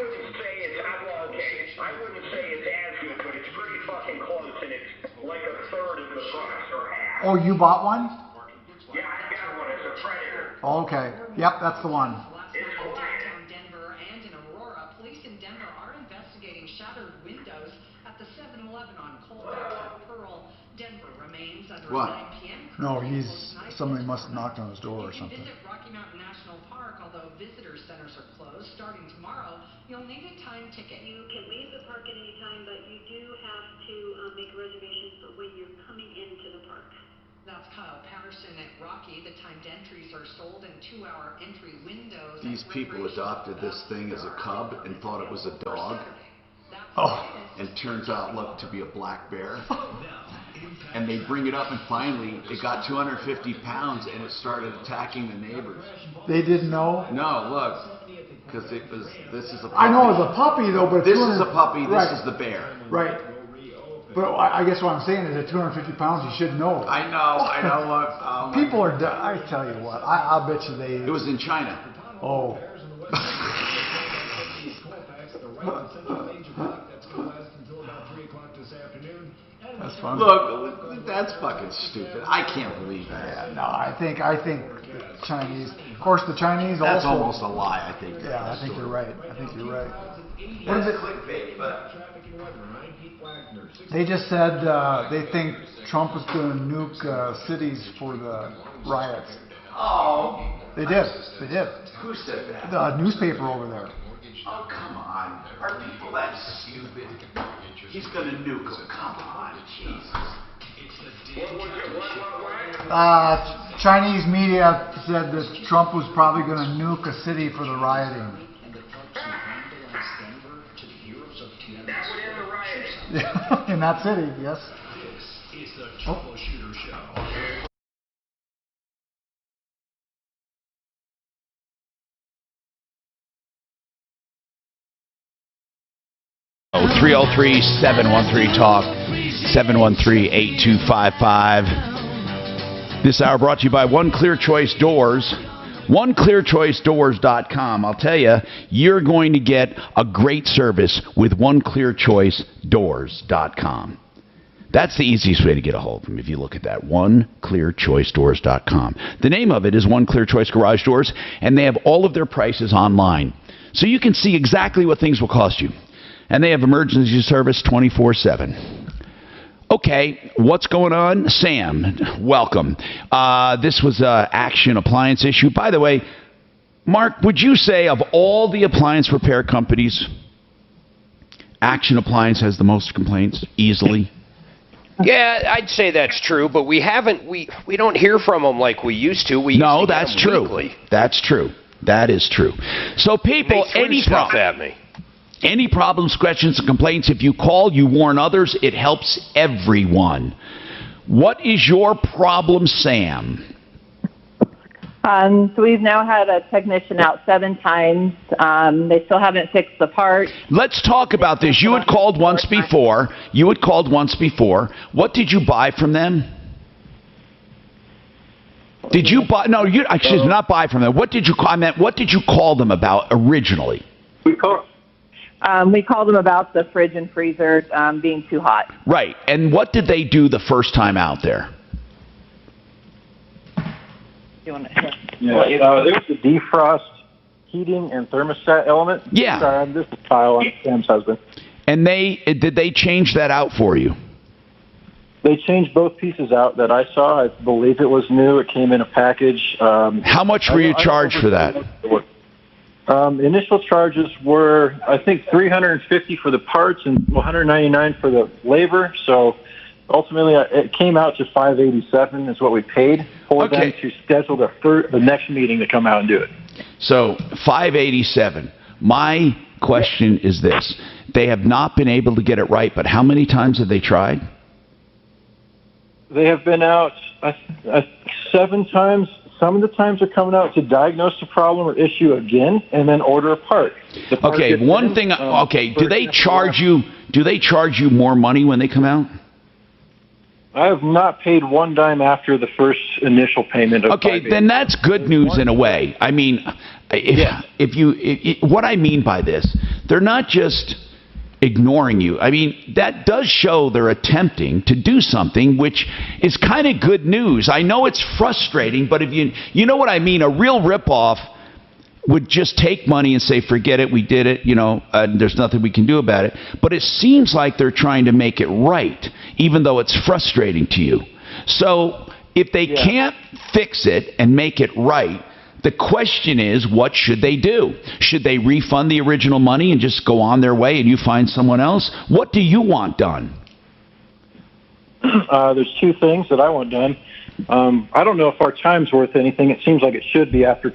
I wouldn't say it's as good, but it's pretty fucking close, and it's like a third of the price or half. Oh, you bought one? Yeah, I got one. It's a Predator. Oh, okay. Yep, that's the one. It's quiet. Denver and in Aurora, police in Denver are investigating shattered windows at the 7-Eleven on Colfax and Pearl. Denver remains under What? 9 p.m. No, somebody must have knocked on his door or something. Visit Rocky Mountain National Park, although visitor centers are closed starting tomorrow. You'll need a time ticket. You can leave the park at any time, but you do have to make a reservation for when you're coming into the park. That's Kyle Patterson at Rocky. The timed entries are sold in 2-hour entry windows. These people adopted this thing as a cub and thought it was a dog. Oh. And turns out looked to be a black bear. And they bring it up and finally it got 250 pounds and it started attacking the neighbors. They didn't know? No, look. Because this is a puppy. I know it's a puppy though, but this is a puppy, right. This is the bear. Right. But I guess what I'm saying is at 250 pounds, you should know. I know. Look, people are. I tell you what. I'll bet you they. It was in China. Oh. That's funny. Look, that's fucking stupid. I can't believe that. Yeah, no, I think the Chinese. Of course, the Chinese also. That's almost a lie. I think. Yeah, I think you're right. What is it? Clickbait, but. They just said they think Trump is going to nuke cities for the riots. Oh. They did. Who said that? The newspaper over there. Oh, come on. Are people that stupid? He's going to nuke them. Come on. Jesus. Chinese media said that Trump was probably going to nuke a city for the rioting. That would end the rioting. Yeah, in that city, yes. This is the Troubleshooter Show. 303-713-TALK, 713-8255. This hour brought to you by One Clear Choice Doors. OneClearChoiceDoors.com. I'll tell you, you're going to get a great service with OneClearChoiceDoors.com. That's the easiest way to get a hold of them if you look at that, oneclearchoicedoors.com. The name of it is One Clear Choice Garage Doors, and they have all of their prices online. So you can see exactly what things will cost you. And they have emergency service 24/7. Okay, what's going on? Sam, welcome. This was an Action appliance issue. By the way, Mark, would you say of all the appliance repair companies, Action Appliance has the most complaints, easily? Yeah, I'd say that's true, but we don't hear from them like we used to. We used to get that's them true. weekly. That's true. That is true. So people, any problems, questions, and complaints, if you call, you warn others, it helps everyone. What is your problem, Sam? So we've now had a technician out 7 times. They still haven't fixed the part. Let's talk about this. You had called once before. What did you buy from them? Did you buy? No, not buy from them. What did you call them about originally? We called them about the fridge and freezer being too hot. Right. And what did they do the first time out there? There was a defrost heating and thermostat element. Yeah. Sorry, this is Kyle. I'm Sam's husband. And did they change that out for you? They changed both pieces out that I saw. I believe it was new. It came in a package. How much were you charged for that? Initial charges were, I think, $350 for the parts and $199 for the labor. So ultimately, it came out to $587 is what we paid for them to schedule the next meeting to come out and do it. So $587. My question is this: they have not been able to get it right, but how many times have they tried? They have been out 7 times. Some of the times they're coming out to diagnose the problem or issue again, and then order a part. Okay, one thing. Do they charge you? Do they charge you more money when they come out? I have not paid one dime after the first initial payment. Okay, then that's good news in a way. I mean, what I mean by this, they're not just ignoring you. I mean, that does show they're attempting to do something, which is kind of good news. I know it's frustrating, but if you know what I mean, a real ripoff would just take money and say, forget it, we did it, there's nothing we can do about it. But it seems like they're trying to make it right, even though it's frustrating to you. So if they can't fix it and make it right, the question is, what should they do? Should they refund the original money and just go on their way and you find someone else? What do you want done? There's 2 things that I want done. I don't know if our time's worth anything. It seems like it should be after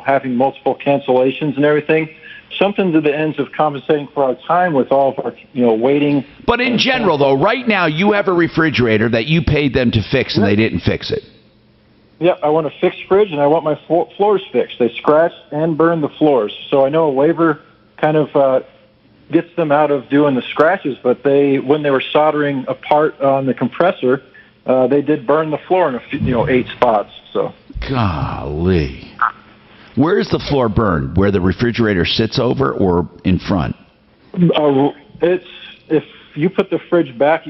having multiple cancellations and everything. Something to the ends of compensating for our time with all of our waiting. But in general, though, right now you have a refrigerator that you paid them to fix and they didn't fix it. Yeah, I want a fixed fridge and I want my floors fixed. They scratched and burned the floors. So I know a waiver kind of gets them out of doing the scratches, but when they were soldering a part on the compressor, they did burn the floor in 8 spots. So. Golly. Where is the floor burned? Where the refrigerator sits over or in front? It's if you put the fridge back,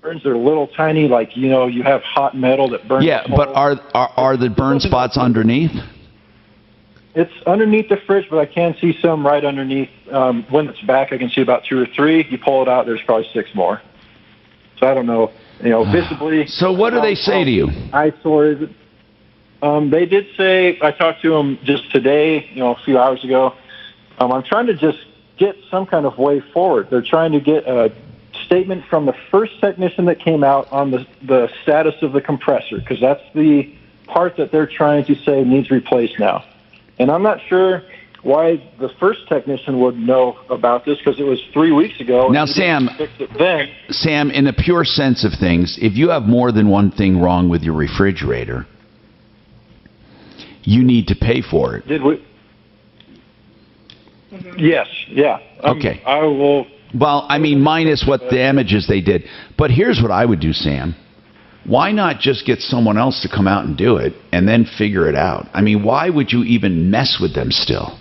burns are little tiny, like you have hot metal that burns. Yeah, but are the burn spots underneath? It's underneath the fridge, but I can see some right underneath. When it's back, I can see about 2 or 3. You pull it out, there's probably 6 more. So I don't know, visibly. So what do they say to you? Eyesore is it? They did say, I talked to them just today, a few hours ago. I'm trying to just get some kind of way forward. They're trying to get a statement from the first technician that came out on the status of the compressor, because that's the part that they're trying to say needs replaced now. And I'm not sure why the first technician would know about this, because it was 3 weeks ago. Now, Sam, in the pure sense of things, if you have more than one thing wrong with your refrigerator, you need to pay for it. Did we? Yes, yeah. Okay. I will. Well, I mean, minus what damages they did. But here's what I would do, Sam. Why not just get someone else to come out and do it and then figure it out? I mean, why would you even mess with them still?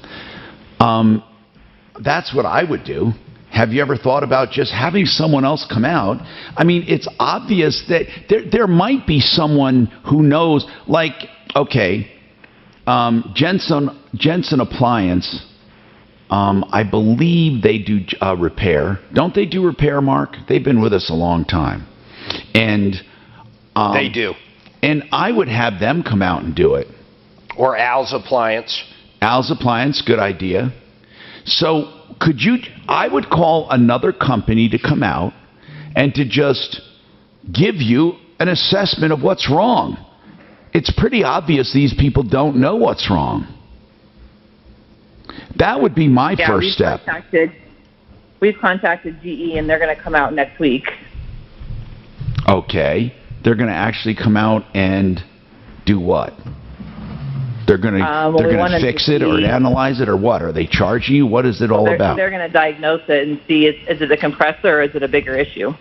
That's what I would do. Have you ever thought about just having someone else come out? I mean, it's obvious that there might be someone who knows, like, okay, Jensen Appliance, I believe they do repair. Don't they do repair, Mark? They've been with us a long time. And they do. And I would have them come out and do it. Or Al's Appliance. Al's Appliance, good idea. So I would call another company to come out and to just give you an assessment of what's wrong. It's pretty obvious these people don't know what's wrong. That would be my first step. We've contacted GE, and they're going to come out next week. Okay. They're going to actually come out and do what? They're going to fix it or analyze it or what? Are they charging you? What is it all about? They're going to diagnose it and see is it a compressor or is it a bigger issue?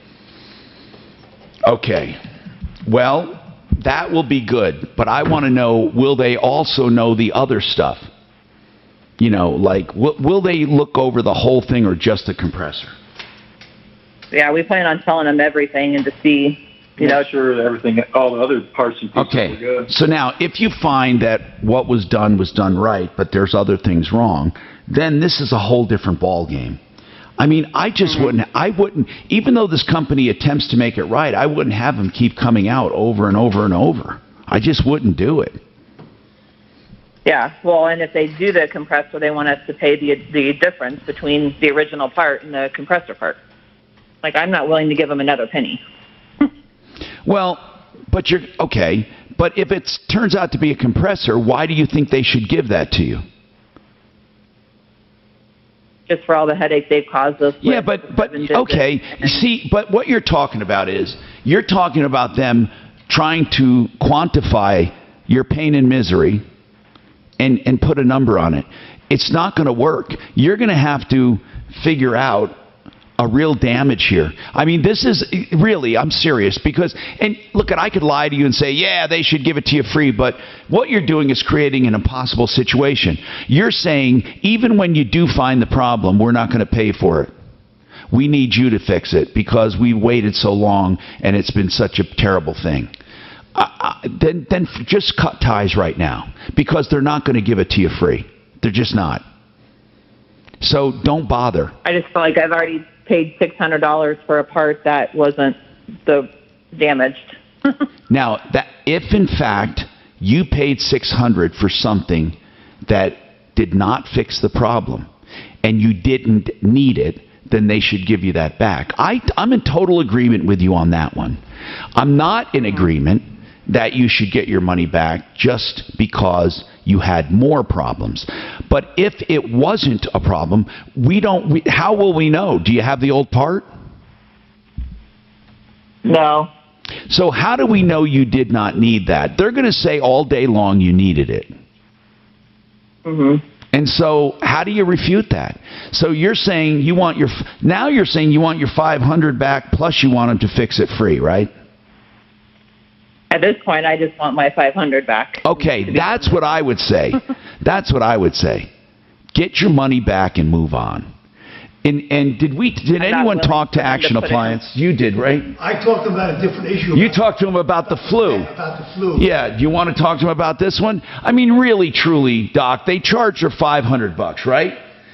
Okay. Well, that will be good. But I want to know, will they also know the other stuff? You know, like, will they look over the whole thing or just the compressor? Yeah, we plan on telling them everything and to see, Make sure that everything, all the other parts and pieces were good. So now, if you find that what was done right, but there's other things wrong, then this is a whole different ball game. I mean, I just wouldn't, even though this company attempts to make it right, I wouldn't have them keep coming out over and over and over. I just wouldn't do it. Yeah, well, and if they do the compressor, they want us to pay the difference between the original part and the compressor part. Like, I'm not willing to give them another penny. Well, but but if it turns out to be a compressor, why do you think they should give that to you? Just for all the headache they've caused us. Yeah, but okay. See, but what you're talking about is you're talking about them trying to quantify your pain and misery and put a number on it. It's not going to work. You're going to have to figure out a real damage here. I mean, this is really, I'm serious, because, and look, I could lie to you and say, yeah, they should give it to you free, but what you're doing is creating an impossible situation. You're saying, even when you do find the problem, we're not going to pay for it. We need you to fix it because we waited so long and it's been such a terrible thing. Then just cut ties right now, because they're not going to give it to you free. They're just not. So don't bother. I just feel like I've already paid $600 for a part that wasn't damaged. Now, if in fact you paid $600 for something that did not fix the problem and you didn't need it, then they should give you that back. I'm in total agreement with you on that one. I'm not in agreement that you should get your money back just because you had more problems. But if it wasn't a problem, how will we know? Do you have the old part? No. So how do we know you did not need that? They're going to say all day long you needed it. Mm-hmm. And so how do you refute that? So you're saying you want your $500 back plus you want them to fix it free, right? At this point, I just want my $500 back. Okay, that's what I would say. That's what I would say. Get your money back and move on. And did anyone talk to Action Appliance? You did, right? I talked about a different issue. You talked to him about the flu. Yeah, about the flu. Yeah, do you want to talk to him about this one? I mean, really, truly, Doc, they charged her $500, right?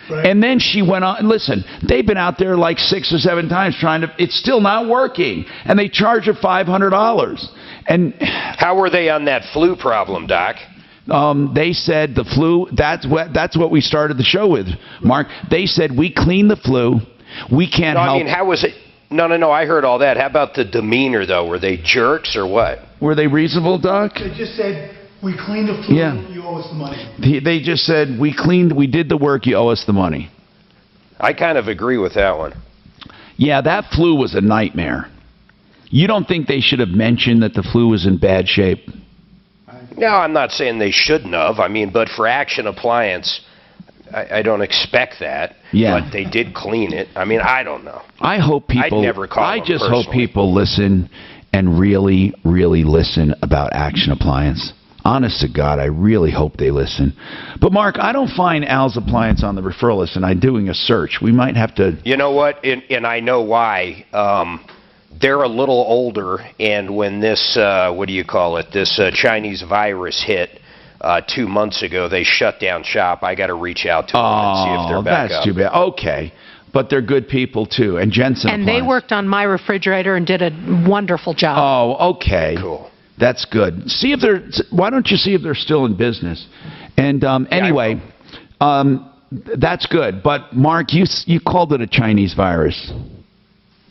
Right. And then she went on, and listen, they've been out there like 6 or 7 times it's still not working. And they charge her $500. And how were they on that flu problem, Doc? They said the flu, that's what we started the show with, Mark. They said, we cleaned the flu. We can't help. I mean, how was it? No, I heard all that. How about the demeanor, though? Were they jerks or what? Were they reasonable, Doc? They just said, we cleaned the flu, yeah. You owe us the money. They just said, we did the work, you owe us the money. I kind of agree with that one. Yeah, that flu was a nightmare. You don't think they should have mentioned that the flu was in bad shape? No, I'm not saying they shouldn't have. I mean, but for Action Appliance, I don't expect that. Yeah. But they did clean it. I mean, I don't know. I hope people. I'd never call them just personally. hope people listen and really, really listen about Action Appliance. Honest to God, I really hope they listen. But, Mark, I don't find Al's Appliance on the referral list, and I'm doing a search. We might have to... You know what? And I know why. They're a little older, and when this, this Chinese virus hit 2 months ago, they shut down shop. I got to reach out to them and see if they're back that's up. Too bad. Okay. But they're good people, too. And Jensen And they worked on my refrigerator and did a wonderful job. Oh, okay. Cool. That's good. See if they're. Why don't you see if they're still in business? And anyway, that's good. But Mark, you called it a Chinese virus.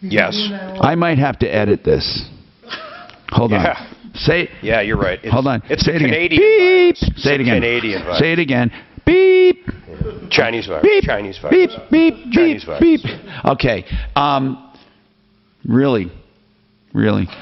Yes. I might have to edit this. Hold on. Say. Yeah, you're right. Hold on. It's Say a it again. Canadian Beep. virus. Say it again. Canadian virus. Say it again. Beep. Chinese virus. Beep. Chinese virus. Beep. Beep. Chinese Beep. virus. Beep. Okay. Really.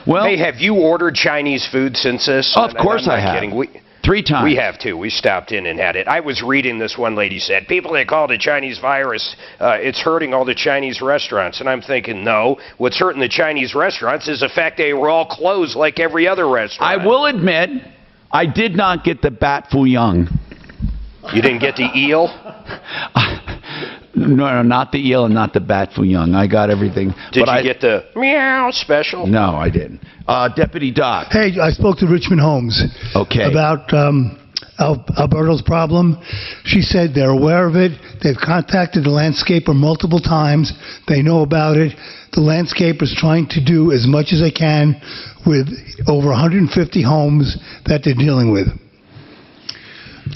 Well, hey, have you ordered Chinese food since this? Of course I have. Kidding. 3 times. We have too. We stopped in and had it. I was reading this one lady said, people that call it a Chinese virus, it's hurting all the Chinese restaurants. And I'm thinking, no, what's hurting the Chinese restaurants is the fact they were all closed like every other restaurant. I will admit, I did not get the bat foo young. You didn't get the eel? No, not the eel and not the bat foo young. I got everything. Did you get the meow special? No, I didn't. Deputy Doc. Hey, I spoke to Richmond Homes. Okay. About Alberto's problem. She said they're aware of it. They've contacted the landscaper multiple times. They know about it. The landscaper's trying to do as much as they can with over 150 homes that they're dealing with.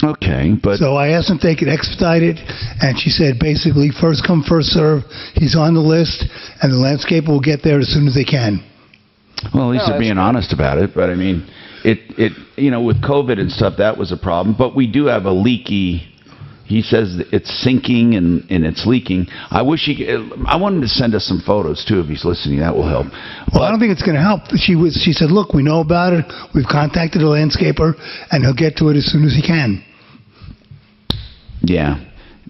Okay, but... So I asked them if they could expedite it, and she said basically first come, first serve. He's on the list, and the landscaper will get there as soon as they can. Well, at least they're being honest about it, but I mean, with COVID and stuff, that was a problem. But we do have a leaky... He says it's sinking and it's leaking. I wish I want him to send us some photos, too, if he's listening. That will help. Well, I don't think it's going to help. She said, look, we know about it. We've contacted a landscaper, and he'll get to it as soon as he can. Yeah.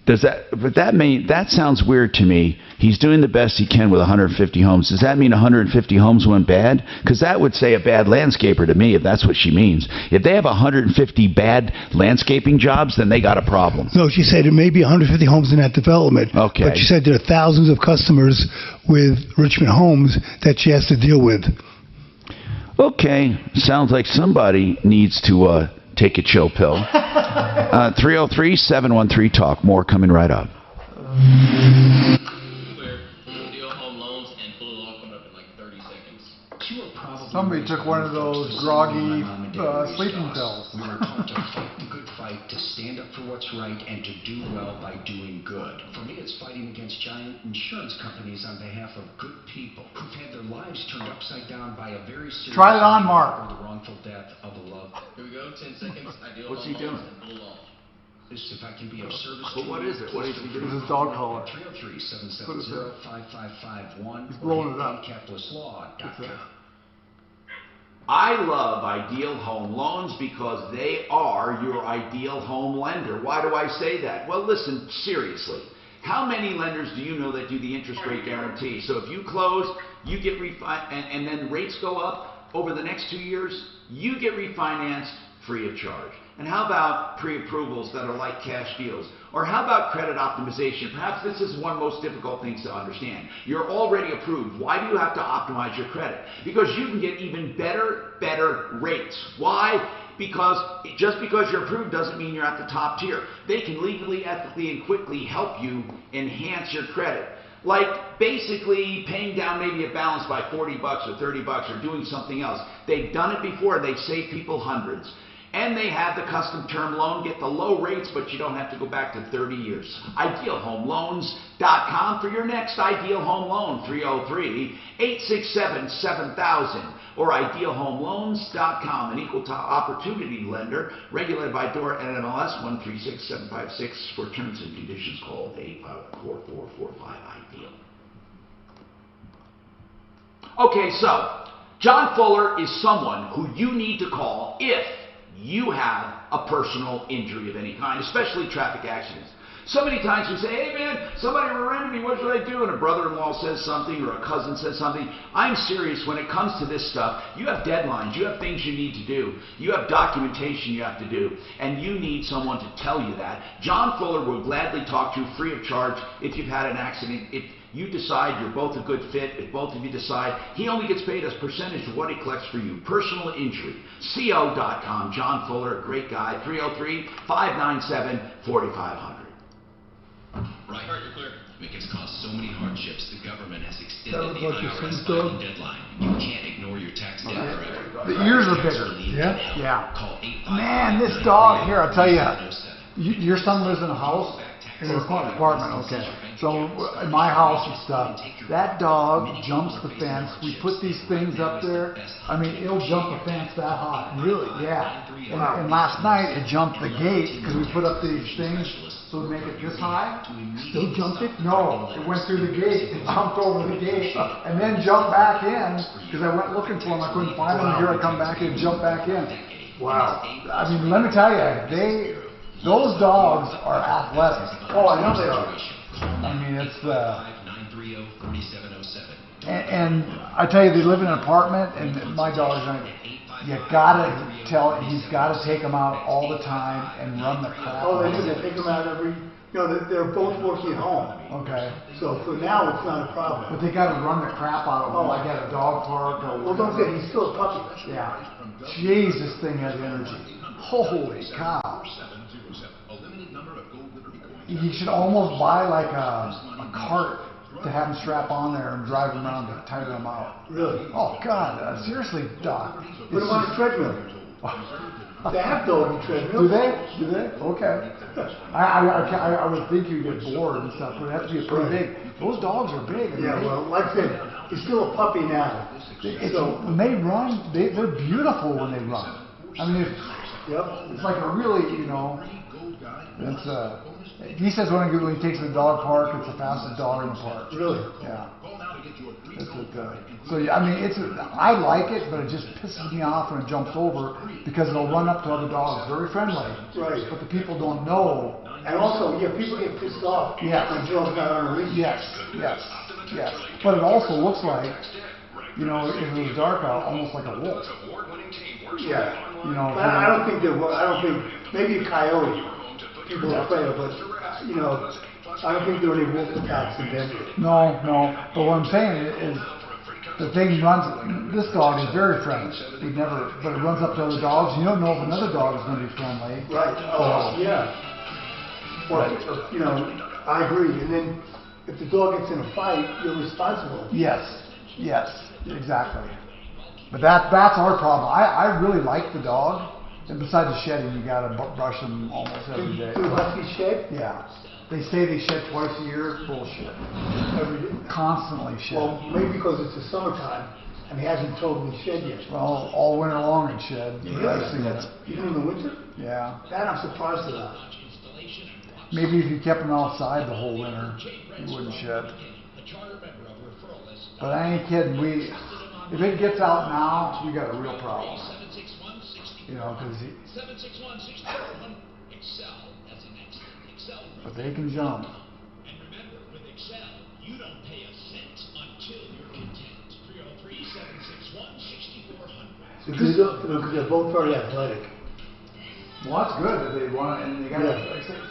That sounds weird to me. He's doing the best he can with 150 homes. Does that mean 150 homes went bad? Because that would say a bad landscaper to me, if that's what she means. If they have 150 bad landscaping jobs, then they got a problem. No, she said it may be 150 homes in that development. Okay. But she said there are thousands of customers with Richmond Homes that she has to deal with. Okay. Sounds like somebody needs to take a chill pill. 303-713-TALK. More coming right up. Somebody took one of those groggy sleeping pills. We were taught to fight the good fight, to stand up for what's right, and to do well by doing good. For me, it's fighting against giant insurance companies on behalf of good people who've had their lives turned upside down by a very serious... Try it on, Mark. ...or the wrongful death of a loved... Here we go, 10 seconds. What's he doing? This, if I can be of service to what is it? What is he doing? This is dog collar. 303-770-5551. He's blowing it up. CapitalistLaw.com. I love Ideal Home Loans because they are your ideal home lender. Why do I say that? Well, listen, seriously. How many lenders do you know that do the interest rate guarantee? So if you close, you get and then rates go up over the next 2 years, you get refinanced free of charge. And how about pre-approvals that are like cash deals? Or how about credit optimization? Perhaps this is one of the most difficult things to understand. You're already approved. Why do you have to optimize your credit? Because you can get even better rates. Why? Because just because you're approved doesn't mean you're at the top tier. They can legally, ethically, and quickly help you enhance your credit. Like basically paying down maybe a balance by $40 or $30 or doing something else. They've done it before. They've saved people hundreds. And they have the custom term loan, get the low rates, but you don't have to go back to 30 years. IdealHomeLoans.com for your next Ideal Home Loan, 303-867-7000. Or IdealHomeLoans.com, an equal opportunity lender, regulated by DORA NMLS 136756. For terms and conditions, call 854-445-IDEAL. Okay, so John Fuller is someone who you need to call if you have a personal injury of any kind, especially traffic accidents. So many times we say, hey man, somebody rear-ended me, what should I do? And a brother-in-law says something or a cousin says something. I'm serious when it comes to this stuff. You have deadlines, you have things you need to do, you have documentation you have to do, and you need someone to tell you that. John Fuller will gladly talk to you free of charge if you've had an accident. If you decide you're both a good fit, if both of you decide, he only gets paid as percentage of what he collects for you. Personal injury. CO.com. John Fuller, a great guy. 303-597-4500. Right, you're clear. It has caused so many hardships, the government has extended That was the what you IRS said, filing deadline. You can't ignore your tax debt forever. The ears are bigger. Yeah? Yeah. Call 855. Man, this dog here, I'll tell you, your son lives in a house? In an apartment, okay. So in my house and stuff, that dog jumps the fence. We put these things up there. I mean, it'll jump the fence that high. Really? Yeah. And last night it jumped the gate because we put up these things so to make it this high. Still jumped it? No, it went through the gate. It jumped over the gate and then jumped back in because I went looking for him. I couldn't find him. Here I come back and jump back in. Wow. I mean, let me tell you, those dogs are athletic. Oh, I know they are. I mean, it's and I tell you, they live in an apartment, and my dog's like, you gotta he's gotta take them out all the time and run the crap. Oh, they do. They take them out every. They're both working at home. Okay. So for now, it's not a problem. But they gotta run the crap out of them, like at a dog park or. Well, don't say he's still a puppy. Yeah. Jeez, this thing has energy. Holy cow. You should almost buy like a cart to have them strap on there and drive them around to tire them out. Really? Oh, God. Seriously, Doc. Put them on a treadmill. They have doggy treadmills. Do they? Do they? Okay. I would think you'd get bored and stuff, but it has to be pretty big. Those dogs are big. Yeah, well, like I said, he's still a puppy now. When they run, they're beautiful when they run. I mean, it's like a really, it's he says when he takes the dog park, it's the fastest dog in the park. Really? Yeah. So I mean, I like it, but it just pisses me off when it jumps over because it'll run up to other dogs. Very friendly. Right. But the people don't know. And also, people get pissed off when Joe's not on a leash. Yes. But it also looks like, if it was dark out, almost like a wolf. Yeah. I don't think maybe a coyote. People are afraid of, but I don't think there are any wolf attacks in Denver. No. But what I'm saying is, the thing runs. This dog is very friendly. But it runs up to other dogs. You don't know if another dog is going to be friendly. Right. Oh, yeah. Well, I agree. And then if the dog gets in a fight, you're responsible. Yes, exactly. But that's our problem. I really like the dog. And besides the shedding, you got to brush them almost every day. Do huskies shed? Yeah. They say they shed twice a year. Bullshit. Every day? Constantly shed. Well, maybe because it's the summertime and he hasn't totally shed yet. Well, all winter long it shed. Really? Even in the winter? Yeah. That I'm surprised about. Maybe if you kept them outside the whole winter, you wouldn't shed. But I ain't kidding. If it gets out now, we got a real problem. Because but they can jump. And remember, with Excel, you don't pay a cent until you're content. 303-761-6400. Because they're both very athletic. Well, that's good that they want it, and they got to.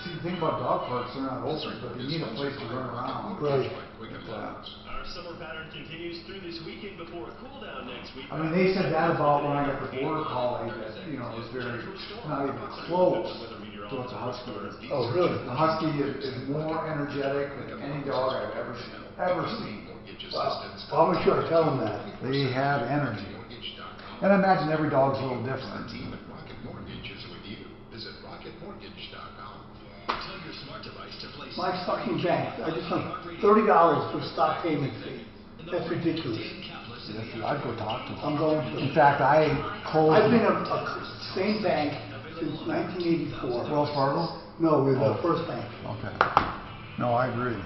See, the thing about dog parks, they're not open, but they need a place to run around. Right. Our summer pattern continues through this weekend before a cool down next week. I mean, they said that about when I got the border collie that is very not even close to what the husky is. Oh, really? The husky is more energetic than any dog I've ever seen. Wow. Well, I'm sure I tell them that. They have energy, and I imagine every dog's a little different. My fucking bank, I just want $30 for a stock payment fee. That's ridiculous. I'd go talk to them. I'm going to. In fact, I've been a same bank since 1984. Wells Fargo? No, with First Bank. Okay. No, I agree.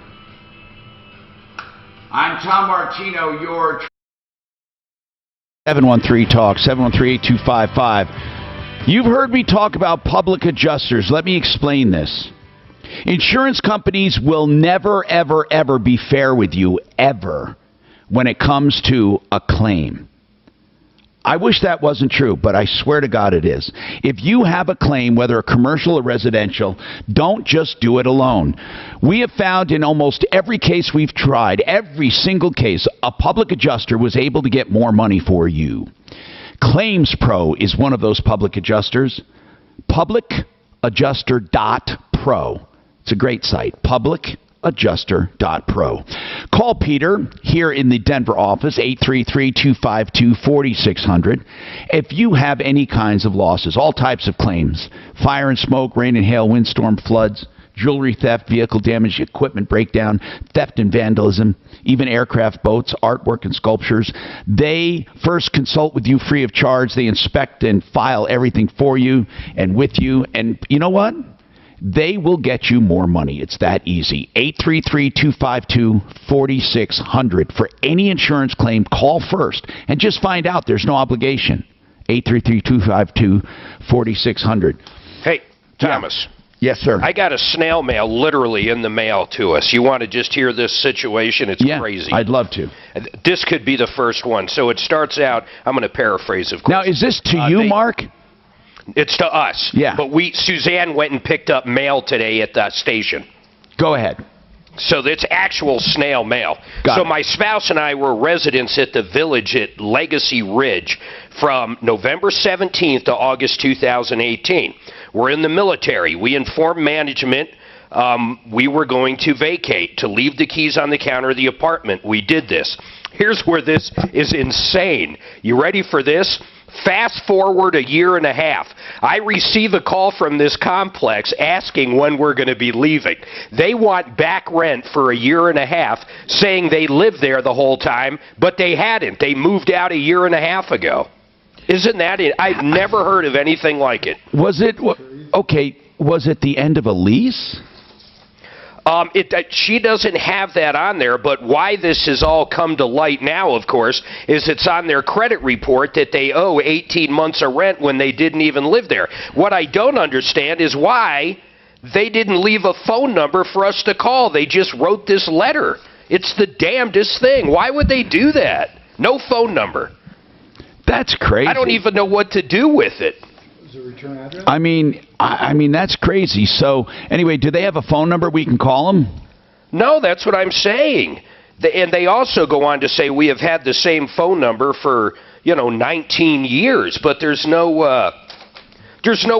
I'm Tom Martino, your 713-TALK, 713-8255. You've heard me talk about public adjusters. Let me explain this. Insurance companies will never, ever, ever be fair with you, ever, when it comes to a claim. I wish that wasn't true, but I swear to God it is. If you have a claim, whether commercial or residential, don't just do it alone. We have found in almost every case we've tried, every single case, a public adjuster was able to get more money for you. Claims Pro is one of those public adjusters. Publicadjuster.pro. It's a great site. Publicadjuster.pro. Call Peter here in the Denver office, 833-252-4600. If you have any kinds of losses, all types of claims, fire and smoke, rain and hail, windstorm, floods, jewelry theft, vehicle damage, equipment breakdown, theft and vandalism, even aircraft, boats, artwork, and sculptures. They first consult with you free of charge. They inspect and file everything for you and with you. And you know what? They will get you more money. It's that easy. 833-252-4600. For any insurance claim, call first and just find out. There's no obligation. 833-252-4600. Hey, Thomas. Yeah. Yes, sir. I got a snail mail literally in the mail to us. You want to just hear this situation? It's crazy. I'd love to. This could be the first one. So it starts out, I'm going to paraphrase, of course. Now, is this to you, Mark? It's to us. Yeah. But Suzanne went and picked up mail today at the station. Go ahead. So it's actual snail mail. Got it. My spouse and I were residents at the Village at Legacy Ridge from November 17th to August 2018. We're in the military. We informed management we were going to vacate, to leave the keys on the counter of the apartment. We did this. Here's where this is insane. You ready for this? Fast forward a year and a half. I receive a call from this complex asking when we're going to be leaving. They want back rent for a year and a half, saying they lived there the whole time, but they hadn't. They moved out a year and a half ago. Isn't that it? I've never heard of anything like it. Was it, okay, was it the end of a lease? She doesn't have that on there, but why this has all come to light now, of course, is it's on their credit report that they owe 18 months of rent when they didn't even live there. What I don't understand is why they didn't leave a phone number for us to call. They just wrote this letter. It's the damnedest thing. Why would they do that? No phone number. That's crazy. I don't even know what to do with it. Is there a return address? I mean, that's crazy. So, anyway, do they have a phone number we can call them? No, that's what I'm saying. And they also go on to say we have had the same phone number for, 19 years, but there's no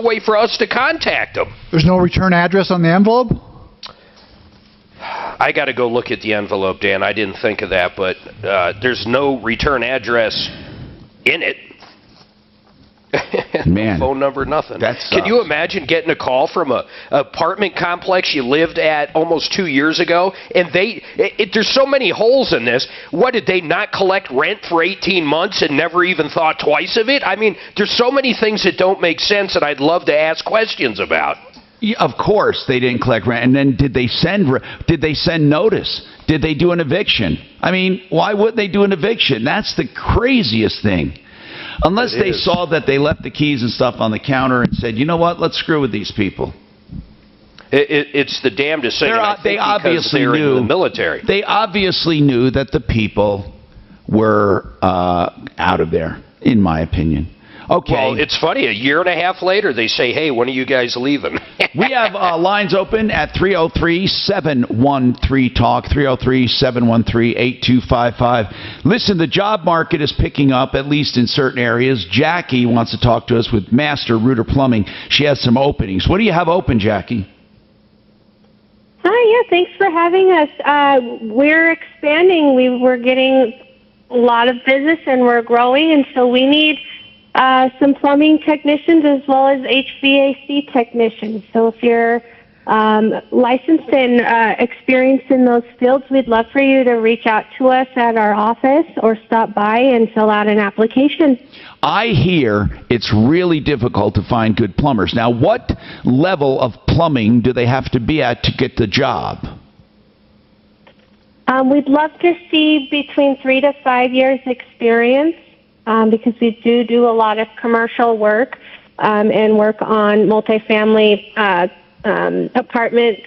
way for us to contact them. There's no return address on the envelope? I got to go look at the envelope, Dan. I didn't think of that, but there's no return address in it. Man, no phone number, nothing. That sucks. Can you imagine getting a call from a apartment complex you lived at almost 2 years ago, and there's so many holes in this. What, did they not collect rent for 18 months and never even thought twice of it? I mean, there's so many things that don't make sense that I'd love to ask questions about. Yeah, of course they didn't collect rent. And then did they send notice? Did they do an eviction? I mean, why wouldn't they do an eviction? That's the craziest thing. Unless they saw that they left the keys and stuff on the counter and said, you know what, let's screw with these people. It's the damnedest thing. They obviously knew in the military. They obviously knew that the people were out of there, in my opinion. Okay. Well, it's funny. A year and a half later, they say, hey, when are you guys leaving? We have lines open at 303-713-TALK, 303-713-8255. Listen, the job market is picking up, at least in certain areas. Jackie wants to talk to us with Master Rooter Plumbing. She has some openings. What do you have open, Jackie? Hi, yeah, thanks for having us. We're expanding. We're getting a lot of business, and we're growing, and so we need some plumbing technicians as well as HVAC technicians. So if you're licensed and experienced in those fields, we'd love for you to reach out to us at our office or stop by and fill out an application. I hear it's really difficult to find good plumbers. Now, what level of plumbing do they have to be at to get the job? We'd love to see between 3 to 5 years experience. Because we do a lot of commercial work and work on multifamily apartment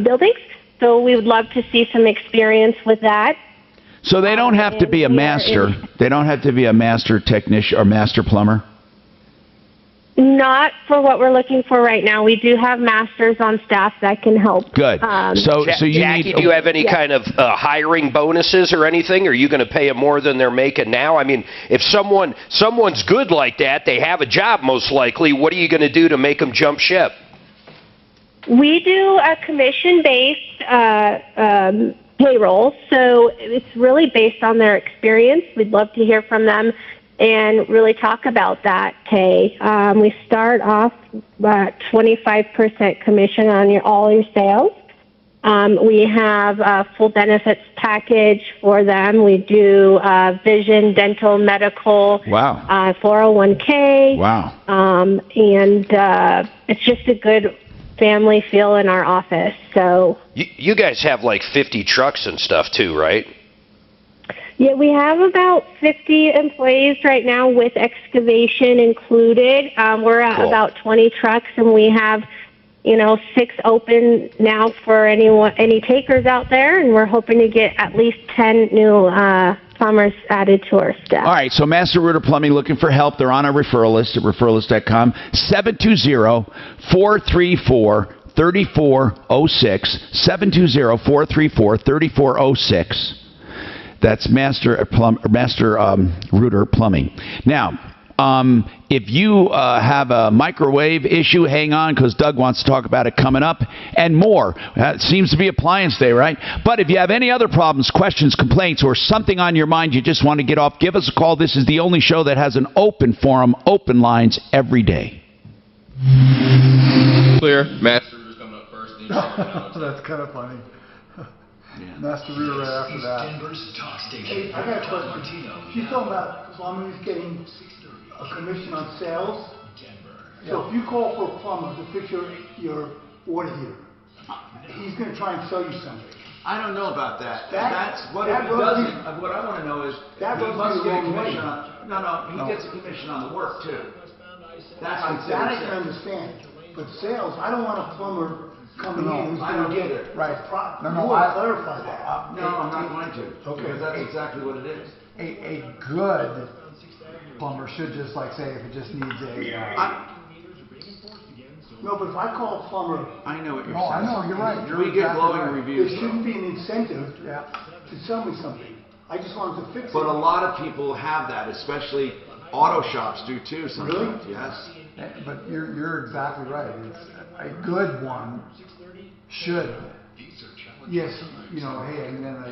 buildings. So we would love to see some experience with that. So they don't have to be a master. They don't have to be a master technician or master plumber? Not for what we're looking for right now. We do have masters on staff that can help. Good. So you Jackie, need, do you have any kind of hiring bonuses or anything? Are you going to pay them more than they're making now? I mean, if someone's good like that, they have a job most likely. What are you going to do to make them jump ship? We do a commission-based payroll, so it's really based on their experience. We'd love to hear from them and really talk about that pay. We start off at 25% commission on all your sales. We have a full benefits package for them. We do vision, dental, medical, 401k. Wow. And it's just a good family feel in our office. So you guys have like 50 trucks and stuff too, right? yeah, we have about 50 employees right now with excavation included. We're at about 20 trucks, and we have, 6 open now for any takers out there, and we're hoping to get at least 10 new plumbers added to our staff. All right, so Master Rooter Plumbing looking for help. They're on our referral list at referralist.com. 720-434-3406. 720-434-3406. That's Master Rooter Plumbing. Now, if you have a microwave issue, hang on, because Doug wants to talk about it coming up, and more. It seems to be appliance day, right? But if you have any other problems, questions, complaints, or something on your mind you just want to get off, give us a call. This is the only show that has an open forum, open lines every day. Clear. Master Rooter's coming up first. That's kind of funny. Master Rooter right after that. Hey, I got a question. She's talking about plumbers getting a commission on sales. So if you call for a plumber to fix your water heater, he's going to try and sell you something. I don't know about that. That's what that he doesn't. What I want to know is that he must get a commission way. on. No, he gets a commission on the work too. That's that I can understand. But sales, I don't want a plumber coming in who's going to get it. Right. You want to clarify that. No, I'm not going to. Okay. Because that's exactly what it is. A good plumber should just say if it just needs no, but if I call a plumber, I know what you're saying. I know, you're right. We get glowing reviews. There shouldn't be an incentive to sell me something. I just wanted to fix it. But a lot of people have that, especially auto shops do too sometimes. Really? Yes. But you're exactly right. It's a good one should. Yes, hey, and then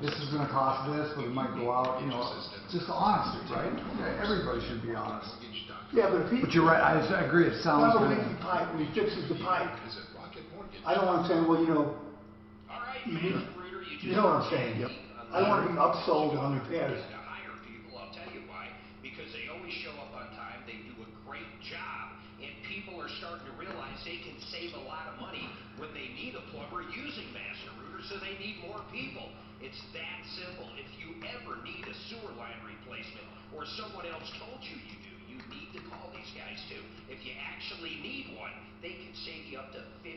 this is going to cost this, but it might go out. Just honesty, right? Everybody should be honest. Yeah, but you're right. I agree. It sounds good. When he fixes the pipe, I don't want to say, well, you know what I'm saying. Yep. I don't want to be upsold on repairs. I'll tell you why. Because they always show up on time. They do a great job, and people are starting to realize they can save a lot of money when they need a plumber using Master Rooter, so they need more people. It's that simple. If you ever need a sewer line replacement, or someone else told you you do, you need to call these guys too. If you actually need one, they can save you up to 50%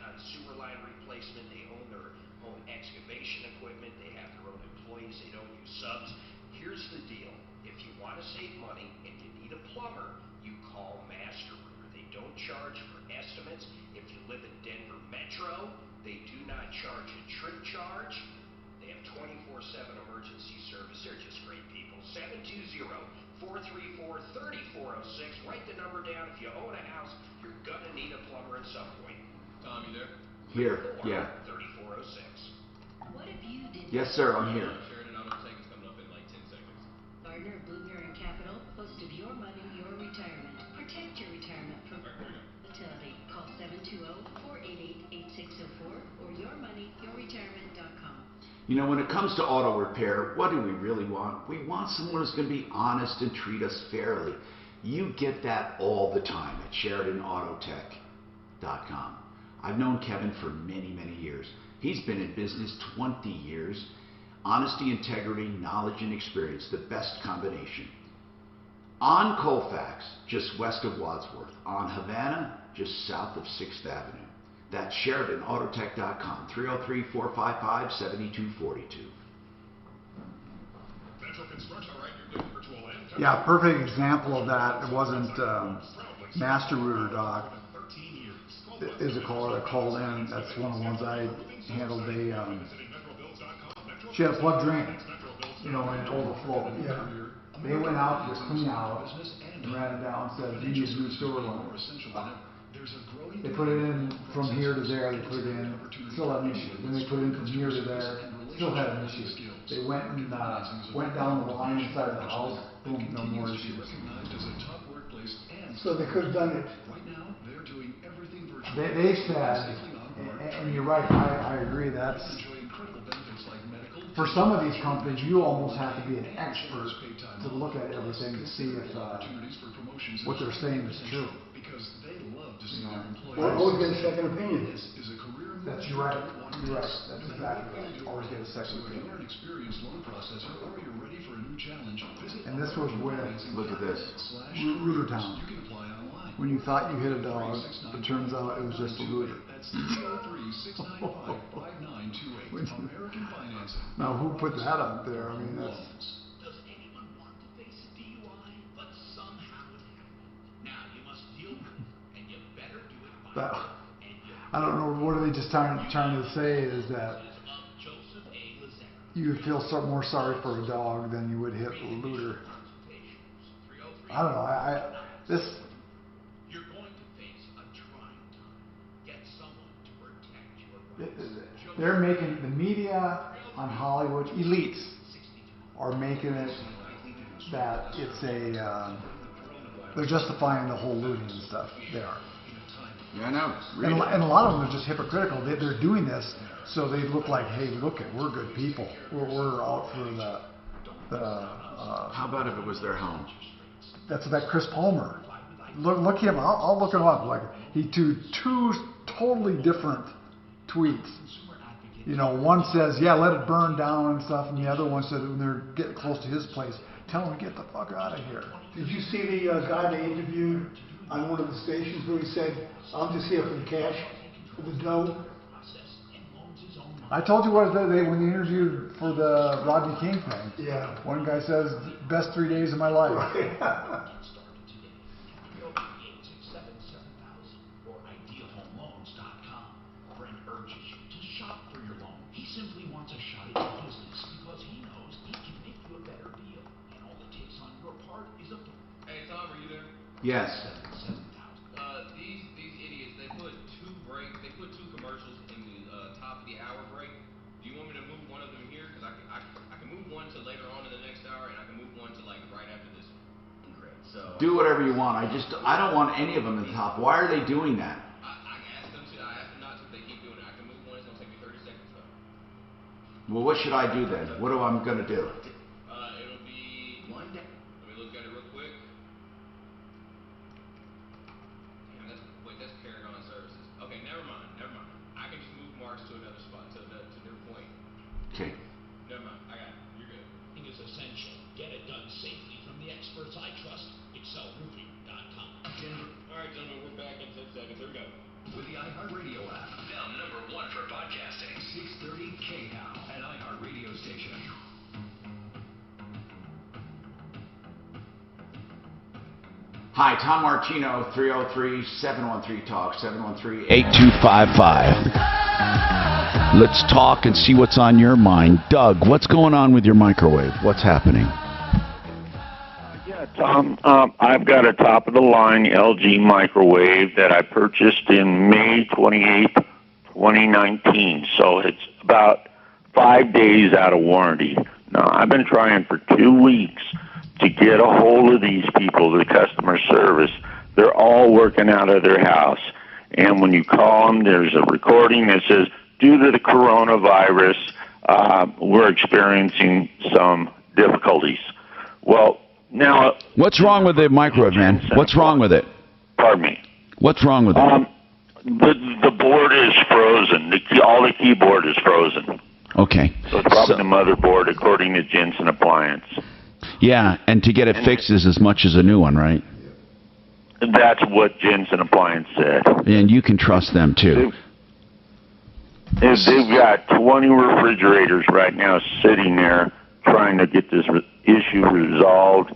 on sewer line replacement. They own their own excavation equipment. They have their own employees. They don't use subs. Here's the deal. If you want to save money and you need a plumber, you call Master Rooter. They don't charge for estimates. If you live in Denver Metro, they do not charge a trip charge. They have 24/7 emergency service. They're just great people. 720-434-3406. Write the number down. If you own a house, you're going to need a plumber at some point. Tom, you there? Here, yeah. 3406. What if you did? Yes, sir, I'm here. Sheridan Auto Tech is coming up in like 10 seconds. Gardner, Blueberry, and Capital, host of Your Money, Your Retirement. Protect your retirement from volatility. Call 720-488-8604 or yourmoneyyourretirement.com. When it comes to auto repair, what do we really want? We want someone who's going to be honest and treat us fairly. You get that all the time at SheridanAutoTech.com. I've known Kevin for many, many years. He's been in business 20 years. Honesty, integrity, knowledge, and experience, the best combination. On Colfax, just west of Wadsworth. On Havana, just south of 6th Avenue. That's SheridanAutotech.com, 303-455-7242. Yeah, perfect example of that. It wasn't Master Router Doc. Is a caller that called in. That's one of the ones I handled. She had a plug drain, and it overflowed. Yeah. They went out to clean out and ran it down and said, you need a new sewer line. They put it in from here to there, they put it in, still had an issue. Then they put it in from here to there, still had an issue. They went and went down the line inside the house, boom, no more issues. So they could have done it. They said, and you're right, I agree, that's, for some of these companies, you almost have to be an expert to look at everything to see if what they're saying is true. Or always get a second opinion. That's right. You're right. That's exactly right. Always get a second opinion. And this was with, look at this, Router Town. When you thought you hit a dog, it turns out it was just a router. Now who put that up there? I mean, that's. Does anyone want to face a DUI? But somehow it happened. Now you must deal with it, and you better do it by That, I don't know. What are they just trying to say is that you would feel more sorry for a dog than you would hit a looter. I don't know. This. You're going to face a trying time. Get someone to protect your rights. They're making the media on Hollywood elites are making it that it's a. They're justifying the whole looting and stuff. They are. Yeah, I know. And a lot of them are just hypocritical. They're doing this so they look like, hey, look, we're good people. We're out for the. How about if it was their home? That's that Chris Palmer. Look him. I'll look him up. Like he did two totally different tweets. One says, yeah, let it burn down and stuff, and the other one said when they're getting close to his place, tell him to get the fuck out of here. Did you see the guy they interviewed on one of the stations where he said, I'm just here for the cash, for the dough? I told you what when they interviewed for the Rodney King thing. Yeah. One guy says, best 3 days of my life. Simply wants a shot at your business because he knows he can make you a better deal. And all it takes on your part is a... Hey, Tom, are you there? Yes. These idiots, they put two commercials in the top of the hour break. Do you want me to move one of them here? Because I can move one to later on in the next hour, and I can move one to like right after this one. Great. So Do whatever you want. I don't want any of them in the top. Why are they doing that? I asked them not to. They keep doing it. I can move one. It's gonna take me 30 seconds though. Well, what should I do then? What am I going to do? It'll be one day. Let me look at it real quick. Damn, that's Paragon Services. Okay, never mind. I can just move Marks to another spot, to their point. Okay. Never mind. I got it. You're good. It is essential. Get it done safely from the experts I trust. ExcelRoofing.com. All right, gentlemen, we're back in 10 seconds. Here we go. With the iHeartRadio app, Now #1 for podcasting. 630 KHOW, an iHeartRadio station. Hi, Tom Martino, 303-713-TALK, 713-8255. Let's talk and see what's on your mind. Doug, what's going on with your microwave? What's happening? Yeah, Tom, I've got a top-of-the-line LG microwave that I purchased in May 28th, 2019. So it's about 5 days out of warranty. Now, I've been trying for 2 weeks to get a hold of these people, the customer service. They're all working out of their house. And when you call them, there's a recording that says, due to the coronavirus, we're experiencing some difficulties. Well, now... What's wrong with the microwave, man? What's wrong with it? Pardon me? What's wrong with it? The board is frozen. All the keyboard is frozen. Okay. So it's probably the motherboard, according to Jensen Appliance. Yeah, and to get it fixed is as much as a new one, right? That's what Jensen Appliance said. And you can trust them, too. If they've got 20 refrigerators right now sitting there trying to get this issue resolved.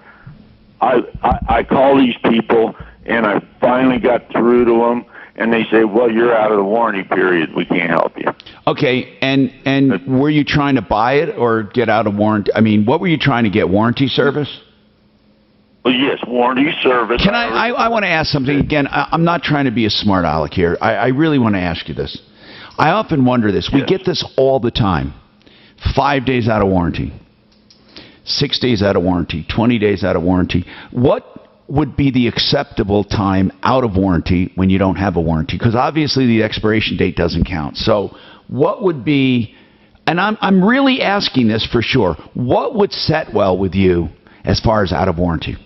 I call these people, and I finally got through to them, and they say, well, you're out of the warranty period. We can't help you. Okay, and were you trying to buy it or get out of warranty? I mean, what were you trying to get, warranty service? Well, yes, warranty service. Can I want to ask something again. I'm not trying to be a smart aleck here. I really want to ask you this. I often wonder this. We get this all the time. 5 days out of warranty. 6 days out of warranty. 20 days out of warranty. What would be the acceptable time out of warranty when you don't have a warranty? Because obviously the expiration date doesn't count. So what would be, and I'm really asking this for sure, what would set well with you as far as out of warranty?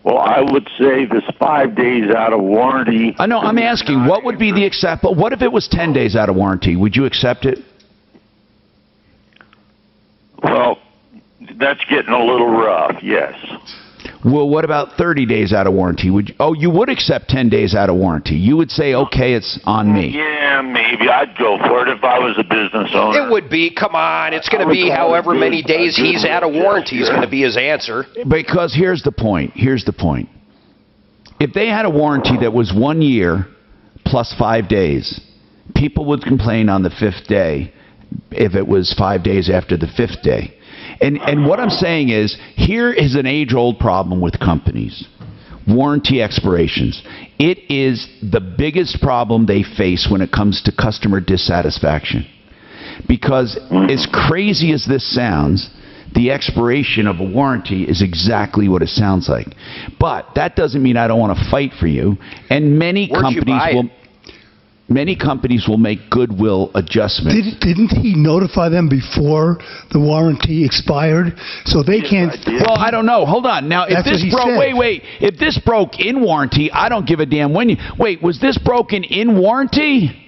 Well, I would say this 5 days out of warranty. I know, I'm asking, what would be the acceptable? What if it was 10 days out of warranty? Would you accept it? Well, that's getting a little rough, yes. Well, what about 30 days out of warranty? You would accept 10 days out of warranty. You would say, okay, it's on me. Yeah, maybe. I'd go for it if I was a business owner. It would be, come on, it's going to be however many days he's out of warranty is going to be his answer. Because here's the point. Here's the point. If they had a warranty that was 1 year plus 5 days, people would complain on the 5th day if it was 5 days after the 5th day. And what I'm saying is, here is an age-old problem with companies. Warranty expirations. It is the biggest problem they face when it comes to customer dissatisfaction. Because as crazy as this sounds, the expiration of a warranty is exactly what it sounds like. But that doesn't mean I don't want to fight for you. And many companies will make goodwill adjustments. Didn't he notify them before the warranty expired? So they can't... Well, I don't know. Hold on. Now, if this broke... Wait. If this broke in warranty, I don't give a damn when you... Wait, was this broken in warranty?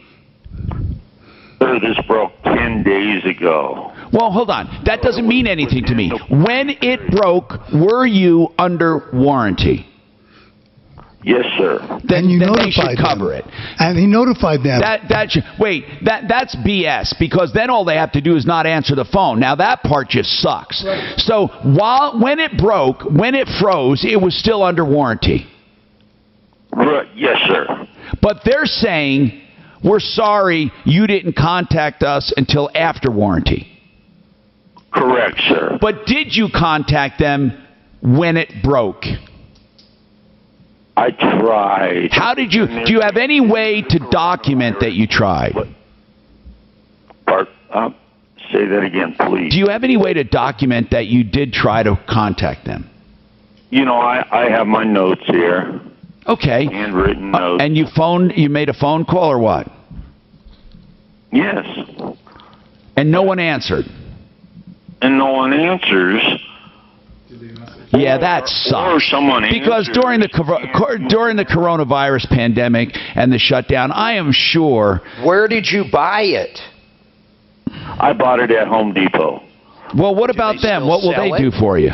This broke 10 days ago. Well, hold on. That doesn't mean anything to me. When it broke, were you under warranty? Yes, sir. Then they should cover it. And he notified them. That's BS, because then all they have to do is not answer the phone. Now that part just sucks. Right. So when it broke, when it froze, it was still under warranty. Right. Yes, sir. But they're saying, we're sorry you didn't contact us until after warranty. Correct, sir. But did you contact them when it broke? I tried. How did you... Do you have any way to document that you tried? Say that again, please. Do you have any way to document that you did try to contact them? You know, I have my notes here. Okay. Handwritten notes. And you made a phone call or what? Yes. And no one answered? And no one answers. Yeah, that sucks. Because during the coronavirus pandemic and the shutdown, I am sure... Where did you buy it? I bought it at Home Depot. Well, what about them? What will they do for you?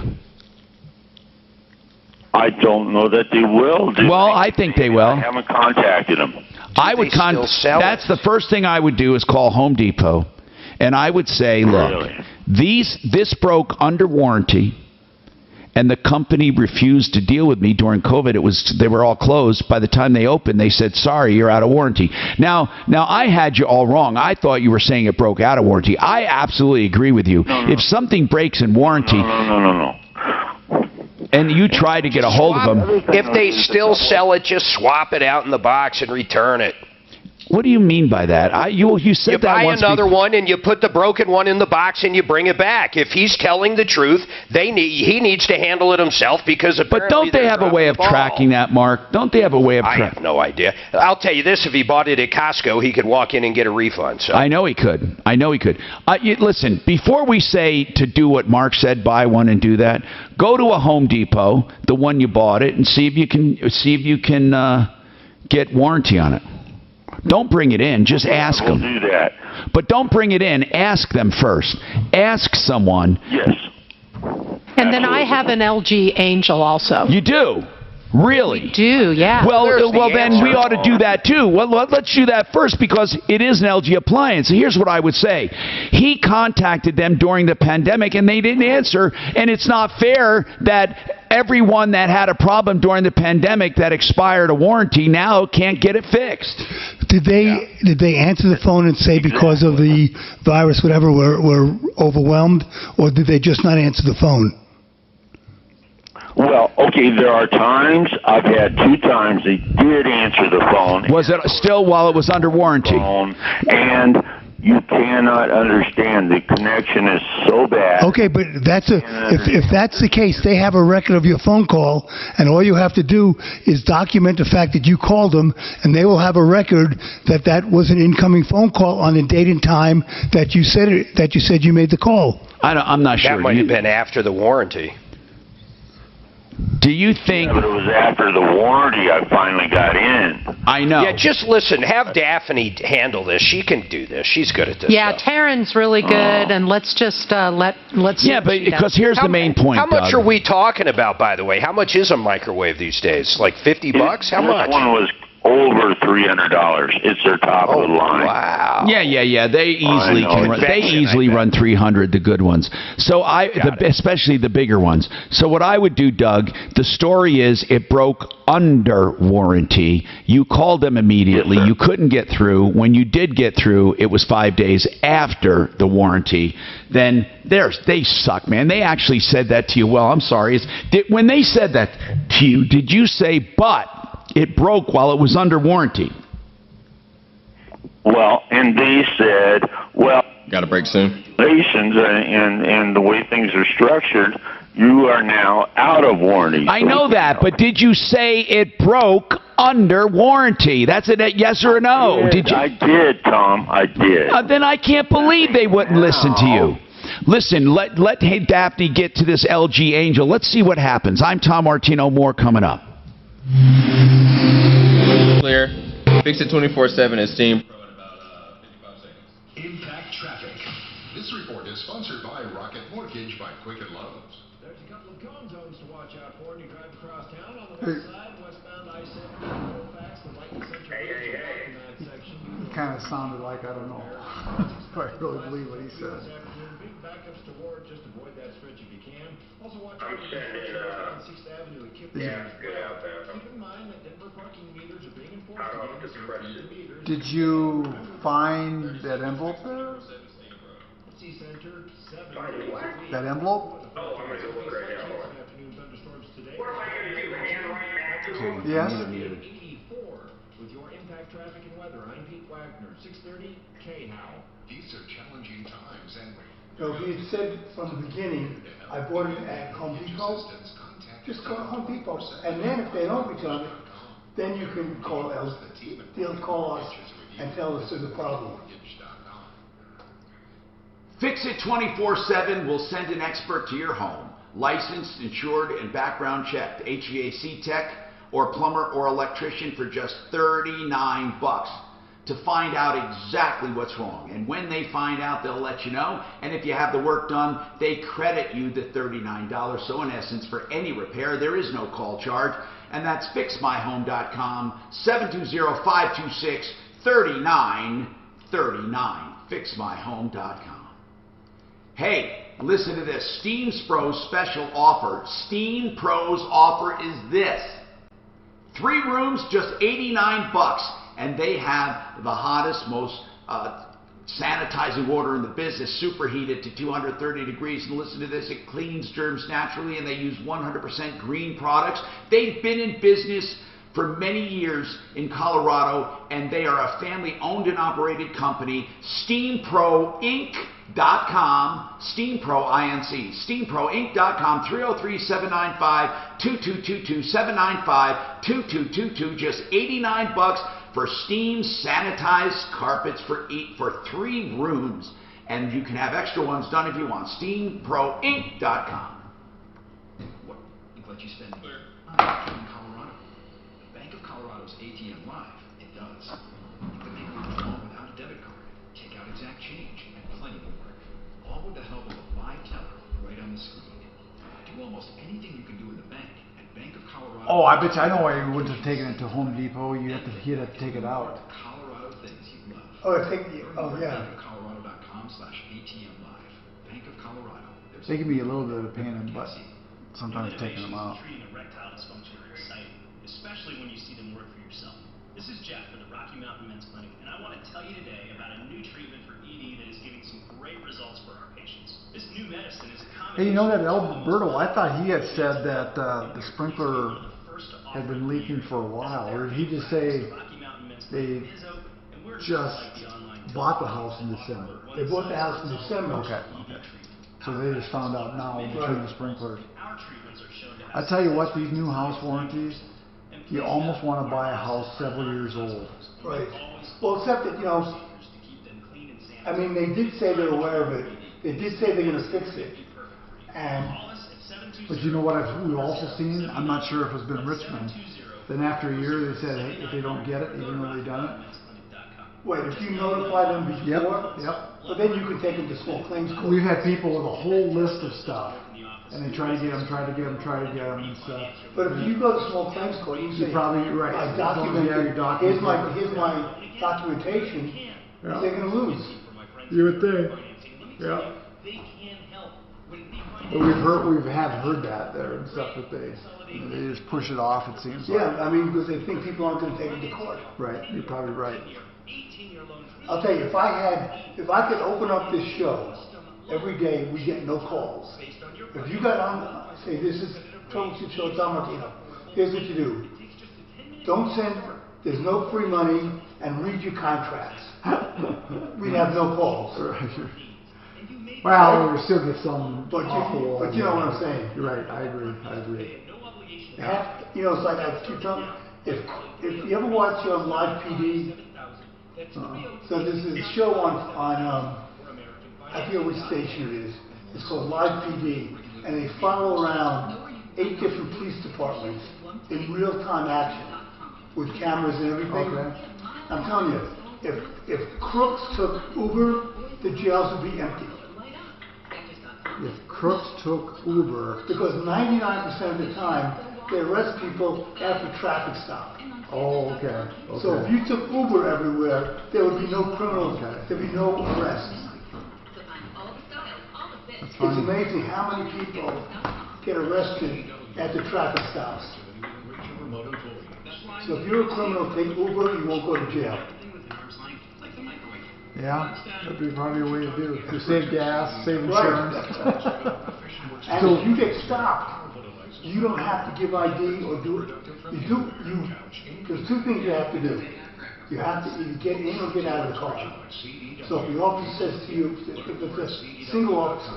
I don't know that they will. I think they will. I haven't contacted them. That's the first thing I would do is call Home Depot, and I would say, look, this broke under warranty. And the company refused to deal with me during COVID. They were all closed. By the time they opened, they said, sorry, you're out of warranty. Now I had you all wrong. I thought you were saying it broke out of warranty. I absolutely agree with you. No. If something breaks in warranty... No. And you try to get a hold of them... If they still sell it, just swap it out in the box and return it. What do you mean by that? You said that once. You buy another one and you put the broken one in the box and you bring it back. If he's telling the truth, he needs to handle it himself because apparently... But don't they have a way of tracking that, Mark? Don't they have a way of tracking? I have no idea. I'll tell you this, if he bought it at Costco, he could walk in and get a refund. So. I know he could. Listen, before we say to do what Mark said, buy one and do that, go to a Home Depot, the one you bought it, and see if you can get warranty on it. Don't bring it in. Just ask them. We'll do that. But don't bring it in. Ask them first. Ask someone. Yes. And then I have an LG Angel also. You do? Really? We do, yeah. Well, then we ought to do that too. Well, let's do that first because it is an LG appliance. So here's what I would say. He contacted them during the pandemic and they didn't answer, and it's not fair that everyone that had a problem during the pandemic that expired a warranty now can't get it fixed. Did they answer the phone and say because of the virus, whatever, we're overwhelmed, or did they just not answer the phone? Well, okay, there are times, I've had 2 times they did answer the phone. Was it still while it was under warranty? And you cannot understand. The connection is so bad. Okay, but if that's the case, they have a record of your phone call, and all you have to do is document the fact that you called them, and they will have a record that was an incoming phone call on the date and time that you said you made the call. I'm not sure. That might have been after the warranty. Do you think... Yeah, but it was after the warranty I finally got in. I know. Yeah, just listen. Have Daphne handle this. She can do this. She's good at this Yeah, stuff. Taryn's really good, and let's just let's. Yeah, but because here's the main point. How much are we talking about, by the way? How much is a microwave these days? Like $50? How much? This one was over $300. It's their top of the line. Wow. Yeah. They easily can run. They easily run 300. The good ones. So especially the bigger ones. So what I would do, Doug, the story is it broke under warranty. You called them immediately. You couldn't get through. When you did get through, it was 5 days after the warranty. Then they suck, man. They actually said that to you. Well, I'm sorry. When they said that to you, did you say, but it broke while it was under warranty? Well, and they said, well, got to break soon. And the way things are structured, you are now out of warranty. I know that, but did you say it broke under warranty? That's a yes or a no. Did you? I did, Tom. I did. Then I can't believe they wouldn't listen to you. Listen, let Daphne get to this LG Angel. Let's see what happens. I'm Tom Martino. More coming up. Clear. Fix it 24/7 at Steam Pro in about 55 seconds. Impact Traffic. This report is sponsored by Rocket Mortgage by Quicken Loans. There's a couple of cone zones to watch out for when you drive across town. On the west side, westbound I-70 in Colfax, the light and center in that section. Kind of sounded like, I don't know. I really believe what he said. Big backups to Ward, just avoid that stretch if you can. Also watch I'm out sending, on 6th Avenue at Kipling. yeah, good out there. Keep in mind that Denver parking meters are being enforced Out again, of so discretion. meters. Did you find that envelope there? C-Center, 7 Find days what? a week. That envelope? Oh, I'm going to go look right now. Afternoon thunderstorms today. What am I going to do, handwrite back to Yes. 84 with your impact traffic and weather. I'm Pete Wagner, 630 K-How. These are challenging times, and So if he had said from the beginning, I bought it at Home Depot, just call Home Depot. And then if they don't return it, then you can call us. They'll call us and tell us there's a problem. Fix It 24/7 will send an expert to your home, licensed, insured, and background checked, HVAC tech or plumber or electrician for just $39 to find out exactly what's wrong. And when they find out, they'll let you know. And if you have the work done, they credit you the $39. So in essence, for any repair, there is no call charge. And that's fixmyhome.com, 720-526-3939, fixmyhome.com. Hey, listen to this. Steam Pro's special offer. Steam Pro's offer is this. 3 rooms, just $89. And they have the hottest, most sanitizing water in the business, superheated to 230 degrees. And listen to this, it cleans germs naturally, and they use 100% green products. They've been in business for many years in Colorado, and they are a family-owned and operated company. SteamProInc.com, SteamPro, I-N-C, SteamProInc.com, 303-795-2222, 795-2222, just $89 for steam sanitized carpets for 3 rooms. And you can have extra ones done if you want. SteamProInc.com. What you spend in Colorado? The Bank of Colorado's ATM Live, it does. You can make a withdrawal without a debit card, take out exact change, and plenty more. All with the help of a live teller right on the screen. Do almost anything you can do in the bank at Bank of Colorado. Oh, I bet you, I know why you wouldn't have taken it to Home Depot. He'd have to take it out. Colorado things you love. Oh, yeah. BankofColorado.com/ATM Live. Bank of Colorado. They can be a little bit of a pain in the butt sometimes taking them out. Treating erectile dysfunction are exciting, especially when you see them work for yourself. This is Jeff for the Rocky Mountain Men's Clinic, and I want to tell you today about a new treatment for ED that is giving some great results for our patients. This new medicine is a combination. Hey, you know that Alberto? I thought he had said that the sprinkler had been leaking for a while, or did he just say they just bought the house in December? They bought the house in December. Okay. So they just found out now between the sprinklers. I tell you what, these new house warranties, you almost want to buy a house several years old. Right. Well, except that, I mean, they did say they're aware of it. They did say they're going to fix it. But you know what we've also seen? I'm not sure if it's been Richmond. Then after a year, they said, hey, if they don't get it, even though they've done it. Wait, if you notify them before? Yep. Well, then you can take them to small claims court. We've had people with a whole list of stuff, and they try to get them, and stuff. But if you go to small claims court, you say, you're probably right. I documented, here's my documentation, Yeah. they're going to lose. You would think. Yeah. But we have heard that there and stuff that they just push it off. It seems. Yeah, I mean, because they think people aren't going to take them to court. Right. You're probably right. I'll tell you, if I could open up this show every day, we get no calls. If you got on, say this is Troubleshooter Show, Tom Martino. Here's what you do. Don't send. There's no free money, and read your contracts. We have no calls. Well, we still get some. But you know what I'm saying. You're right. I agree. It's like I keep telling. If you ever watch Live PD, so this is a show on I forget which station it is. It's called Live PD, and they follow around 8 different police departments in real-time action with cameras and everything. Okay. I'm telling you, if crooks took Uber, the jails would be empty. If crooks took Uber, because 99% of the time they arrest people after traffic stop. Oh, okay. So if you took Uber everywhere, there would be no criminals. There'd be no arrests. It's amazing how many people get arrested at the traffic stops. So if you're a criminal, take Uber, you won't go to jail. Yeah, that'd be probably a way to do it. To save gas, save insurance. And so if you get stopped, you don't have to give ID or do it. There's 2 things you have to do. You have to either get in or get out of the car. So if the officer says to you, if it's a single officer,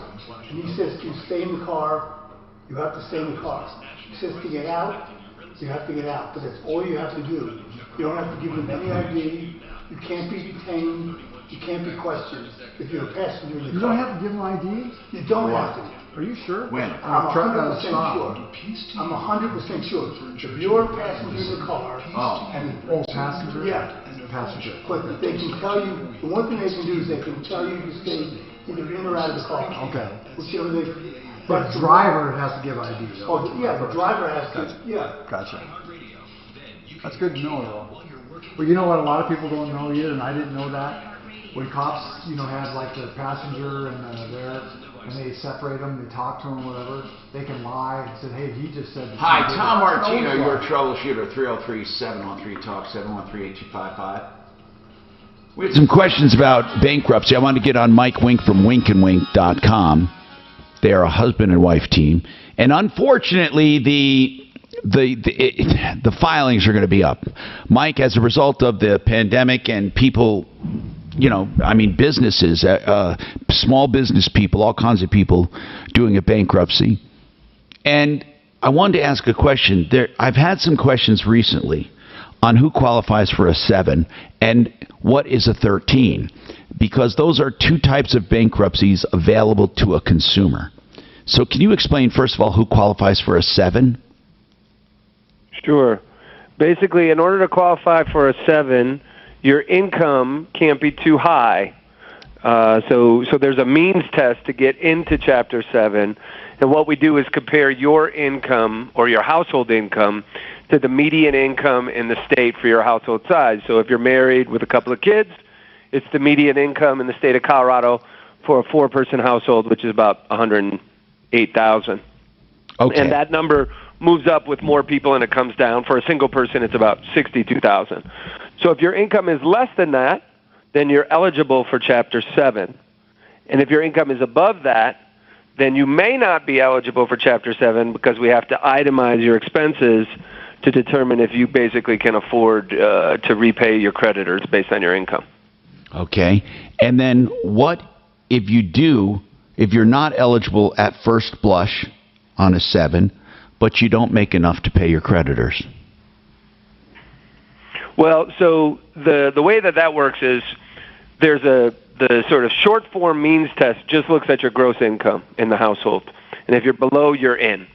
and he says to you, stay in the car, you have to stay in the car. He says to get out, you have to get out. But that's all you have to do. You don't have to give them any ID. You can't be detained. You can't be questioned if you're a passenger in the car. You don't have to give them ID? You don't have to. Are you sure? When? I'm 100% sure. I'm 100% sure. If you're a passenger in the car, passenger? Yeah. Passenger. But they can tell you, the one thing they can do is they can tell you to stay either in or out of the car. Okay. Whichever they. But the driver has to give ID. Oh, yeah, the driver has to. Yeah. Gotcha. That's good to know, though. Well, you know what a lot of people don't know either, and I didn't know that. When cops, have like the passenger and there, and they separate them, they talk to them, whatever, they can lie and say, hey, he just said. Hi, Tom Martino, your troubleshooter, 303-713-TALK, 713-8255. We had some questions about bankruptcy. I want to get on Mike Wink from winkandwink.com. They are a husband and wife team. And unfortunately, the filings are going to be up. Mike, as a result of the pandemic and people, businesses, small business people, all kinds of people doing a bankruptcy. And I wanted to ask a question. I've had some questions recently on who qualifies for a 7 and what is a 13, because those are 2 types of bankruptcies available to a consumer. So can you explain, first of all, who qualifies for a 7? Sure. Basically, in order to qualify for a 7, your income can't be too high. So there's a means test to get into Chapter 7, and what we do is compare your income or your household income to the median income in the state for your household size. So if you're married with a couple of kids, it's the median income in the state of Colorado for a 4-person household, which is about $108,000. Okay. And that number moves up with more people and it comes down. For a single person, it's about $62,000. So if your income is less than that, then you're eligible for Chapter 7. And if your income is above that, then you may not be eligible for Chapter 7 because we have to itemize your expenses to determine if you basically can afford to repay your creditors based on your income. Okay. And then what if you're not eligible at first blush on a 7, but you don't make enough to pay your creditors? Well, so the way that works is there's the sort of short form means test just looks at your gross income in the household. And if you're below, you're in.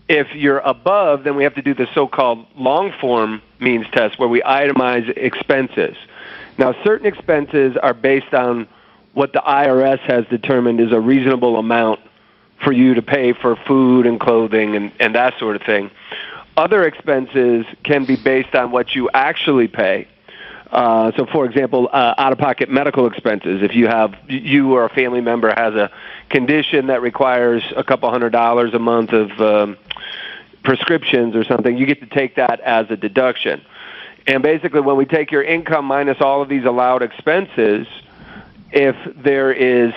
If you're above, then we have to do the so-called long form means test where we itemize expenses. Now, certain expenses are based on what the IRS has determined is a reasonable amount for you to pay for food and clothing and that sort of thing. Other expenses can be based on what you actually pay. So, for example, out-of-pocket medical expenses. If you or a family member has a condition that requires a couple $100 a month of prescriptions or something, you get to take that as a deduction. And basically, when we take your income minus all of these allowed expenses, if there is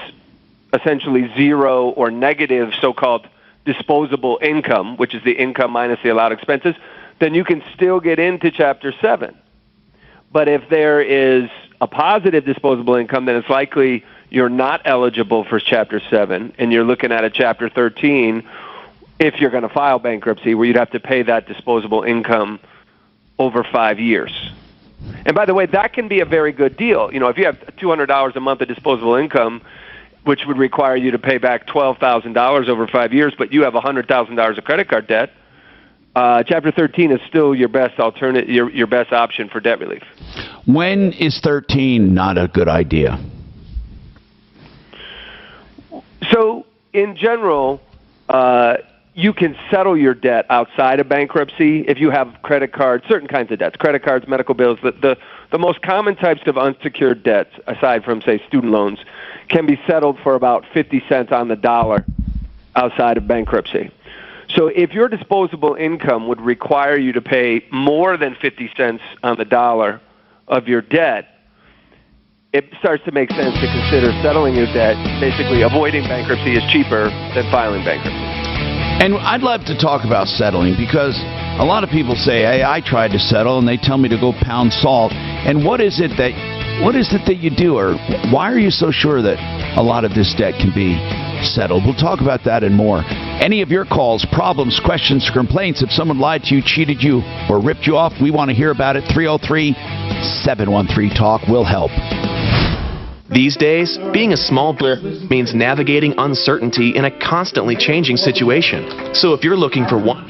essentially zero or negative so-called disposable income, which is the income minus the allowed expenses, then you can still get into Chapter 7. But if there is a positive disposable income, then it's likely you're not eligible for Chapter 7, and you're looking at a Chapter 13 if you're going to file bankruptcy, where you'd have to pay that disposable income over 5 years. And by the way, that can be a very good deal. You know, if you have $200 a month of disposable income, which would require you to pay back $12,000 over 5 years, but you have $100,000 of credit card debt, Chapter 13 is still your best alternative, your best option for debt relief. When is 13 not a good idea? So, in general, you can settle your debt outside of bankruptcy if you have credit cards, certain kinds of debts, credit cards, medical bills. The most common types of unsecured debts, aside from, say, student loans, can be settled for about 50 cents on the dollar outside of bankruptcy. So if your disposable income would require you to pay more than 50 cents on the dollar of your debt, it starts to make sense to consider settling your debt. Basically, avoiding bankruptcy is cheaper than filing bankruptcy. And I'd love to talk about settling because a lot of people say, hey, I tried to settle, and they tell me to go pound salt. And what is it that you do, or why are you so sure that a lot of this debt can be settled? We'll talk about that and more. Any of your calls, problems, questions, or complaints, if someone lied to you, cheated you, or ripped you off, we want to hear about it. 303-713-TALK will help. These days, being a small business means navigating uncertainty in a constantly changing situation. So if you're looking for one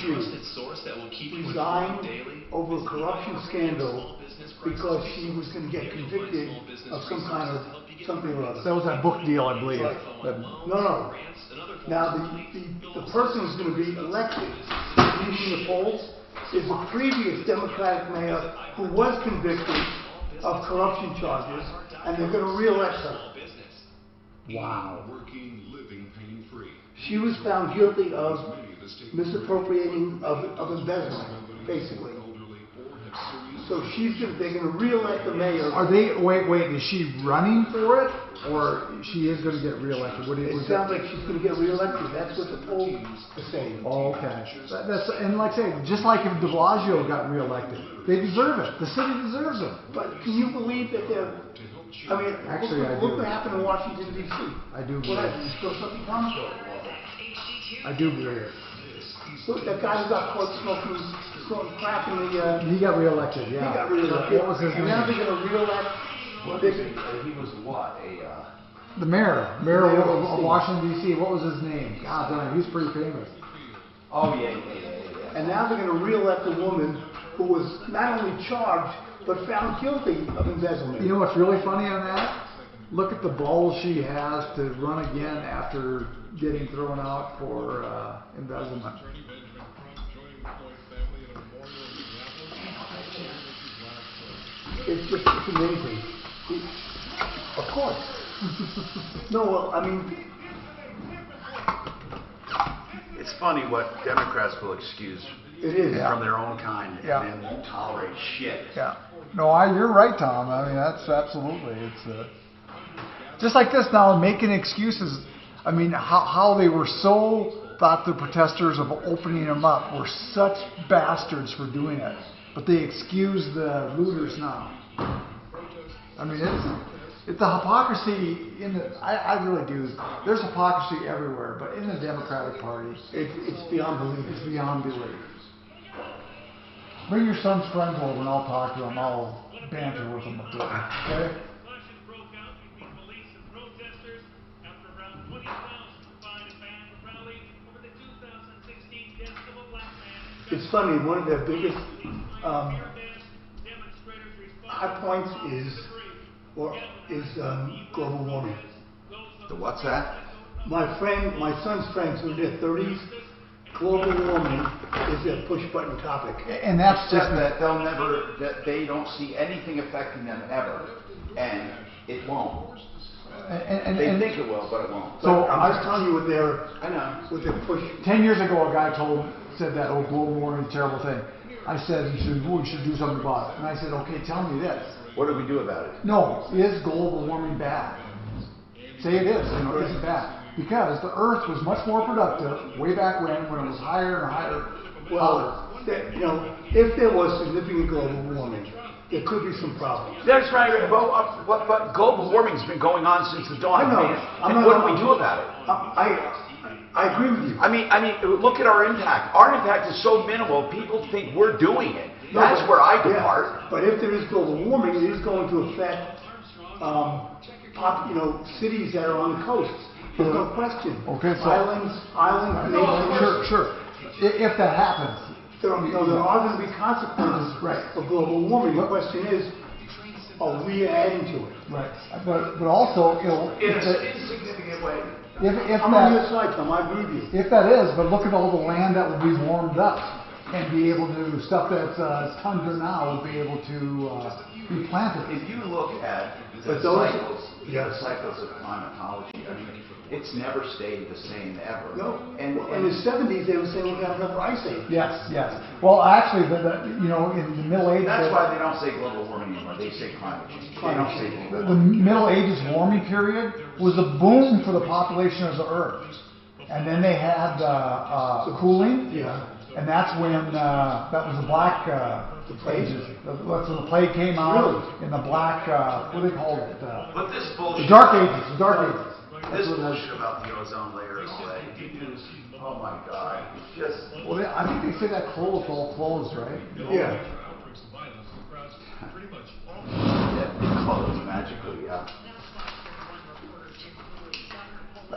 resigned over a corruption scandal because she was going to get convicted of some kind of something or other. That was that book deal, I believe. No. Now, the person who's going to be elected leading the polls is a previous Democratic mayor who was convicted of corruption charges, and they're going to re-elect her. Wow. She was found guilty of misappropriating of embezzlement, basically. So they're going to re-elect the mayor. Are they? Wait. Is she running for it, or she is going to get re-elected? It sounds like she's going to get re-elected. That's what the polls are saying. Oh, okay. And like I say, just like if De Blasio got re-elected, they deserve it. The city deserves it. But can you believe that they're? I mean, actually, look what happened in Washington D.C. I do believe it. I do believe it. Look, that guy who got caught smoking crack in the... He got reelected, yeah. He got reelected. What was his name? And now they're going to reelect... He was what? The mayor of Washington, D.C. What was his name? God damn, he's pretty famous. Oh, yeah. And now they're going to reelect a woman who was not only charged, but found guilty of embezzlement. You know what's really funny on that? look at the balls she has to run again after getting thrown out for embezzlement. It's just amazing. Of course. No, well, I mean, It's funny what Democrats will excuse it is from their own kind Yeah. and won't tolerate shit. Yeah. No, you're right, Tom. I mean, that's absolutely. It's just like this now, making excuses. I mean, how they were thought the protesters of opening them up were such bastards for doing it, but they excuse the looters now. I mean, it's a hypocrisy in the. I really do. There's hypocrisy everywhere, but in the Democratic Party, it's beyond belief. It's beyond belief. Bring your son's friends over and I'll talk to them. I'll banter with them a bit. Okay? It's funny, one of their biggest high points is global warming. The what's that? My son's friends who are in their 30s, global warming is their push button topic. And that's just that they don't see anything affecting them ever, and it won't. They think it will, but it won't. So I'm just telling you what their push. 10 years ago, a guy said that, oh, global warming is a terrible thing. I said, we should do something about it. And I said, okay, tell me this. What do we do about it? No, is global warming bad? Say it is. Is it bad? Because the Earth was much more productive way back when it was higher and higher. Well, if there was significant global warming, there could be some problems. That's right, but global warming's been going on since the dawn of man. And what do we do about it? I agree with you. I mean, look at our impact. Our impact is so minimal, people think we're doing it. That's where I depart. But if there is global warming, it is going to affect, cities that are on the coasts. There's no question. Okay, so islands, nations. Sure. If that happens, there are going to be consequences of global warming. The question is, are we adding to it? Right. But also, in a significant way. I'm on your side, Tom. I agree with you. If that is, but look at all the land that will be warmed up and be able to, stuff that's tundra now will be able to be planted. If you look at the cycles of climatology, I mean, it's never stayed the same ever. No. And in the 70s, they were saying we got enough ice age. Yes. Well, actually, in the Middle Ages. That's why they don't say global warming anymore. They say climate change. They don't say global The warming. Middle Ages warming period was a boom for the population of the Earth. And then they had cooling. Yeah. And that's when that was the Black Ages. That's when the plague came out in the Black. What do they call it? But this bullshit. The Dark Ages. The Dark Ages. This bullshit about the ozone layer and all that. Oh my God! It's just. Well, I think they say that all closed, right? Yeah. It closed magically, yeah.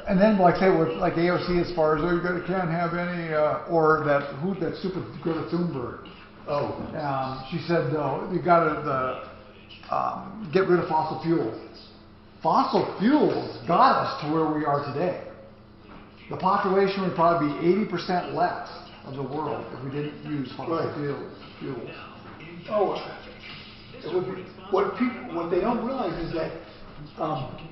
And then, like say, with like AOC, as far as you can't have any, or that super Greta Thunberg. She said you got to get rid of fossil fuels. Fossil fuels got us to where we are today. The population would probably be 80% less of the world if we didn't use fossil fuels. What they don't realize is that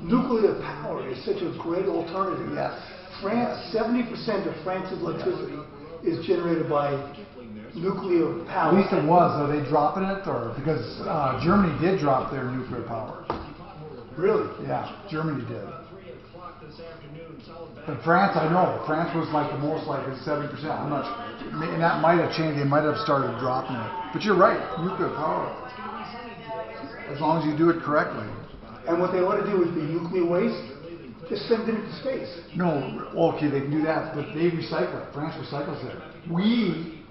nuclear power is such a great alternative. Yes. France, 70% of France's electricity is generated by nuclear power. At least it was. Are they dropping it, or because Germany did drop their nuclear power? Really? Yeah, Germany did. But France, I know. France was like the most, like 70%. I'm not sure. And that might have changed. They might have started dropping it. But you're right. Nuclear power. As long as you do it correctly. And what they want to do is the nuclear waste, just send it into space. No, okay, they can do that, but they recycle it. France recycles it. We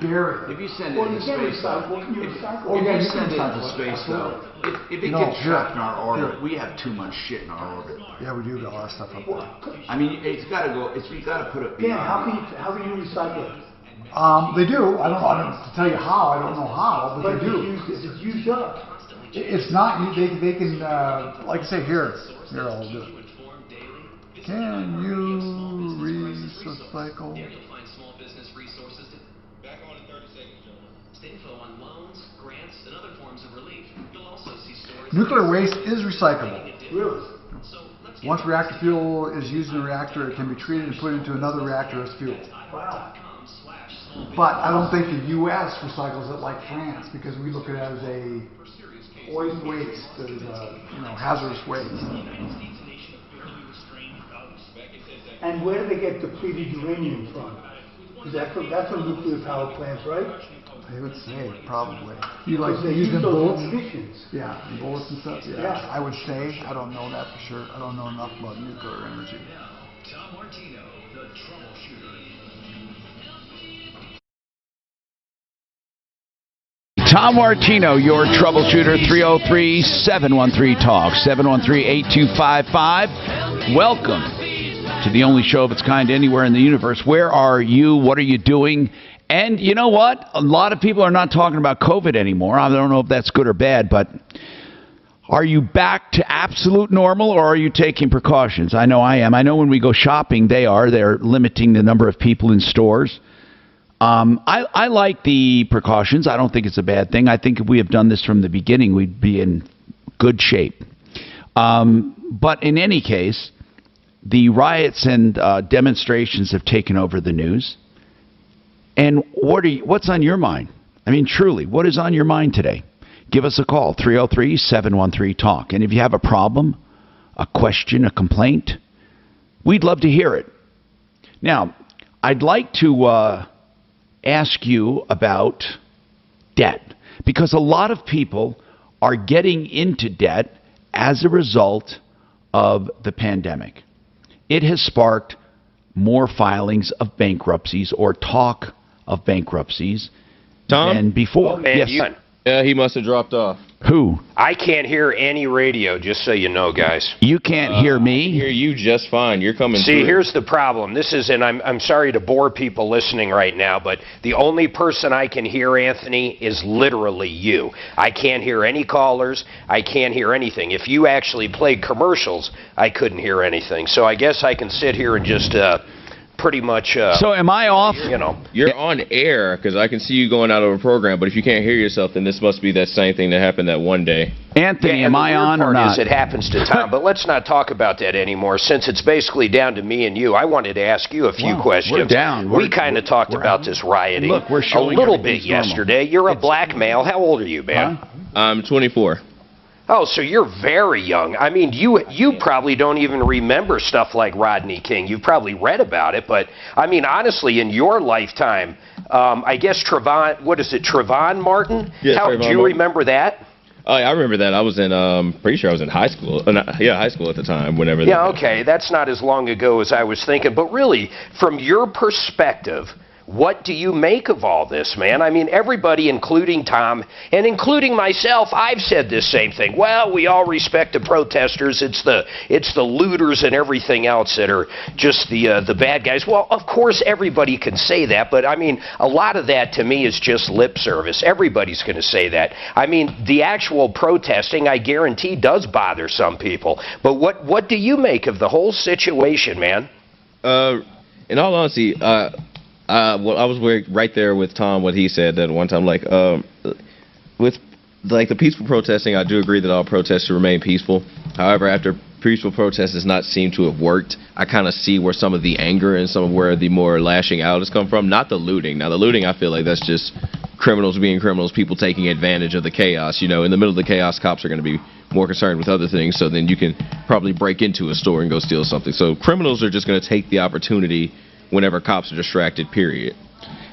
bury it. If you send it into space, what can you recycle? If you send it into space, though, if it gets trapped in our orbit, we have too much shit in our orbit. Yeah, we do got a lot of stuff up there. I mean, it's got to go. We got to put it. Yeah, how can you recycle it? They do. I don't know to tell you how. I don't know how, but they do. Is it used up? It's not, they can, like I say, here I'll do it. Can you recycle? Back on in 30 seconds, gentlemen. Info on loans, grants, and other forms of relief. You'll also see stories. Nuclear waste is recyclable. Really? Once reactor fuel is used in a reactor, it can be treated and put into another reactor as fuel. Wow. But I don't think the U.S. recycles it like France, because we look at it as a waste, as a, hazardous waste. And where do they get depleted uranium from? Is that that's from nuclear power plants, right? They would say, probably. You Because they use use in those bullets? munitions. Yeah, in bullets and stuff? Yeah. I would say. I don't know that for sure. I don't know enough about nuclear energy. Tom Martino, the Troubleshooter. Tom Martino, your troubleshooter, 303-713-TALK, 713-8255. Welcome to the only show of its kind anywhere in the universe. Where are you? What are you doing? And you know what? A lot of people are not talking about COVID anymore. I don't know if that's good or bad, but are you back to absolute normal, or are you taking precautions? I know I am. I know when we go shopping, they're limiting the number of people in stores. I like the precautions. I don't think it's a bad thing. I think if we have done this from the beginning, we'd be in good shape. But in any case, the riots and demonstrations have taken over the news. And what's on your mind? I mean, truly, what is on your mind today? Give us a call, 303-713-TALK. And if you have a problem, a question, a complaint, we'd love to hear it. Now, I'd like to ask you about debt, because a lot of people are getting into debt as a result of the pandemic. It has sparked more filings of bankruptcies or talk of bankruptcies than before. Yes. Yeah, he must have dropped off. Who? I can't hear any radio, just so you know, guys. You can't hear me? I hear you just fine. You're coming See, through. here's the problem. This is, and I'm sorry to bore people listening right now, but the only person I can hear, Anthony, is literally you. I can't hear any callers. I can't hear anything. If you actually played commercials, I couldn't hear anything. So I guess I can sit here and just pretty much... so am I off? You're on air, because I can see you going out of a program, but if you can't hear yourself, then this must be that same thing that happened that one day. Anthony, am I on or not? It happens to Tom, but let's not talk about that anymore. Since it's basically down to me and you, I wanted to ask you a few questions. We're down. We kind of talked about this rioting a little bit yesterday. You're a black male. How old are you, man? I'm 24. Oh, so you're very young. I mean, you probably don't even remember stuff like Rodney King. You've probably read about it, but I mean, honestly, in your lifetime, I guess Trayvon Martin? Yeah, do you remember that? Oh, yeah, I remember that. I was in, pretty sure I was in high school. High school at the time, whenever. Yeah, okay, that's not as long ago as I was thinking. But really, from your perspective, what do you make of all this, man? I mean, everybody, including Tom, and including myself, I've said this same thing. Well, we all respect the protesters. It's the looters and everything else that are just the bad guys. Well, of course, everybody can say that, but I mean, a lot of that to me is just lip service. Everybody's going to say that. I mean, the actual protesting, I guarantee, does bother some people. But what do you make of the whole situation, man? In all honesty, well, I was right there with Tom, what he said that one time, with the peaceful protesting, I do agree that all protests should remain peaceful. However, after peaceful protest does not seem to have worked, I kind of see where some of the anger and some of where the more lashing out has come from. Not the looting. Now, the looting, I feel like that's just criminals being criminals, people taking advantage of the chaos. In the middle of the chaos, cops are going to be more concerned with other things, so then you can probably break into a store and go steal something. So criminals are just going to take the opportunity whenever cops are distracted, period.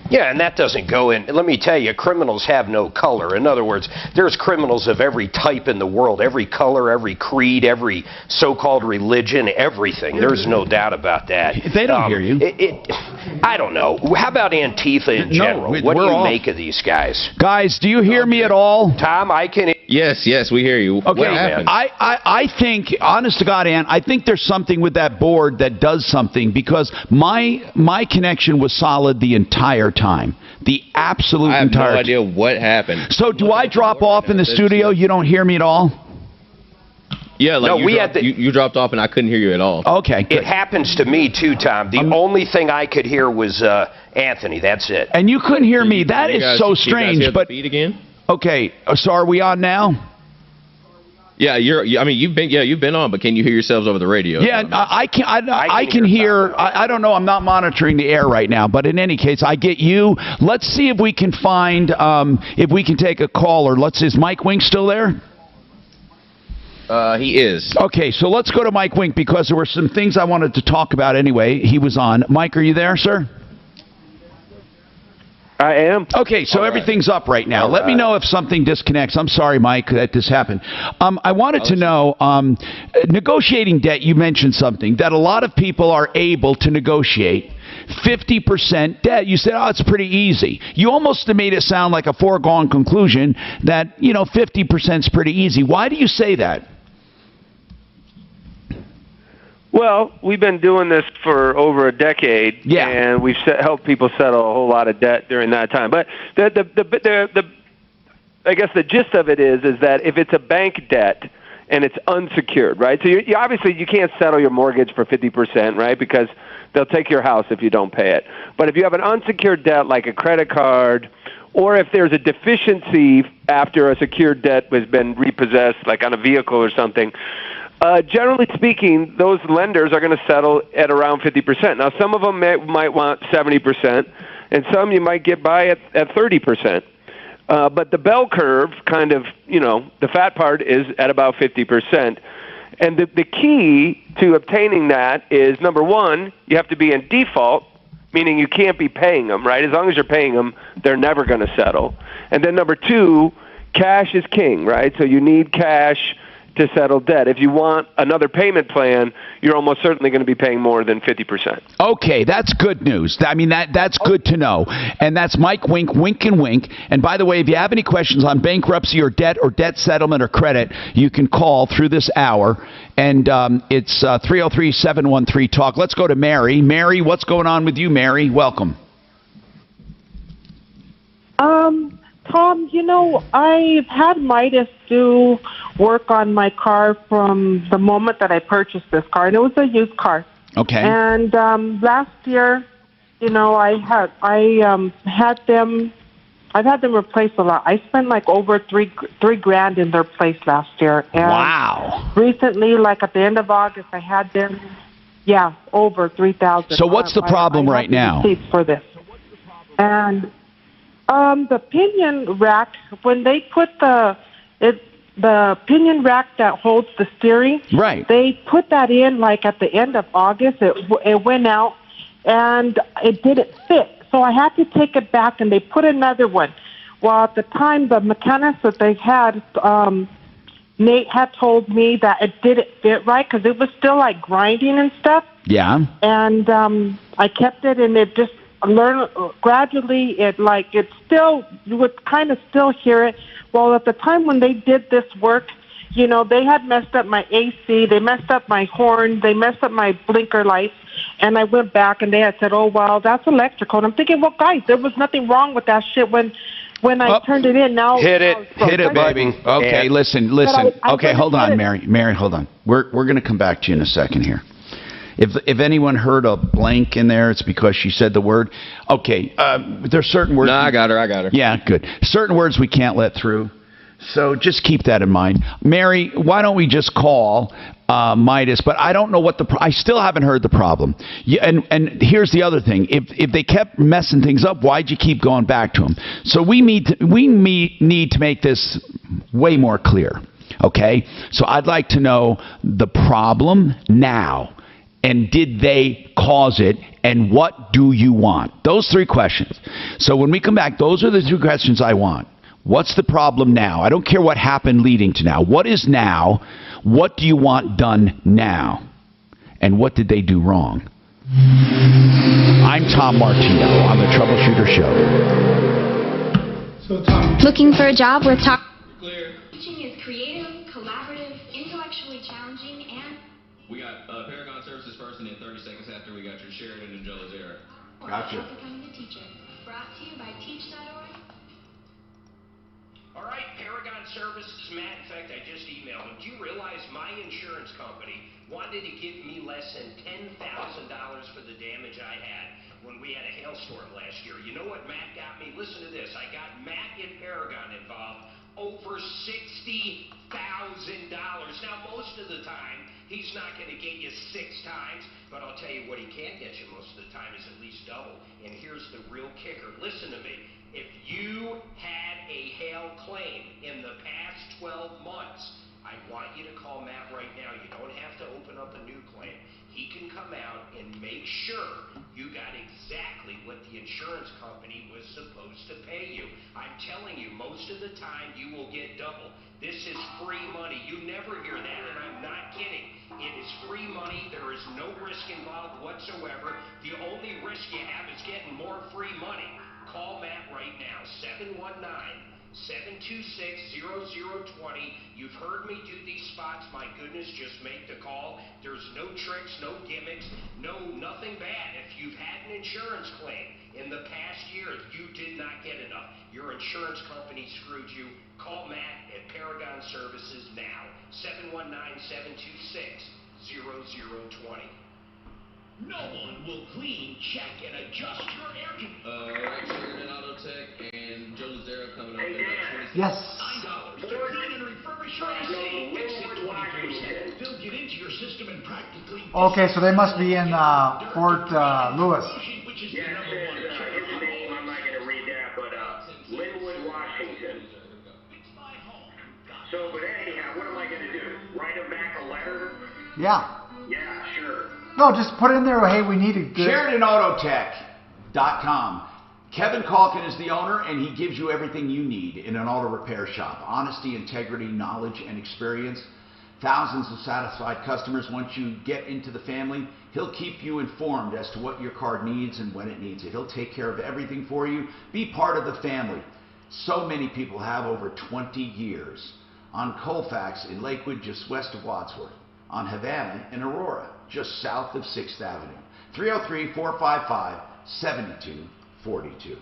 Yeah, and that doesn't go in. Let me tell you, criminals have no color. In other words, there's criminals of every type in the world, every color, every creed, every so-called religion, everything. There's no doubt about that. They don't hear you. I don't know. How about Antifa in general? What do you make of these guys? Guys, do you hear me at all? Tom, I can... Yes, we hear you. Okay, what happened? I think, honest to God, Ann, I think there's something with that board that does something, because my connection was solid the entire time. The absolute I have entire no idea what happened. So do I drop off in the studio? You don't hear me at all? Yeah, like No, you dropped off and I couldn't hear you at all. Okay, good. It happens to me too, Tom. The only thing I could hear was Anthony. That's it. And you couldn't hear me. That You is guys- so you guys strange. hear the But feed again? okay, so are we on now? Yeah, I mean, you've been on, but can you hear yourselves over the radio? Yeah, I can hear. I don't know. I'm not monitoring the air right now, but in any case, I get you. Let's see if we can find if we can take a caller. Is Mike Wink still there? He is. Okay, so let's go to Mike Wink because there were some things I wanted to talk about anyway. He was on. Mike, are you there, sir? I am. Okay, so everything's up right now. Let me know if something disconnects. I'm sorry, Mike, that this happened. I wanted to know, negotiating debt, you mentioned something, that a lot of people are able to negotiate 50% debt. You said, oh, it's pretty easy. You almost made it sound like a foregone conclusion that, 50% is pretty easy. Why do you say that? Well, we've been doing this for over a decade, and we've helped people settle a whole lot of debt during that time. But I guess the gist of it is that if it's a bank debt and it's unsecured, right? So you obviously you can't settle your mortgage for 50%, right? Because they'll take your house if you don't pay it. But if you have an unsecured debt like a credit card, or if there's a deficiency after a secured debt has been repossessed, like on a vehicle or something, generally speaking, those lenders are going to settle at around 50%. Now, some of them might want 70%, and some you might get by at 30%. But the bell curve, kind of, the fat part is at about 50%. And the key to obtaining that is, number one, you have to be in default, meaning you can't be paying them, right? As long as you're paying them, they're never going to settle. And then number two, cash is king, right? So you need cash to settle debt. If you want another payment plan, you're almost certainly going to be paying more than 50%. Okay, that's good news. I mean, that's good to know. And that's Mike Wink, Wink and Wink. And by the way, if you have any questions on bankruptcy or debt settlement or credit, you can call through this hour. And it's 303-713-TALK. Let's go to Mary. Mary, what's going on with you, Mary? Welcome. Tom, I've had Midas do work on my car from the moment that I purchased this car, and it was a used car. Okay. And last year, I've had them replace a lot. I spent like over three grand in their place last year. And wow. Recently, like at the end of August, I had them, over 3,000. So what's the problem right now? Receipts for this. And the pinion rack, when they put the pinion rack that holds the steering, right? They put that in like at the end of August. It went out and it didn't fit, so I had to take it back and they put another one. Well, at the time, the mechanics that they had, Nate had told me that it didn't fit right because it was still like grinding and stuff. Yeah. And I kept it, and it just gradually it still, you would kind of still hear it. Well, at the time when they did this work, they had messed up my AC, they messed up my horn, they messed up my blinker lights, and I went back and they had said, oh, well, that's electrical. And I'm thinking, well, guys, there was nothing wrong with that shit when I turned it in. Now hit it, baby. Okay, listen. Okay, hold on, Mary, hold on. We're going to come back to you in a second here. If anyone heard a blank in there, it's because she said the word. Okay, there's certain words. No, I got her. Yeah, good. Certain words we can't let through. So just keep that in mind. Mary, why don't we just call Midas? But I don't know what I still haven't heard the problem. Yeah, and here's the other thing. If they kept messing things up, why'd you keep going back to them? So we need to make this way more clear. Okay? So I'd like to know the problem now. And did they cause it? And what do you want? Those three questions. So when we come back, those are the two questions I want. What's the problem now? I don't care what happened leading to now. What is now? What do you want done now? And what did they do wrong? I'm Tom Martino on the Troubleshooter Show. Looking for a job worth talking? Teaching is creative, collaborative, intellectually challenging, and... We got Paragon Services first, and then 30 seconds after we got your Sheridan and Joe Lazera. Gotcha. Becoming a teacher. brought to you by Teach.org. All right, Paragon Services, Matt. In fact, I just emailed him. Do you realize my insurance company wanted to give me less than $10,000 for the damage I had when we had a hailstorm last year? You know what Matt got me? Listen to this. I got Matt in Paragon involved. Over $60,000. Now, most of the time, he's not going to get you 6 times, but I'll tell you what he can get you most of the time is at least double. And here's the real kicker. Listen to me. If you had a hail claim in the past 12 months, I want you to call Matt right now. You don't have to open up a new claim. He can come out and make sure you got exactly what the insurance company was supposed to pay you. I'm telling you, most of the time you will get double. This is free money. You never hear that, and I'm not kidding. It is free money. There is no risk involved whatsoever. The only risk you have is getting more free money. Call Matt right now, 719-726-0020. You've heard me do these spots. My goodness, just make the call. There's no tricks, no gimmicks, nothing bad. If you've had an insurance claim in the past year, you did not get enough. Your insurance company screwed you. Call Matt at Paragon Services now, 719-726-0020. No one will clean, check, and adjust your air conditioner. Right, and Autotech and Joe Lazaro coming up. Hey, Dan. Yes. $9 to clean and refurbish your AC. Exit 24/7. They'll get into your system and practically... Okay, so they must be in Fort Lewis. Yeah, his name, I'm not going to read that, but Linwood, Washington. So, but anyhow, what am I going to do? Write him back a letter? Yeah. Yeah, sure. No, just put in there, hey, we need a good... SheridanAutotech.com. Kevin Calkin is the owner, and he gives you everything you need in an auto repair shop. Honesty, integrity, knowledge, and experience. Thousands of satisfied customers. Once you get into the family, he'll keep you informed as to what your car needs and when it needs it. He'll take care of everything for you. Be part of the family. So many people have over 20 years. On Colfax in Lakewood, just west of Wadsworth. On Havana in Aurora, just south of 6th Avenue. 303-455-7242.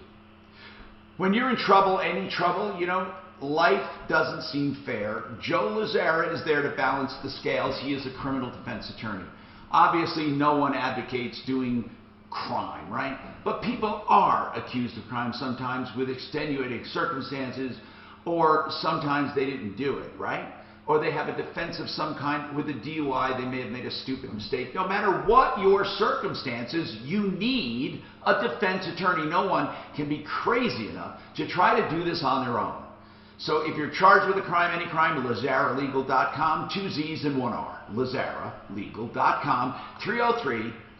When you're in trouble, any trouble, you know, life doesn't seem fair. Joe Lazaro is there to balance the scales. He is a criminal defense attorney. Obviously, no one advocates doing crime, right? But people are accused of crime sometimes with extenuating circumstances, or sometimes they didn't do it, right? Or they have a defense of some kind with a DUI, they may have made a stupid mistake. No matter what your circumstances, you need a defense attorney. No one can be crazy enough to try to do this on their own. So if you're charged with a crime, any crime, LazaraLegal.com, 2 Z's and 1 R. LazaraLegal.com,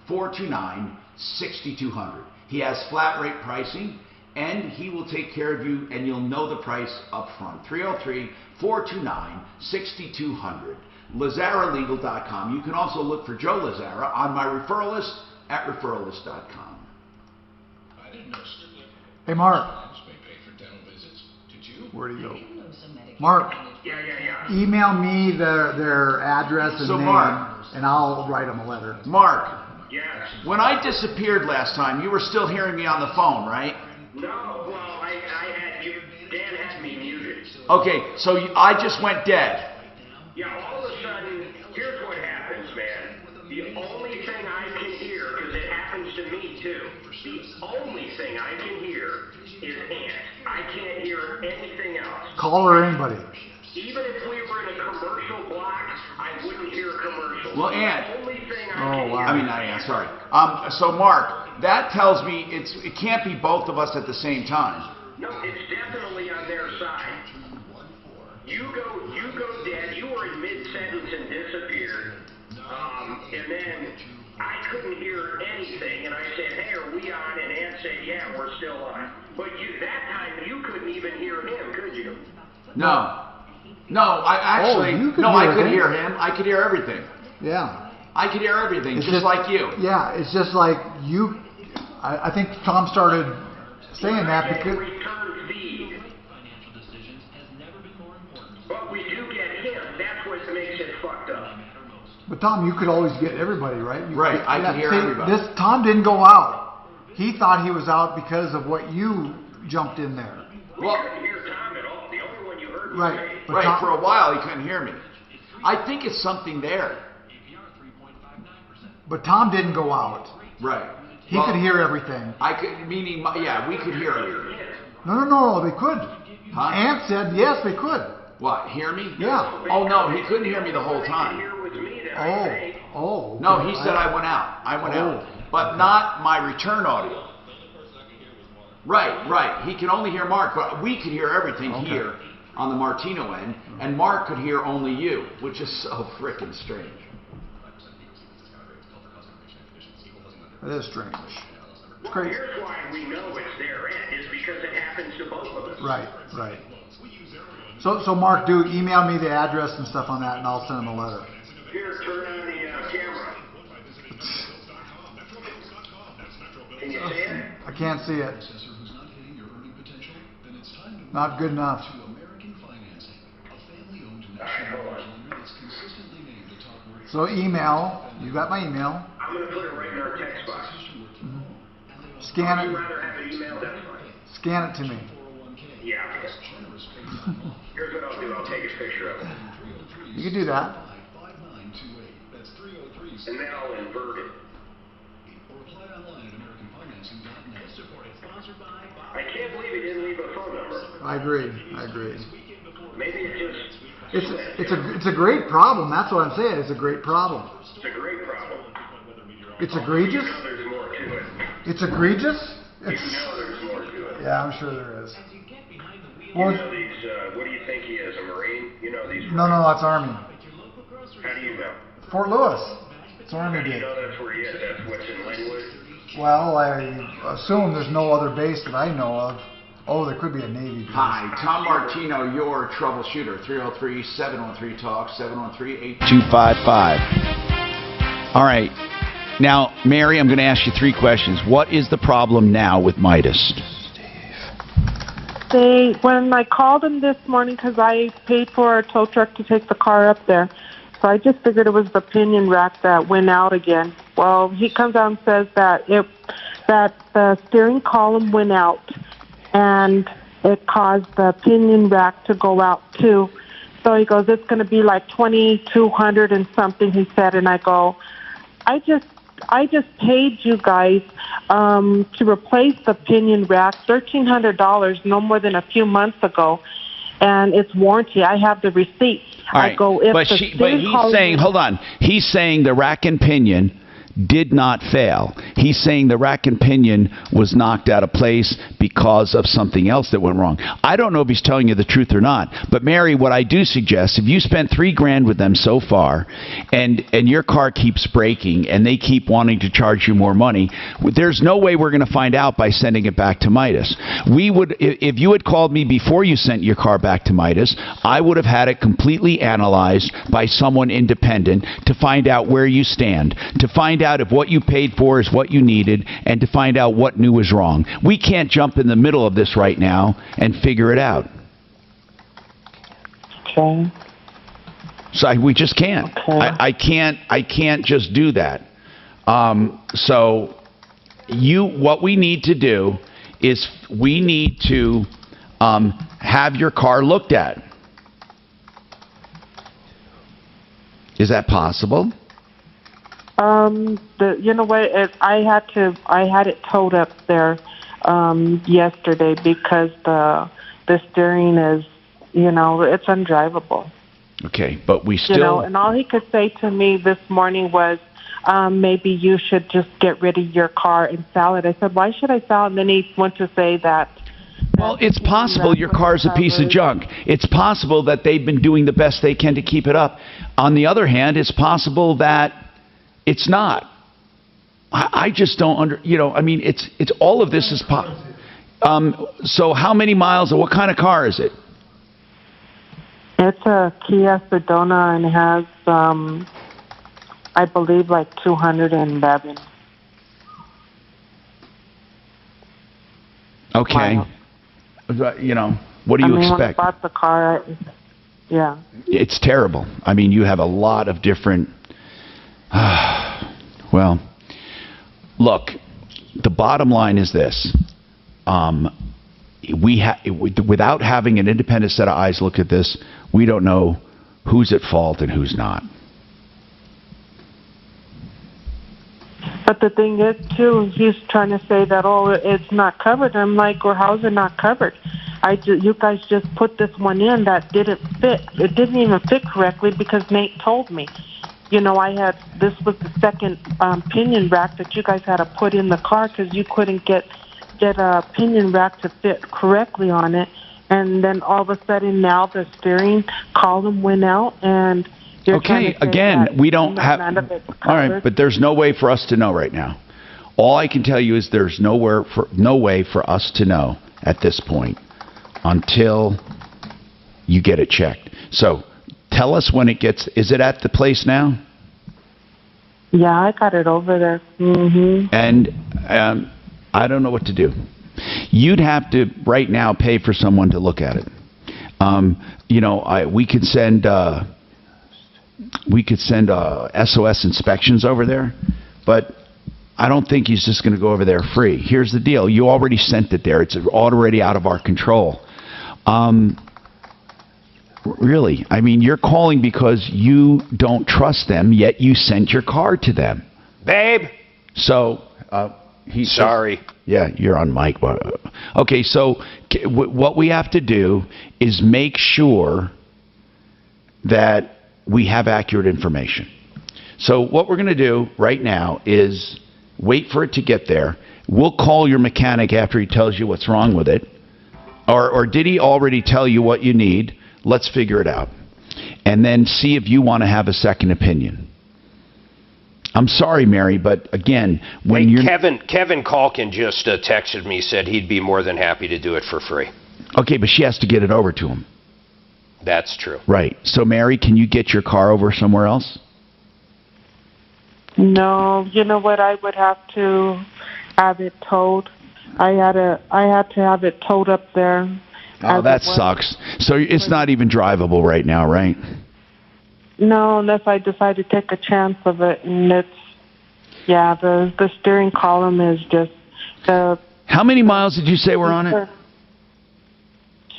303-429-6200. He has flat rate pricing, and he will take care of you, and you'll know the price up front. 303-429-6200. LazaraLegal.com. You can also look for Joe Lazaro on my referral list at referrallist.com. I didn't know Strictly. Hey, Mark. May pay for dental visits. Did you? Where'd he go? Mark. Yeah. Email me their address and So, name, Mark. and I'll write them a letter. Mark. Yes. When I disappeared last time, you were still hearing me on the phone, right? No, well, I had you, Dan had me muted. Okay, so I just went dead. Yeah, all of a sudden, here's what happens, man. The only thing I can hear, because it happens to me too, the only thing I can hear is Ant. I can't hear anything else. Call her anybody. Even if we were in a commercial block, I wouldn't hear commercials. Well, Ant. The only thing I Oh, can wow. hear. I mean, not Ant, sorry. So, Mark, that tells me it can't be both of us at the same time. No, it's definitely on their side. You go dead. You were in mid-sentence and disappeared. And then I couldn't hear anything, and I said, "Hey, are we on?" And Ann said, "Yeah, we're still on." But that time you couldn't even hear him, could you? No, I actually, you could no, I hear could him. hear him. I could hear everything. Yeah. I could hear everything, It's just like you. Yeah, it's just like you. I think Tom started saying that because. Return feed. But we do get him. That's what makes it fucked up. But Tom, you could always get everybody, right? Right, I could hear everybody. Tom didn't go out. He thought he was out because of what you jumped in there. Well, couldn't hear Tom at all. The only one you heard was Right. me. But Right, Tom, for a while he couldn't hear me. I think it's something there. but Tom didn't go out. Right. He could hear everything. I could, meaning, yeah, we could hear everything. No, they could. Huh? Ant said yes, they could. What, hear me? Yeah. Oh, no, he couldn't hear me the whole time. Oh. No, he said I went out. I went out. But not my return audio. Right. He can only hear Mark, but we could hear everything here on the Martino end, and Mark could hear only you, which is so frickin' strange. It is strange. Well, here's why we know it's their end, is because it happens to both of us. Right. So Mark, email me the address and stuff on that, and I'll send him a letter. Here, turn on the camera. Can you see it? I can't see it. Not good enough. So email. You got my email. I'm going to put it right in our text box. Scan If you'd it. rather have it emailed, that's fine. Scan it to me. Yeah. Here's what I'll do. I'll take a picture of it. You can do that. And then I'll invert it. I can't believe he didn't leave a phone number. I agree. Maybe it just... It's a great problem. That's what I'm saying. It's a great problem. It's a great problem. It's egregious. You know there's more to it. It's egregious. You know there's more to it. Yeah, I'm sure there is. You know these, what do you think he is, a Marine? You know these... No, that's Army. How do you know? Fort Lewis. It's Army How do you gig. know that's where he is? That's what's in Linwood? Well, I assume there's no other base that I know of. Oh, there could be a Navy base. Hi, Tom Martino, your troubleshooter. 303-713-TALK, 713-8... 255. All right. Now, Mary, I'm going to ask you 3 questions. What is the problem now with Midas? When I called them this morning, because I paid for a tow truck to take the car up there, so I just figured it was the pinion rack that went out again. Well, he comes out and says that the steering column went out, and it caused the pinion rack to go out too. So he goes, it's going to be like $2,200 and something, he said, and I go, I just paid you guys to replace the pinion rack, $1,300, no more than a few months ago, and it's warranty. I have the receipt. All right. I go, if but he's saying, hold on. He's saying the rack and pinion did not fail. He's saying the rack and pinion was knocked out of place because of something else that went wrong. I don't know if he's telling you the truth or not, but Mary, what I do suggest, if you spent $3,000 with them so far, and your car keeps breaking, and they keep wanting to charge you more money, there's no way we're going to find out by sending it back to Midas. We would, if you had called me before you sent your car back to Midas, I would have had it completely analyzed by someone independent to find out where you stand, to find out if what you paid for is what you needed, and to find out what new is wrong. We can't jump in the middle of this right now and figure it out. Okay. So we just can't. Okay. I can't just do that. So what we need to do is we need to have your car looked at. Is that possible? You know what? I had it towed up there yesterday because the steering is, it's undrivable. Okay, but we still... and all he could say to me this morning was, maybe you should just get rid of your car and sell it. I said, why should I sell it? And then he went to say that... Well, it's possible your car's a piece of junk. It's possible that they've been doing the best they can to keep it up. On the other hand, it's possible that it's not. I just don't it's all of this is so how many miles, or what kind of car is it? It's a Kia Sedona and has, I believe, like 211. Okay. Miles. What do you When I expect? bought the car, yeah. It's terrible. I mean, you have a lot of different... well, look, the bottom line is this. Without having an independent set of eyes look at this, we don't know who's at fault and who's not. But the thing is, too, he's trying to say that, oh, it's not covered. I'm like, well, how's it not covered? You guys just put this one in that didn't fit. It didn't even fit correctly because Nate told me. You know, this was the second pinion rack that you guys had to put in the car because you couldn't get a pinion rack to fit correctly on it. And then all of a sudden now the steering column went out and... Okay, again, we don't have... All right, but there's no way for us to know right now. All I can tell you is there's no way for us to know at this point until you get it checked. So tell us when it gets... Is it at the place now? Yeah, I got it over there. Mm-hmm. And I don't know what to do. You'd have to, right now, pay for someone to look at it. You know, we could send... SOS inspections over there, but I don't think he's just going to go over there free. Here's the deal. You already sent it there. It's already out of our control. Really, I mean, you're calling because you don't trust them, yet you sent your car to them. Babe! So, Sorry. Yeah, you're on mic. Okay, so what we have to do is make sure that we have accurate information. So what we're going to do right now is wait for it to get there. We'll call your mechanic after he tells you what's wrong with it. Or did he already tell you what you need? Let's figure it out. And then see if you want to have a second opinion. I'm sorry, Mary, but again, when you're... Kevin Calkin just texted me, said he'd be more than happy to do it for free. Okay, but she has to get it over to him. That's true. Right. So, Mary, can you get your car over somewhere else? No. You know what? I would have to have it towed. I had to have it towed up there. Oh, that sucks. So it's not even drivable right now, right? No, unless I decide to take a chance of it. And the steering column is just... How many miles did you say were on it?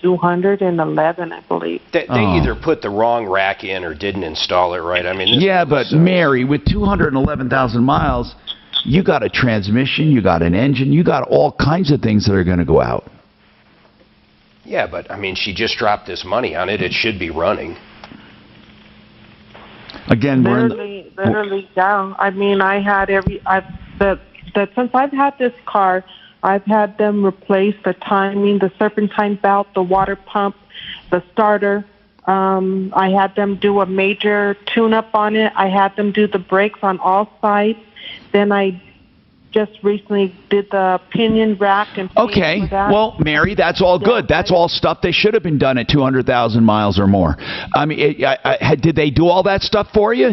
211, I believe. They either put the wrong rack in or didn't install it right. I mean, but Mary, with 211,000 miles, you got a transmission, you got an engine, you got all kinds of things that are going to go out. Yeah, but I mean, she just dropped this money on it. It should be running. Again, literally down. I mean, I had since I've had this car, I've had them replace the timing, the serpentine belt, the water pump, the starter. I had them do a major tune-up on it. I had them do the brakes on all sides. Then I just recently did the pinion rack and okay. Well, Mary, that's all good. That's all stuff they should have been done at 200,000 miles or more. I mean, did they do all that stuff for you?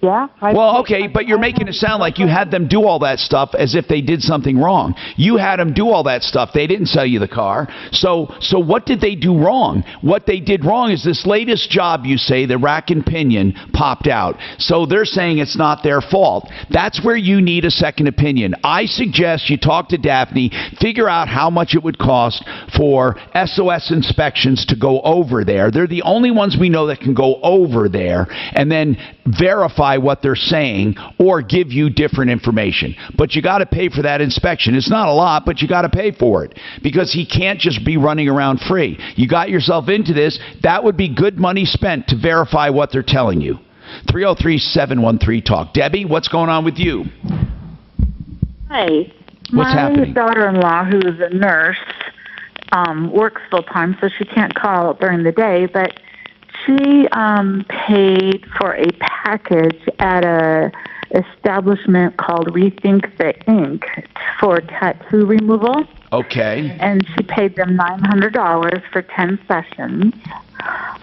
Yeah. Well, okay, but you're making it sound like you had them do all that stuff as if they did something wrong. You had them do all that stuff. They didn't sell you the car. So what did they do wrong? What they did wrong is this latest job, you say, the rack and pinion popped out. So they're saying it's not their fault. That's where you need a second opinion. I suggest you talk to Daphne, figure out how much it would cost for SOS inspections to go over there. They're the only ones we know that can go over there and then verify what they're saying or give you different information. But you got to pay for that inspection. It's not a lot, but you got to pay for it because he can't just be running around free. You got yourself into this. That would be good money spent to verify what they're telling you. 303-713-TALK. Debbie, what's going on with you? Hi. What's happening? My daughter-in-law, who is a nurse, works full-time, so she can't call during the day, but she paid for a package at a establishment called Rethink the Ink for tattoo removal. Okay. And she paid them $900 for 10 sessions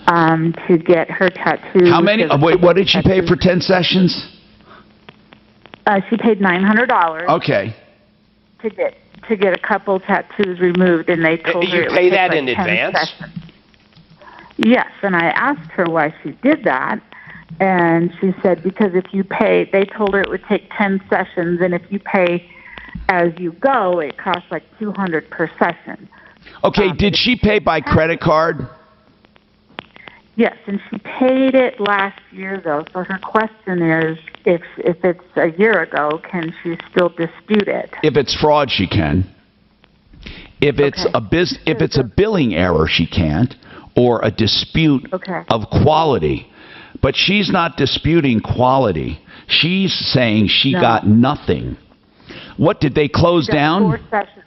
to get her tattoo. How many? Wait, what did she pay for 10 sessions? She paid $900. Okay. To get a couple tattoos removed, and they told her it would pay take that like in 10 advance? sessions. Yes, and I asked her why she did that, and she said because if you pay, they told her it would take 10 sessions, and if you pay as you go, it costs like $200 per session. Okay, did she pay by credit card? Yes, and she paid it last year, though. So her question is, if it's a year ago, can she still dispute it? If it's fraud, she can. If it's if it's a billing error, she can't, or a dispute of quality. But she's not disputing quality. She's saying she got nothing. What, did they close down? 4 sessions.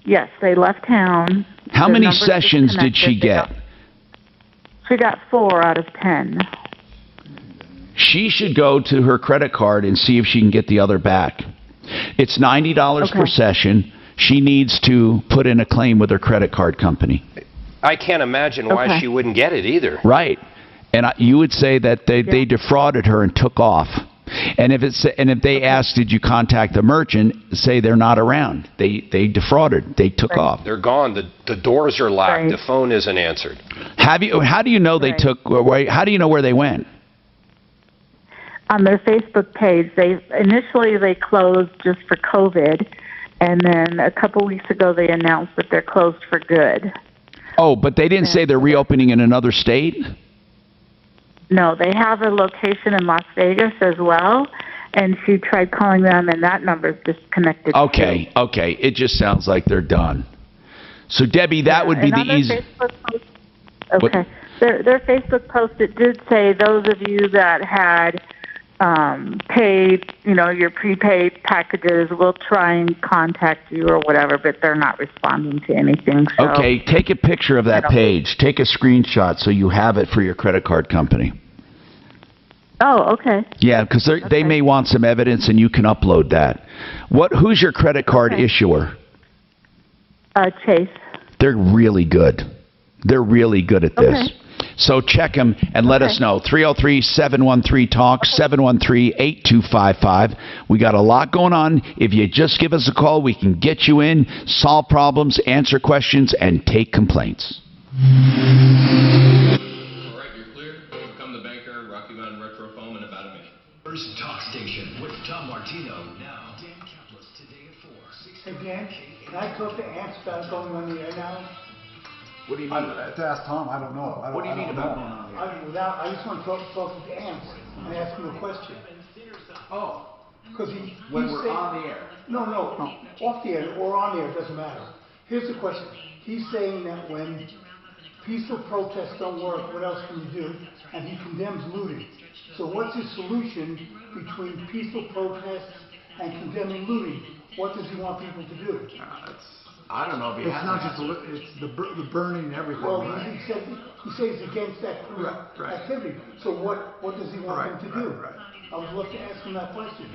Yes, they left town. How many sessions did she get? She got 4 out of 10. She should go to her credit card and see if she can get the other back. It's $90 per session. She needs to put in a claim with her credit card company. I can't imagine why she wouldn't get it either. Right. And you would say that they defrauded her and took off. And if they asked, did you contact the merchant, say they're not around. They defrauded. They took off. They're gone. The doors are locked. The phone isn't answered. How do you know they took? How do you know where they went? On their Facebook page, initially they closed just for COVID, and then a couple weeks ago they announced that they're closed for good. Oh, but they didn't say they're reopening in another state? No, they have a location in Las Vegas as well, and she tried calling them, and that number's disconnected. Okay. It just sounds like they're done. So, Debbie, that would be the easy. Okay. Their Facebook post, it did say those of you that had paid, your prepaid packages, will try and contact you or whatever, but they're not responding to anything. So okay, take a picture of that page. Take a screenshot so you have it for your credit card company. Oh, okay. Yeah, because they may want some evidence, and you can upload that. Who's your credit card issuer? Chase. They're really good. They're really good at this. So check them and let us know. 303-713-TALK, 713-8255. We got a lot going on. If you just give us a call, we can get you in, solve problems, answer questions, and take complaints. All right, you're clear. Become the banker, Rocky Mountain Retro Foam in about a minute. First Talk Station with Tom Martino. Now, Dan Kaplan today at 4. Hey, Dan, can I talk to Ants about going on the air now? What do you mean? To ask Tom, I don't know. What do you mean about going on the air? I just want to talk to Ants and ask him a question. Oh. Because when we're on the air? No, off the air or on the air, it doesn't matter. Here's the question. He's saying that when peaceful protests don't work, what else can you do? And he condemns looting. So what's his solution between peaceful protests and condemning looting? What does he want people to do? I don't know if he has. It's not just it's the burning everything. Well, right? he says against that activity. So what does he want them to do? I would love to ask him that question.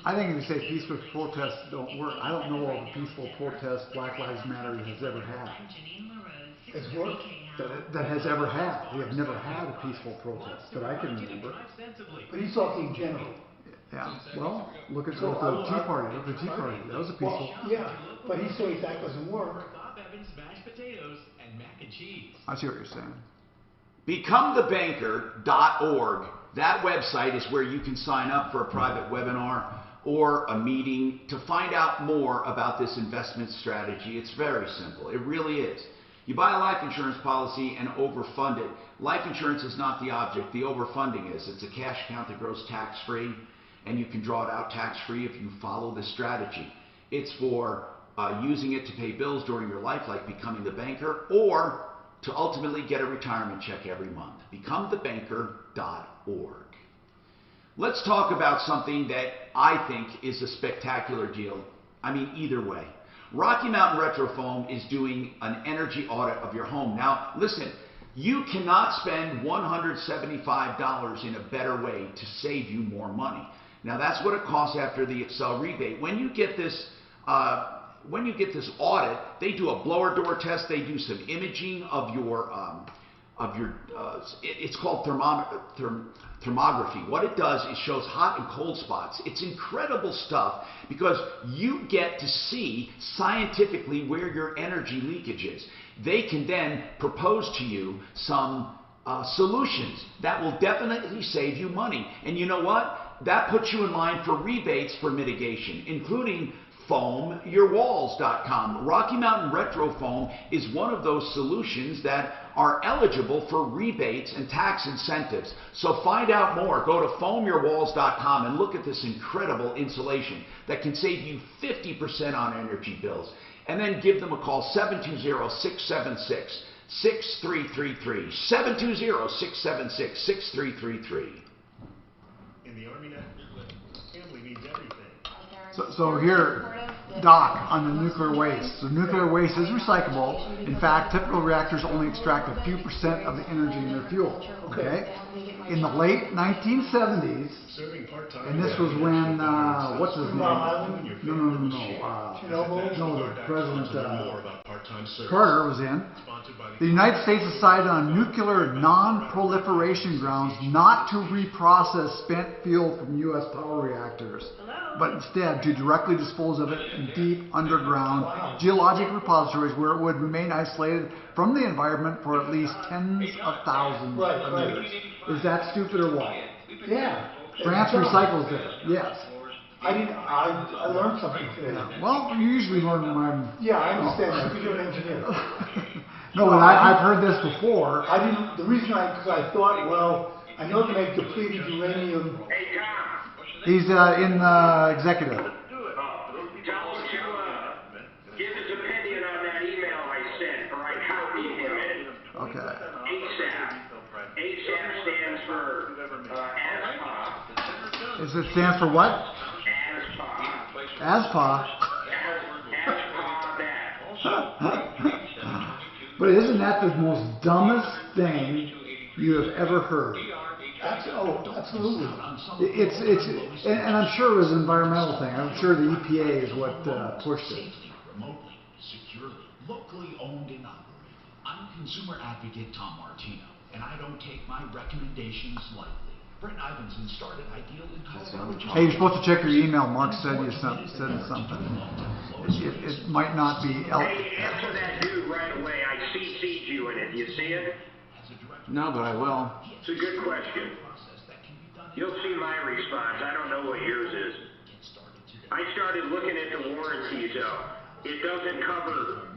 I think if you say peaceful protests don't work, I don't know of a peaceful protest Black Lives Matter has ever had. It's worked? That has ever had. We have never had a peaceful protest that I can remember. But he's talking in general. Yeah. Well, look at the Tea Party. The Tea Party. That was a peaceful. Well, yeah, but he says that doesn't work. Mashed potatoes and mac and cheese. I see what you're saying. BecomeTheBanker.org. That website is where you can sign up for a private webinar or a meeting to find out more about this investment strategy. It's very simple. It really is. You buy a life insurance policy and overfund it. Life insurance is not the object. The overfunding is. It's a cash account that grows tax-free, and you can draw it out tax-free if you follow this strategy. It's for using it to pay bills during your life, like becoming the banker, or to ultimately get a retirement check every month. BecomeTheBanker.org. Let's talk about something that I think is a spectacular deal. I mean, either way. Rocky Mountain Retro Foam is doing an energy audit of your home. Now, listen, you cannot spend $175 in a better way to save you more money. Now, that's what it costs after the Excel rebate. When you get this audit, they do a blower door test. They do some imaging of your it's called thermography. What it does is shows hot and cold spots. It's incredible stuff because you get to see scientifically where your energy leakage is. They can then propose to you some solutions that will definitely save you money. And you know what? that puts you in line for rebates for mitigation, including foamyourwalls.com. Rocky Mountain Retro Foam is one of those solutions that are eligible for rebates and tax incentives. So find out more. Go to foamyourwalls.com and look at this incredible insulation that can save you 50% on energy bills. And then give them a call, 720-676-6333. 720-676-6333. In the Army net, family means everything. So here, Doc, on the nuclear waste. So nuclear waste is recyclable. In fact, typical reactors only extract a few % of the energy in their fuel. Okay? In the late 1970s, and this was when, what's his name? No, President Carter was in. The United States decided on nuclear non-proliferation grounds not to reprocess spent fuel from U.S. power reactors, but instead to directly dispose of it in deep underground geologic repositories where it would remain isolated from the environment for at least tens of thousands of years. Is that stupid or what? Yeah. France recycles it. Yes. I learned something today. Well, you usually learn when I'm... Yeah, I understand that, because you're an engineer. No, but I've heard this before. I didn't, the reason because I thought, well, I know they make depleted uranium. Hey, Tom. He's in executive. Tell him to give his opinion on that email I sent, or I copied him in. Okay. ASAP. ASAP stands for ASPA. It stands for what? ASPA. But isn't that the most dumbest thing you have ever heard? Absolutely. And I'm sure it was an environmental thing. I'm sure the EPA is what pushed it. Remotely, securely, locally owned and operated. I'm consumer advocate Tom Martino, and I don't take my recommendations lightly. Brent Ivinson started Ideal in Colorado. Hey, you're supposed to check your email. Mark said you said something. It might not be... Hey, answer that dude right away. I CC'd you in it. You see it? No, but I will. It's a good question. You'll see my response. I don't know what yours is. I started looking at the warranties though. It doesn't cover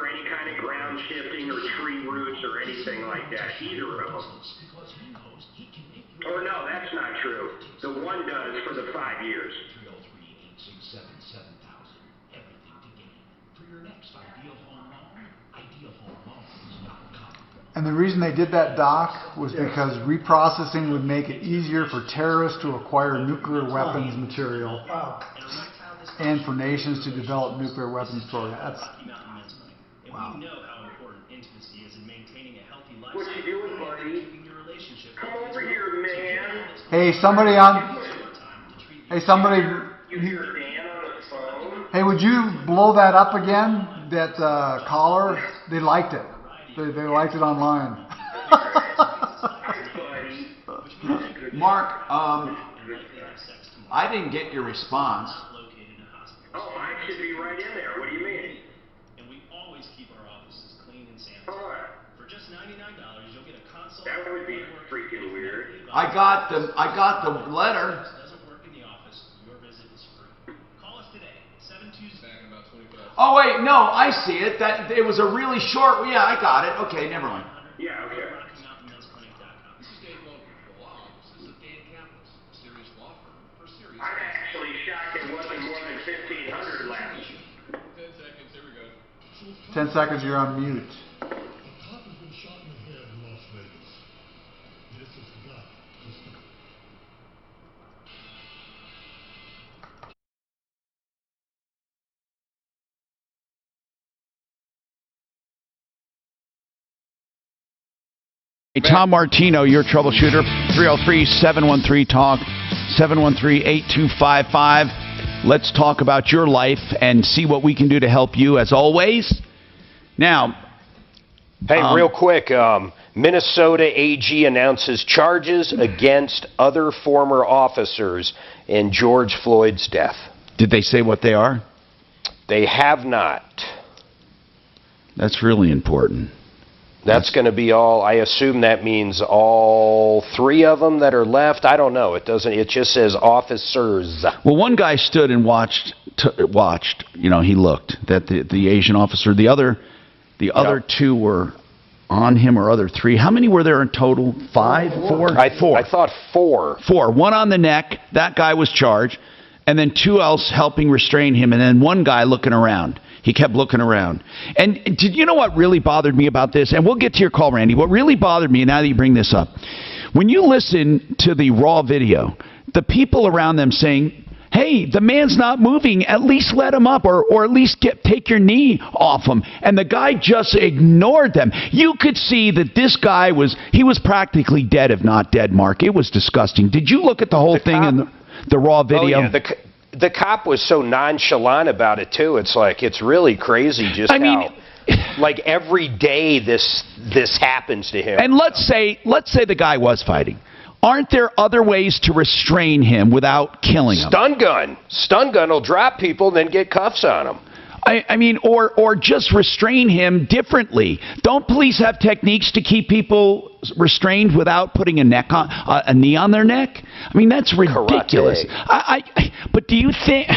any kind of ground shifting or tree roots or anything like that. Either of them. Or no, that's not true. The one does for the 5 years. And the reason they did that, Doc, was because reprocessing would make it easier for terrorists to acquire nuclear weapons material and for nations to develop nuclear weapons programs. Wow. What you doing, buddy? Come over here, man. Hey, somebody. Hey, would you blow that up again? That caller? They liked it. They liked it online. Mark, I didn't get your response. Oh, mine should be right in there. What do you mean? And we always keep our offices clean and sanitary. For just $99, you'll get a console. That would be freaking weird. I got the letter. Doesn't work in the office. Your visit is free. Call us today. 720 back in about 25. Oh wait, no, I see it. That it was a really short. Yeah, I got it. Okay, never mind. Yeah, okay. I'm actually shocked it wasn't more than 1,500 left. 10 seconds. Here we go. 10 seconds. You're on mute. Hey, Tom Martino, your troubleshooter, 303-713-TALK, 713-8255. Let's talk about your life and see what we can do to help you, as always. Now, hey, real quick, Minnesota AG announces charges against other former officers in George Floyd's death. Did they say what they are? They have not. That's really important. That's going to be all. I assume that means all 3 of them that are left. I don't know. It doesn't. It just says officers. Well, one guy stood and watched. You know, he looked. That the Asian officer. The other 2 were on him, or other 3. How many were there in total? 5, 4? 4. I thought 4. 4. One on the neck. That guy was charged, and then 2 else helping restrain him, and then one guy looking around. He kept looking around. And did you know what really bothered me about this? And we'll get to your call, Randy. What really bothered me, now that you bring this up, when you listen to the raw video, the people around them saying, hey, the man's not moving, at least let him up, or at least take your knee off him. And the guy just ignored them. You could see that this guy was practically dead, if not dead, Mark. It was disgusting. Did you look at the whole thing in the raw video? Oh, yeah. The cop was so nonchalant about it, too. It's like, it's really crazy just how, like, every day this happens to him. And let's say the guy was fighting. Aren't there other ways to restrain him without killing him? Stun gun. Stun gun will drop people, then get cuffs on them. I mean, or just restrain him differently. Don't police have techniques to keep people restrained without putting a knee on their neck? I mean, that's ridiculous. But do you think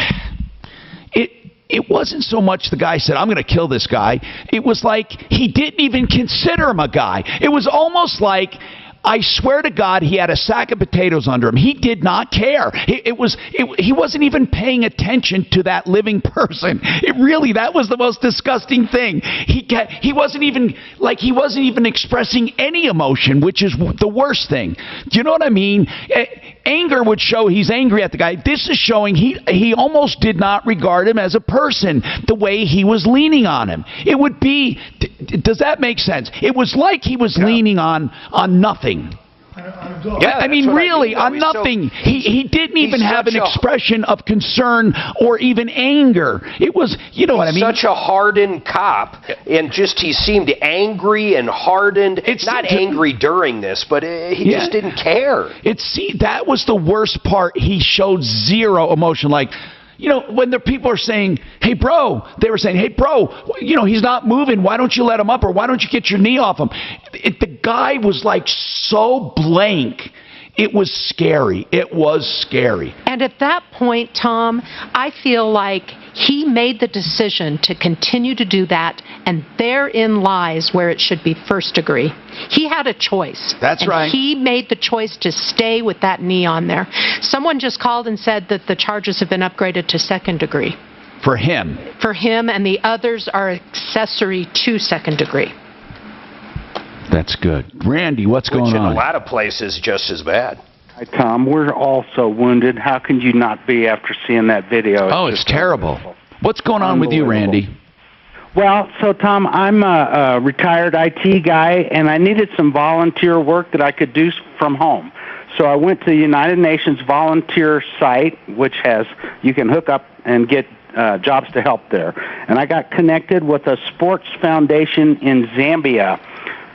it wasn't so much the guy said, I'm going to kill this guy. It was like he didn't even consider him a guy. It was almost like, I swear to God, he had a sack of potatoes under him. He did not care. He wasn't even paying attention to that living person. That was the most disgusting thing. He wasn't even expressing any emotion, which is the worst thing. Do you know what I mean? Anger would show he's angry at the guy. This is showing he almost did not regard him as a person, the way he was leaning on him. It would be, does that make sense? It was like he was leaning on nothing. Yeah, I mean, really, on nothing. He didn't even have an expression of concern or even anger. It was, you know what I mean? Such a hardened cop, and just he seemed angry and hardened. It's not angry during this, but he just didn't care. That was the worst part. He showed zero emotion. Like, you know, when the people are saying, hey, bro, they were saying, hey, bro, you know, he's not moving. Why don't you let him up, or why don't you get your knee off him? The guy was like so blank. It was scary. It was scary. And at that point, Tom, I feel like he made the decision to continue to do that, and therein lies where it should be first degree. He had a choice. That's right. He made the choice to stay with that knee on there. Someone just called and said that the charges have been upgraded to second degree. For him? For him, and the others are accessory to second degree. That's good. Randy, what's going on? Which in a lot of places just as bad. Hi, Tom. We're also wounded. How can you not be after seeing that video? It's terrible. What's going on with you, Randy? Well, so, Tom, I'm a retired IT guy, and I needed some volunteer work that I could do from home. So I went to the United Nations volunteer site, which you can hook up and get jobs to help there. And I got connected with a sports foundation in Zambia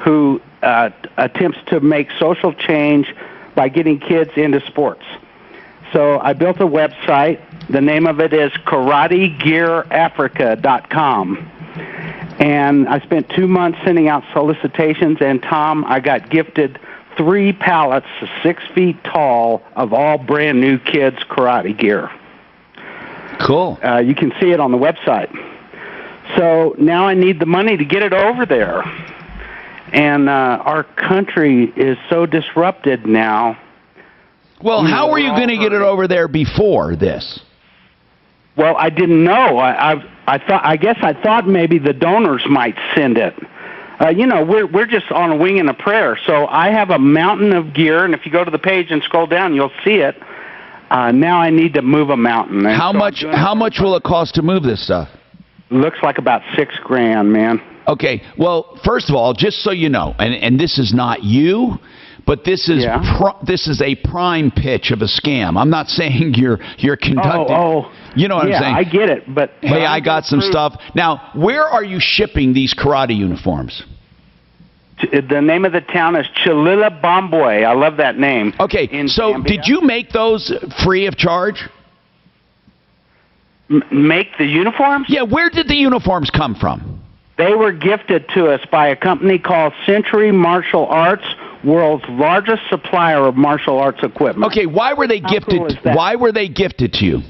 who attempts to make social change by getting kids into sports. So I built a website. The name of it is karategearafrica.com. And I spent 2 months sending out solicitations, and Tom, I got gifted 3 pallets 6 feet tall of all brand new kids' karate gear. Cool. You can see it on the website. So now I need the money to get it over there. And our country is so disrupted now. Well, how were you going to get it over there before this? Well, I didn't know. I guess I thought maybe the donors might send it. You know, we're just on a wing and a prayer. So I have a mountain of gear, and if you go to the page and scroll down, you'll see it. Now I need to move a mountain. And how much will it cost to move this stuff? Looks like about $6,000, man. Okay, well, first of all, just so you know, and this is not you, but this is this is a prime pitch of a scam. I'm not saying you're conducting. You know what I'm saying? I get it, but hey, I got some stuff. Now, where are you shipping these karate uniforms? The name of the town is Chililabambwe. I love that name. Okay, so Zambia. Did you make those free of charge? Make the uniforms? Yeah, where did the uniforms come from? They were gifted to us by a company called Century Martial Arts, world's largest supplier of martial arts equipment. Okay, why were they gifted? Cool is that? Why were they gifted to you?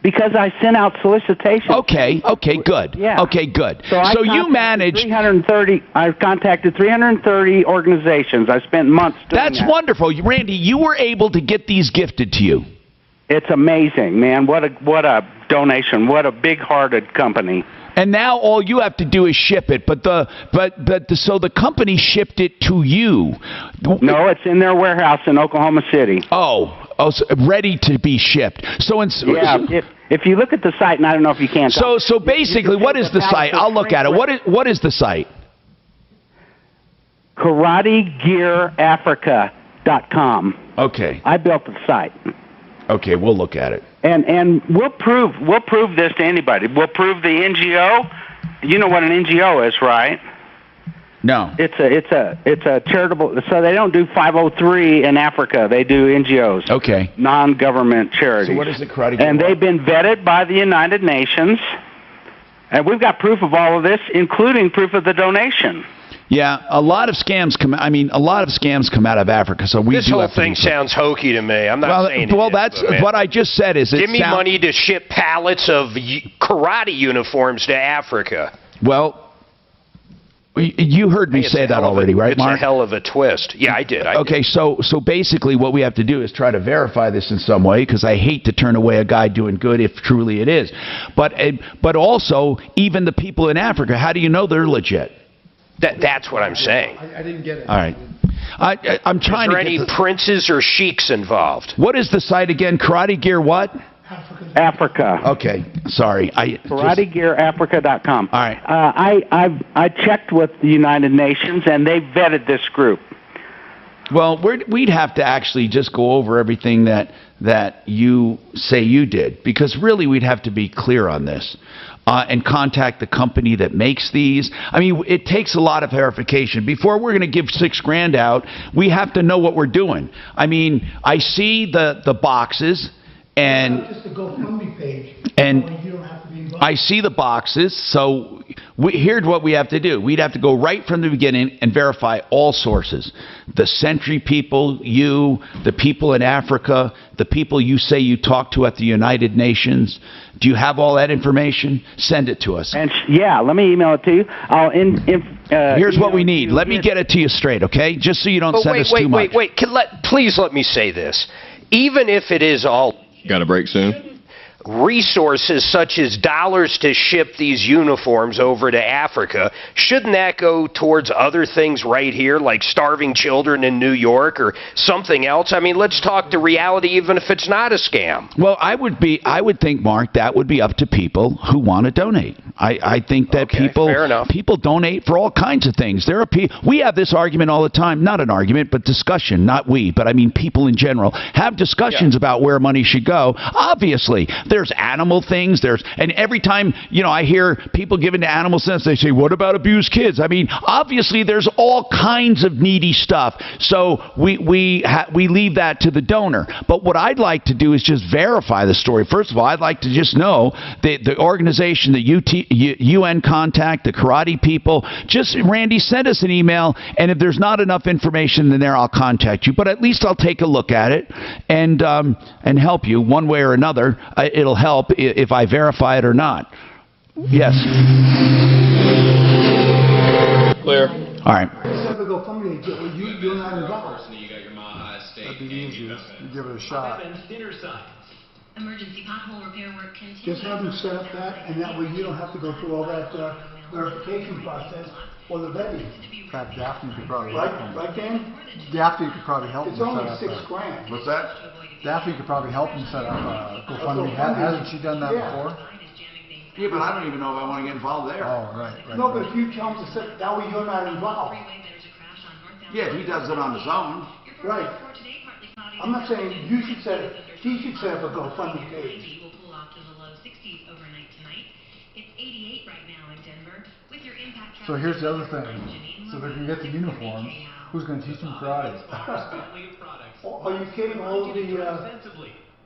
Because I sent out solicitations. Okay, good. Yeah. Okay, good. So you managed 330. I've contacted 330 organizations. I spent months doing That's that. wonderful. Randy, you were able to get these gifted to you. It's amazing, man. What a donation. What a big-hearted company. And now all you have to do is ship it. So the company shipped it to you. No, it's in their warehouse in Oklahoma City. Oh, so ready to be shipped. If you look at the site, and I don't know if you can. So basically, what is the site? I'll look at it. What is the site? KarateGearAfrica.com. Okay. I built the site. Okay, we'll look at it. And we'll prove this to anybody. We'll prove the NGO. You know what an NGO is, right? No. It's a charitable. So they don't do 503 in Africa. They do NGOs. Okay. Non-government charities. So what is it, Karate? And they've been vetted by the United Nations. And we've got proof of all of this, including proof of the donation. Yeah, a lot of scams come out of Africa. So this whole thing sounds hokey to me. I'm not saying it. Well, that's what I just said. Give me money to ship pallets of karate uniforms to Africa. Well, you heard me say that already, right, Mark? It's a hell of a twist. Yeah, I did. Okay, so basically what we have to do is try to verify this in some way, because I hate to turn away a guy doing good if truly it is. But also, even the people in Africa, how do you know they're legit? That's what I'm saying. I didn't get it. All right. I'm trying to get... Is there any princes or sheiks involved? What is the site again? Karate Gear what? Africa. Okay, sorry. KarateGearAfrica.com. All right. I checked with the United Nations, and they vetted this group. Well, we'd have to actually just go over everything that you say you did, because really we'd have to be clear on this. And contact the company that makes these. I mean, it takes a lot of verification. Before we're going to give $6,000 out, we have to know what we're doing. I mean, I see the boxes, and Just a GoFundMe page. And you don't have to be involved. I see the boxes, so here's what we have to do. We'd have to go right from the beginning and verify all sources. The Century people, you, the people in Africa, the people you say you talk to at the United Nations. Do you have all that information? Send it to us. And yeah, let me email it to you. Here's what we need. Let me get it to you straight, okay? Just so you don't send us too much. Wait. Please let me say this. Even if it is all... Got a break soon? Resources such as dollars to ship these uniforms over to Africa, shouldn't that go towards other things right here, like starving children in New York or something else? I mean, let's talk to reality, even if it's not a scam. Well, I would think, Mark, that would be up to people who want to donate. I think that people donate for all kinds of things. There are we have this argument all the time, not an argument, but discussion, not we, but I mean people in general have discussions about where money should go. Obviously, there's animal things, and every time, I hear people giving to animal centers, they say, what about abused kids? I mean, obviously there's all kinds of needy stuff. So we leave that to the donor. But what I'd like to do is just verify the story. First of all, I'd like to just know the organization, the UN contact, the karate people. Just, Randy, send us an email, and if there's not enough information in there, I'll contact you. But at least I'll take a look at it and help you one way or another. It'll help if I verify it or not. Yes. Clear. All right. Just have to GoFundMe. You're not involved. That'd be easy. You give it a shot. Emergency pothole repair work continues. Just have them set up that, and that way you don't have to go through all that verification process or the vetting. In fact, Daphne could probably help them. Right, Dan? Daphne could probably help them It's only set up $6,000. What's that? Daphne could probably help them set up GoFundMe. Hasn't she done that before? Yeah, but I don't even know if I want to get involved there. Oh, right. No, but if you tell them to set, that way you're not involved. Yeah, if he does it on his own. Right. I'm not saying you should set it. He should set up a GoFundMe page. So here's the other thing. So they can get the uniforms. Who's going to teach them karate? Are you kidding? All the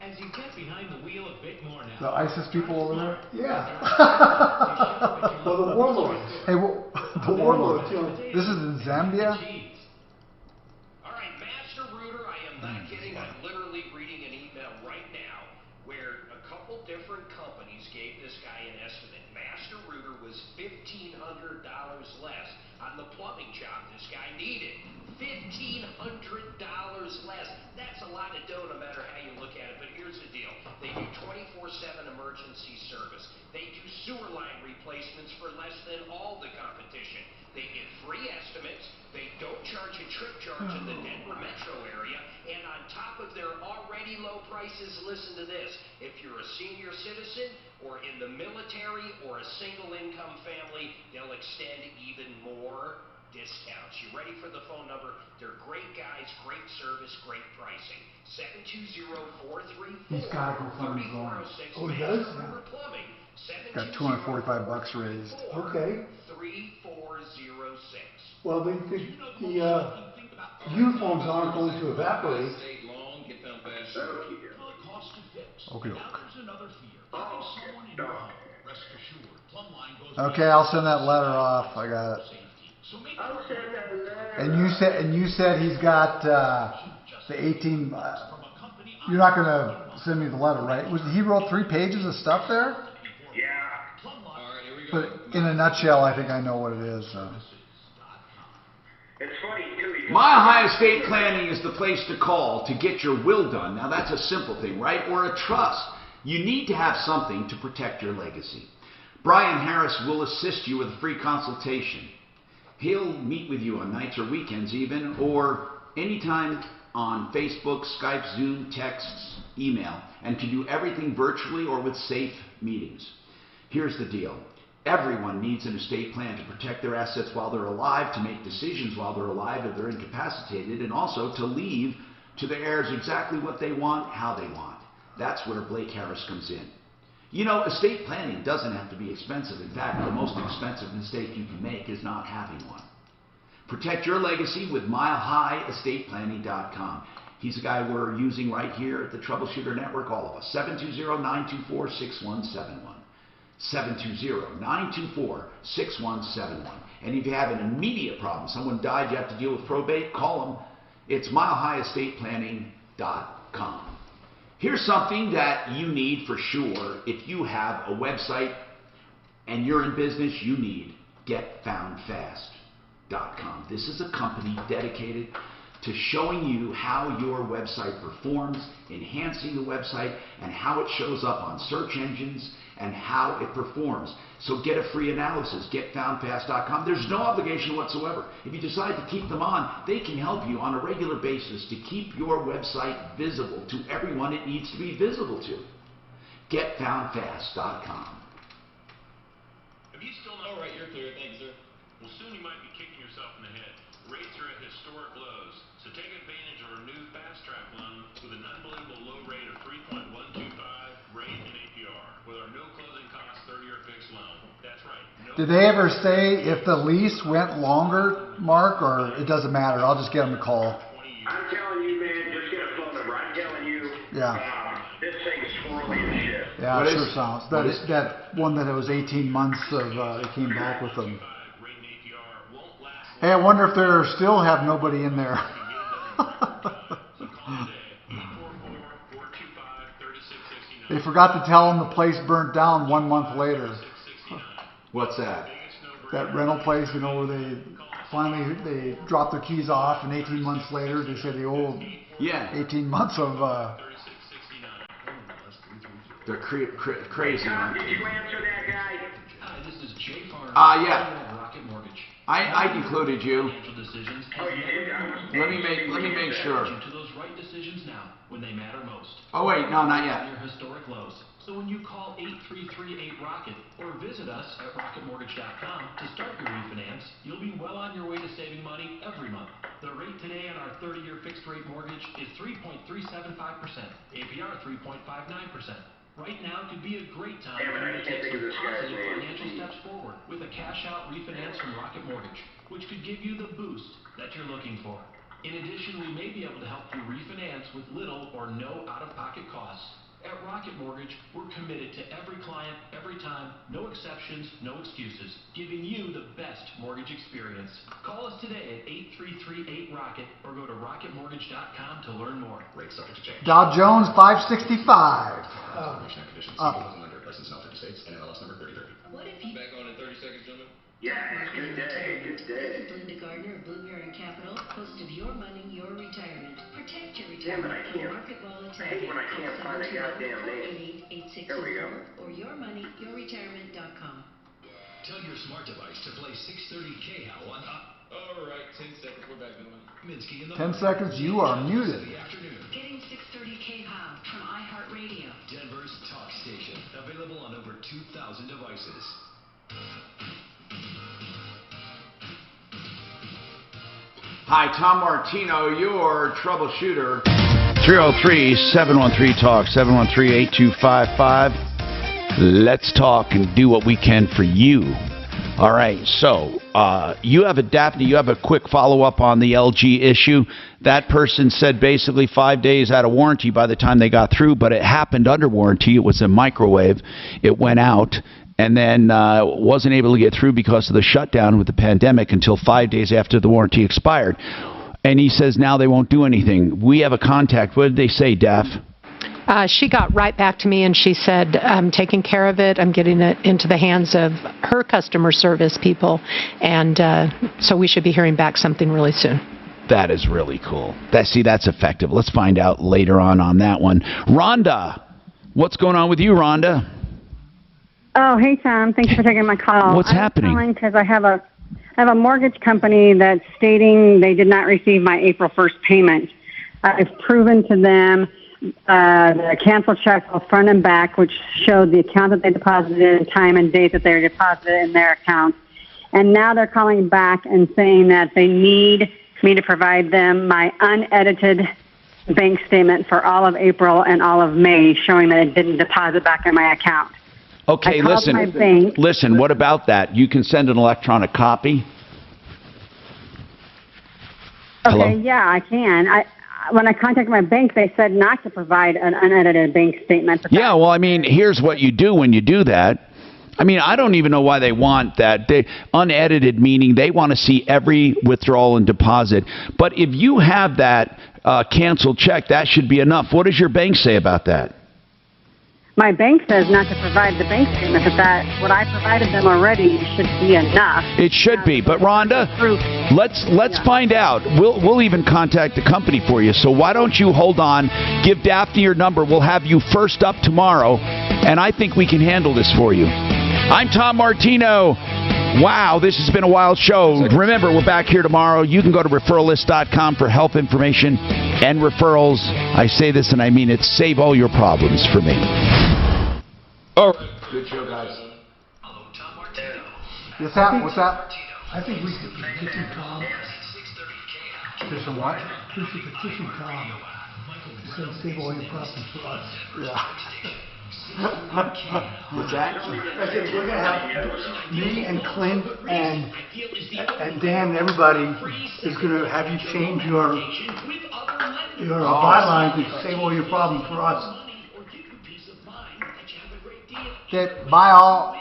As you get behind the wheel a bit more now. The ISIS people over there? Yeah. Well, the warlords. Hey, well, the warlords. This is in Zambia? All right, Master Rooter, I am not kidding. I'm literally reading an email right now where a couple different companies gave this guy an estimate. Master Rooter was $1,500 less on the plumbing job this guy needed. $1,500 less. That's a lot of dough no matter how you look at it, but here's the deal. They do 24/7 emergency service. They do sewer line replacements for less than all the competition. They get free estimates. They don't charge a trip charge in the Denver metro area, and on top of their already low prices, listen to this. If you're a senior citizen or in the military or a single income family, they'll extend even more discounts. You ready for the phone number? They're great guys, great service, great pricing. 720-434-3406. He's got to go find his own. Oh, he does? Plumbing. Got $245 raised. Okay. 3406. Well, the uniforms aren't going to evaporate. Okay. Okay, I'll send that letter off. I got it. And you said he's got the 18. You're not going to send me the letter, right? He wrote 3 pages of stuff there? Yeah. But in a nutshell, I think I know what it is. It's funny, too. Mile High Estate Planning is the place to call to get your will done. Now, that's a simple thing, right? Or a trust. You need to have something to protect your legacy. Brian Harris will assist you with a free consultation. He'll meet with you on nights or weekends even, or anytime on Facebook, Skype, Zoom, texts, email, and can do everything virtually or with safe meetings. Here's the deal. Everyone needs an estate plan to protect their assets while they're alive, to make decisions while they're alive if they're incapacitated, and also to leave to their heirs exactly what they want, how they want. That's where Blake Harris comes in. You know, estate planning doesn't have to be expensive. In fact, the most expensive mistake you can make is not having one. Protect your legacy with MileHighEstatePlanning.com. He's the guy we're using right here at the Troubleshooter Network, all of us. 720-924-6171. 720-924-6171. And if you have an immediate problem, someone died, you have to deal with probate, call them. It's MileHighEstatePlanning.com. Here's something that you need for sure. If you have a website and you're in business, you need GetFoundFast.com. This is a company dedicated to showing you how your website performs, enhancing the website, and how it shows up on search engines, and how it performs. So get a free analysis, GetFoundFast.com. There's no obligation whatsoever. If you decide to keep them on, they can help you on a regular basis to keep your website visible to everyone it needs to be visible to. GetFoundFast.com. If you still know, right, you're clear. Thank you, sir. Well, soon you might be kicking yourself in the head. Rates are at historic lows, so take advantage of our new Fast Track loan with an unbelievable low rate of 3.125 rate and APR with our no closing cost 30-year fixed loan. That's right. Did they ever say if the lease went longer, Mark, or it doesn't matter? I'll just get them to call. I'm telling you, man, just get a phone number. I'm telling you, Yeah. this thing's squirrely as shit. Yeah, it sure sounds. That one that it was 18 months of, they came back with them. Hey, I wonder if they still have nobody in there. They forgot to tell them the place burnt down 1 month later. What's that? That rental place, you know, where they finally they dropped their keys off, and 18 months later they said the old 18 months of. They're crazy, aren't Did they? you answer that guy? Hi, this is Jay Farmer. Yeah. Rocket Mortgage. I included you. Decisions. Oh, you did? Let me make sure. To those right decisions now, when they matter most. Oh wait, no, not yet. Your historic lows. So when you call 8338-ROCKET or visit us at rocketmortgage.com to start your refinance, you'll be well on your way to saving money every month. The rate today on our 30-year fixed rate mortgage is 3.375%, APR 3.59%. Right now could be a great time Damn it, I to can't take think of some this guy's positive name. financial steps forward with a cash-out refinance from Rocket Mortgage, which could give you the boost that you're looking for. In addition, we may be able to help you refinance with little or no out-of-pocket costs. At Rocket Mortgage, we're committed to every client, every time, no exceptions, no excuses, giving you the best mortgage experience. Call us today at 8338-ROCKET or go to rocketmortgage.com to learn more. Rates subject to change. Dow Jones 565. License in all 50 states, NMLS number 3030. What if you... Back on in 30 seconds, gentlemen. Yeah, good day, good day. Linda Gardner of Blue Heron Capital, host of Your Money, Your Retirement. Protect your Yeah, but I retirement can't. from market volatility. I hate when I can't find a goddamn name. There we go. Or yourmoneyyourretirement.com. Tell your smart device to play 630 KHOW on All right, 10 seconds. We're back, gentlemen. Minsky in the 10 seconds, you are muted. Getting 630 KHOW from iHeartRadio. Denver's talk station, available on over 2,000 devices. Hi, Tom Martino, your troubleshooter. 303-713-TALK, 713-8255. Let's talk and do what we can for you. All right, so you have a Daphne, you have a quick follow-up on the LG issue. That person said basically 5 days out of warranty by the time they got through, but it happened under warranty. It was a microwave. It went out and then wasn't able to get through because of the shutdown with the pandemic until 5 days after the warranty expired. And he says now they won't do anything. We have a contact. What did they say, Daph? She got right back to me and she said, I'm taking care of it. I'm getting it into the hands of her customer service people. And so we should be hearing back something really soon. That is really cool. That's effective. Let's find out later on that one. Rhonda, what's going on with you, Rhonda? Oh, hey, Tom. Thank you for taking my call. What's happening? I'm calling because I have a mortgage company that's stating they did not receive my April 1st payment. I've proven to them the canceled check, both front and back, which showed the account that they deposited in, time and date that they were deposited in their account. And now they're calling back and saying that they need me to provide them my unedited bank statement for all of April and all of May, showing that it didn't deposit back in my account. Okay, listen, what about that? You can send an electronic copy. Okay, Hello? yeah, I can. When I contacted my bank, they said not to provide an unedited bank statement. Yeah, well, I mean, here's what you do when you do that. I mean, I don't even know why they want that. Unedited meaning they want to see every withdrawal and deposit. But if you have that canceled check, that should be enough. What does your bank say about that? My bank says not to provide the bank statement, but that what I provided them already should be enough. It should be, but Rhonda, let's find out. We'll even contact the company for you. So why don't you hold on, give Daphne your number. We'll have you first up tomorrow, and I think we can handle this for you. I'm Tom Martino. Wow, this has been a wild show. Remember, we're back here tomorrow. You can go to referralist.com for help information and referrals. I say this and I mean it. Save all your problems for me. All right. Good show, guys. What's that? What's that? I think we should petition Tom. Petition what? We should petition Tom. It's going to save all your problems for us. Yeah. What's that? I said we're going to have me and Clint and Dan and everybody is going to have you change your bylines to save all your problems for us. Okay, bye all.